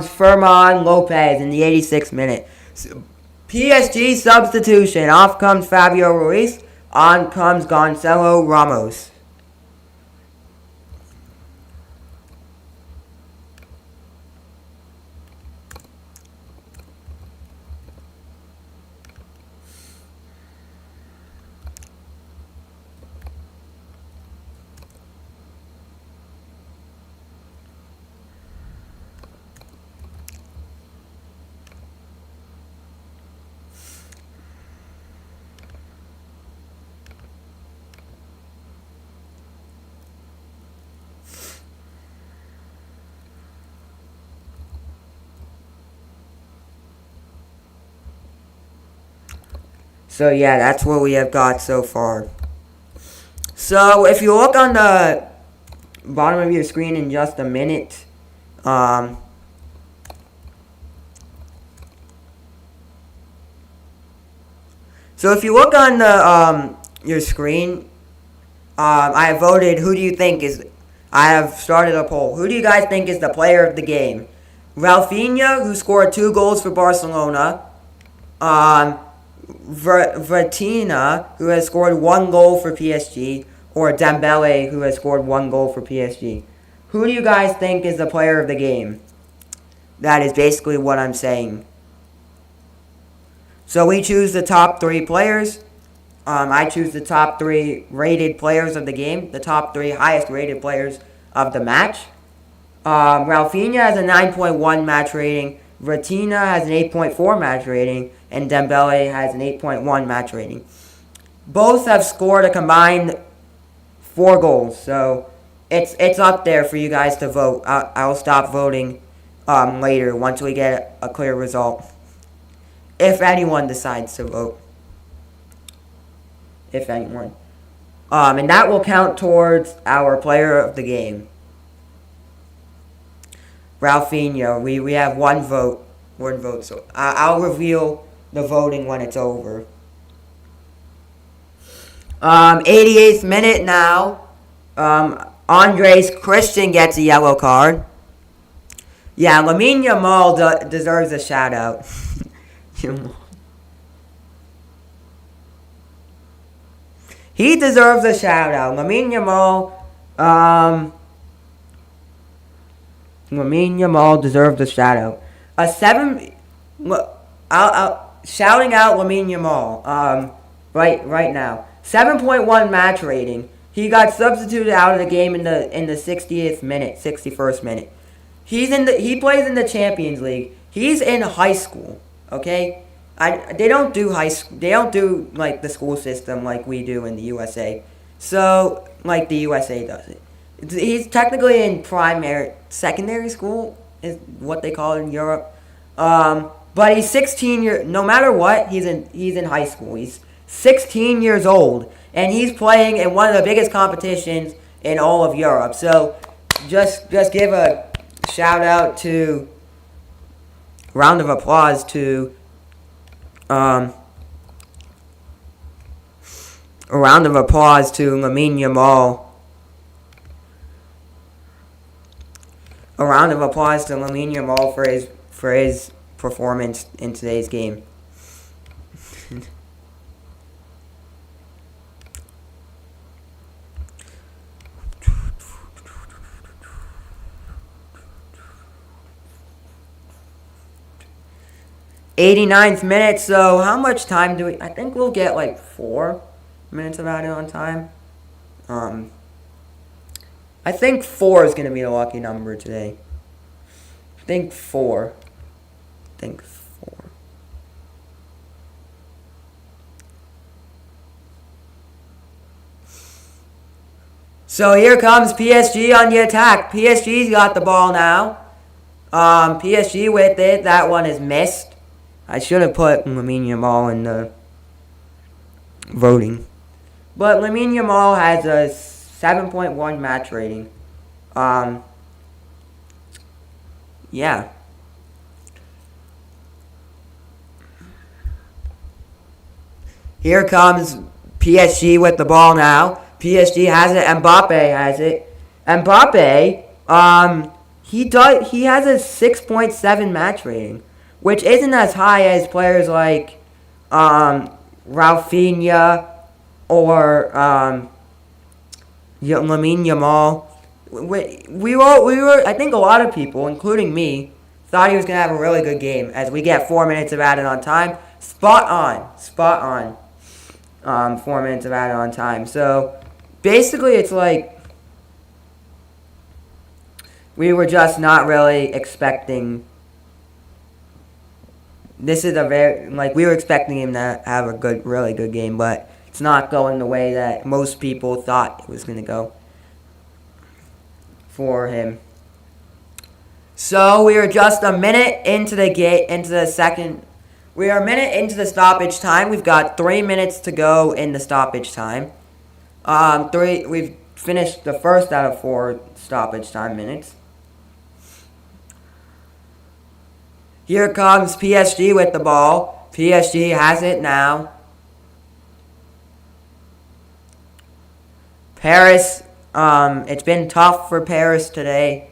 Ferman Lopez in the 86th minute. PSG substitution. Off comes Fabio Ruiz. On comes Gonzalo Ramos. So yeah, that's what we have got so far. So if you look on the bottom of your screen in just a minute, so if you look on the your screen, I have voted. Who do you think is? I have started a poll. Who do you guys think is the player of the game? Rafinha, who scored 2 goals for Barcelona. Vertina, who has scored 1 goal for PSG, or Dembele, who has scored 1 goal for PSG. Who do you guys think is the player of the game? That is basically what I'm saying. So we choose the top 3 players. I choose the top 3 rated players of the game, the top 3 highest rated players of the match. Rafinha has a 9.1 match rating, Ratina has an 8.4 match rating, and Dembele has an 8.1 match rating. Both have scored a combined 4 goals, so it's up there for you guys to vote. I'll stop voting later once we get a clear result. If anyone decides to vote. If anyone. And that will count towards our player of the game. Rafinha, we have one vote. So I'll reveal the voting when it's over. 88th minute now. Andres Christian gets a yellow card. Yeah, Lamine Yamal deserves a shout out. He deserves a shout out. Lamine Yamal deserves a shout out. Shouting out Lamine Yamal. Right now. 7.1 match rating. He got substituted out of the game in the 60th minute, 61st minute. He plays in the Champions League. He's in high school. Okay. They don't do like the school system like we do in the USA. So like the USA does it. He's technically in secondary school is what they call it in Europe. But he's 16 no matter what, he's in high school. He's 16 years old and he's playing in one of the biggest competitions in all of Europe. So just give a shout out to round of applause to a round of applause to Lamine Yamal. A round of applause to Lamine Yamal for his performance in today's game. '89th minute, so how much time do we... I think we'll get like 4 minutes of added on time. I think 4 is going to be the lucky number today. I think 4. So here comes PSG on the attack. PSG's got the ball now. PSG with it. That one is missed. I should have put Lamine Yamal in the voting. But Lamine Yamal has a 7.1 match rating. Yeah. Here comes PSG with the ball now. PSG has it. Mbappe has it. Mbappe, he has a 6.7 match rating, which isn't as high as players like Rafinha or Lamine Yamal. We were. I think a lot of people, including me, thought he was gonna have a really good game. As we get 4 minutes of added on time, spot on. 4 minutes of added on time. So basically, it's like we were just not really expecting. This is we were expecting him to have a really good game, but it's not going the way that most people thought it was going to go for him. So we are just a minute into the second. We are a minute into the stoppage time. We've got 3 minutes to go in the stoppage time. We've finished the first out of 4 stoppage time minutes. Here comes PSG with the ball. PSG has it now. Paris, it's been tough for Paris today,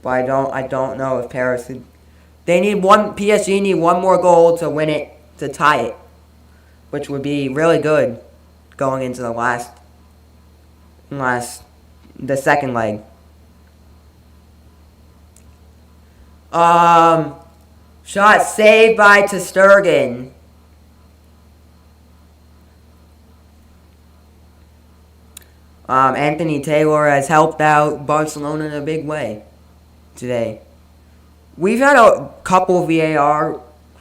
but I don't know if Paris. PSG need one more goal to win it, to tie it, which would be really good going into the second leg. Shot saved by Ter Stegen. Anthony Taylor has helped out Barcelona in a big way today. We've had a couple VAR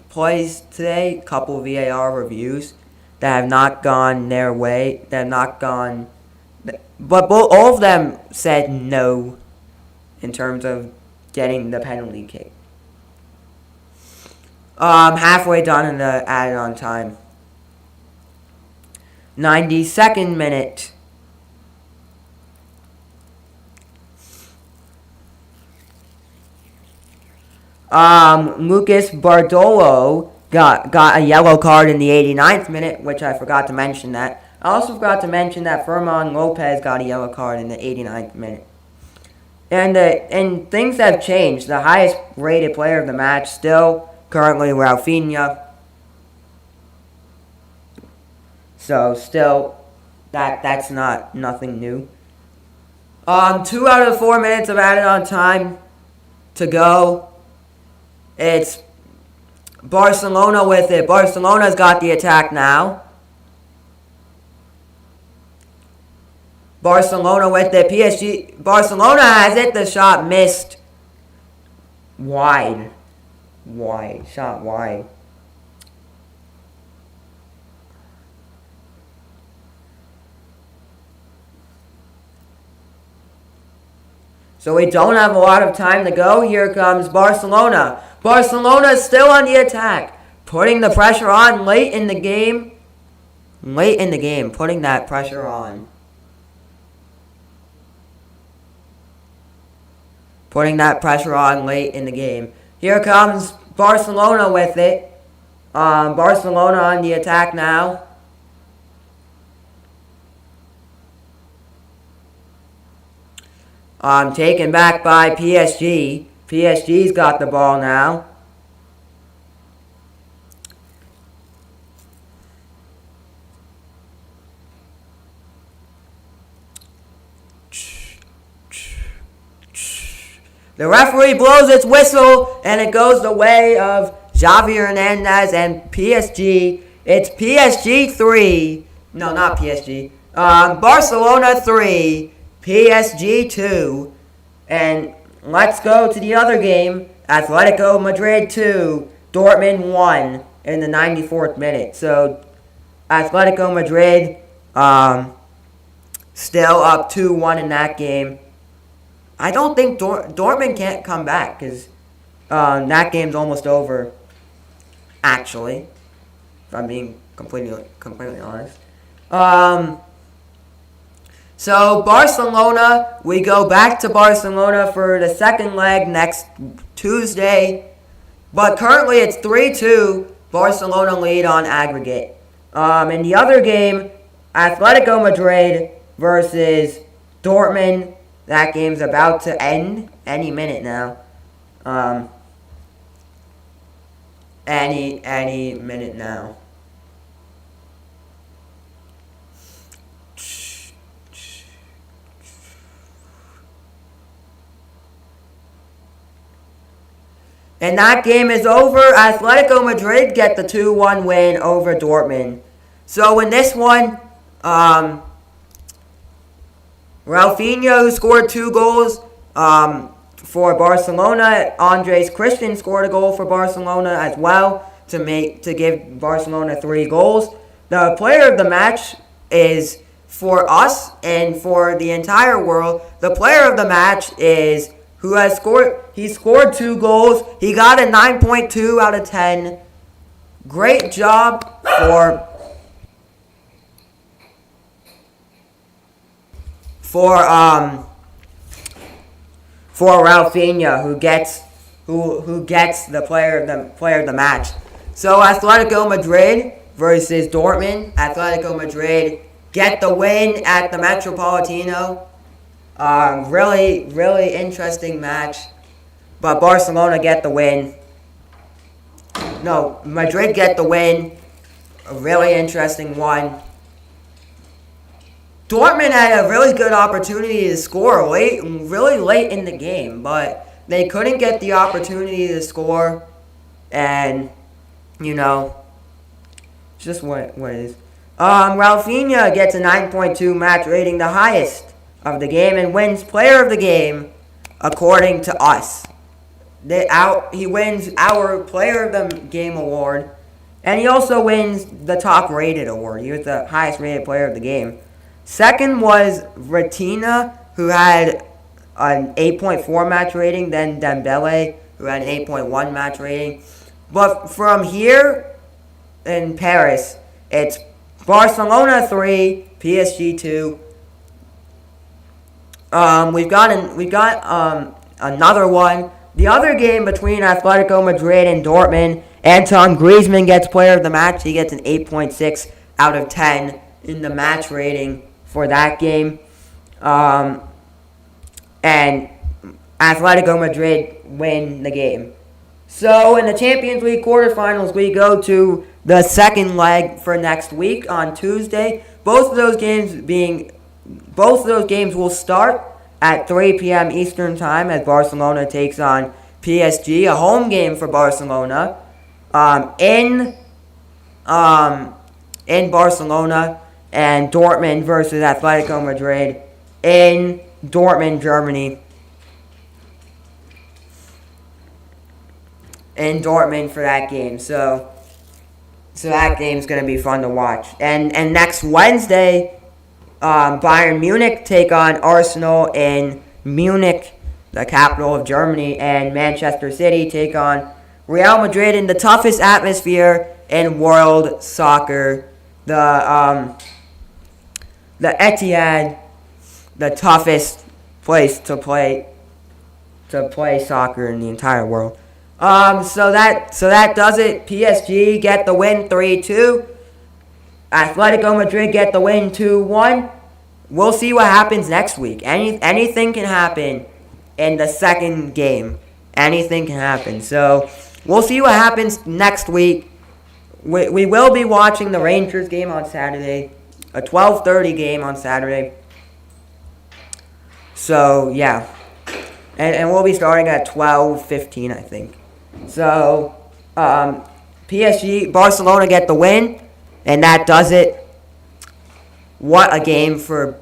plays today, couple VAR reviews that have not gone their way, that have not gone, but all of them said no in terms of getting the penalty kick. Halfway done in the added on time. 92nd minute. Lucas Bardolo got a yellow card in the 89th minute, which I forgot to mention that. I also forgot to mention that Ferman Lopez got a yellow card in the 89th minute. And things have changed. The highest rated player of the match still currently Rafinha. So still that's nothing new. 2 out of 4 minutes of added on time to go. It's Barcelona with it. Barcelona's got the attack now. Barcelona with it. PSG. Barcelona has it. The shot missed. Wide. Shot wide. So we don't have a lot of time to go. Here comes Barcelona. Barcelona is still on the attack. Putting the pressure on late in the game. Putting that pressure on. Putting that pressure on late in the game. Here comes Barcelona with it. Barcelona on the attack now. Taken back by PSG. PSG's got the ball now. The referee blows its whistle, and it goes the way of Xavi Hernandez and PSG. It's PSG 3. No, not PSG. Barcelona 3. PSG 2. And let's go to the other game. Atletico Madrid 2. Dortmund 1 in the 94th minute. So, Atletico Madrid still up 2-1 in that game. I don't think Dortmund can't come back because that game's almost over, actually, if I'm being completely honest. So Barcelona, we go back to Barcelona for the second leg next Tuesday. But currently it's 3-2, Barcelona lead on aggregate. In the other game, Atletico Madrid versus Dortmund. That game's about to end any minute now. Any minute now. And that game is over. Atletico Madrid get the 2-1 win over Dortmund. So in this one, Rafinha, who scored 2 goals for Barcelona. Andres Christian scored a goal for Barcelona as well to give Barcelona 3 goals. The player of the match is, for us and for the entire world, the player of the match is who has scored. He scored 2 goals. He got a 9.2 out of 10. Great job for Rafinha, who gets the player of the match. So Atletico Madrid versus Dortmund. Atletico Madrid get the win at the Metropolitano. Really interesting match. But Barcelona get the win. No, Madrid get the win. A really interesting one. Dortmund had a really good opportunity to score really late in the game, but they couldn't get the opportunity to score, and you know, just what it is. Rafinha gets a 9.2 match rating, the highest of the game, and wins Player of the Game, according to us. He wins our Player of the Game award, and he also wins the top rated award. He was the highest rated player of the game. Second was Ratina, who had an 8.4 match rating, then Dembele, who had an 8.1 match rating. But from here in Paris, it's Barcelona 3, PSG 2. We've got another one. The other game between Atletico Madrid and Dortmund, Antoine Griezmann gets player of the match. He gets an 8.6 out of 10 in the match rating for that game. And Atletico Madrid win the game. So in the Champions League quarterfinals, we go to the second leg for next week on Tuesday. Both of those games will start at 3 p.m. Eastern Time as Barcelona takes on PSG, a home game for Barcelona, in Barcelona, and Dortmund versus Atletico Madrid in Dortmund, Germany. In Dortmund for that game. So that game's going to be fun to watch. And next Wednesday, Bayern Munich take on Arsenal in Munich, the capital of Germany, and Manchester City take on Real Madrid in the toughest atmosphere in world soccer. The Etihad, the toughest place to play soccer in the entire world. So that does it. PSG get the win 3-2. Atletico Madrid get the win 2-1. We'll see what happens next week. Anything can happen in the second game. Anything can happen. So we'll see what happens next week. We will be watching the Rangers game on Saturday, a 12:30 game on Saturday. So yeah, and we'll be starting at 12:15, I think. So Barcelona get the win, and that does it. What a game for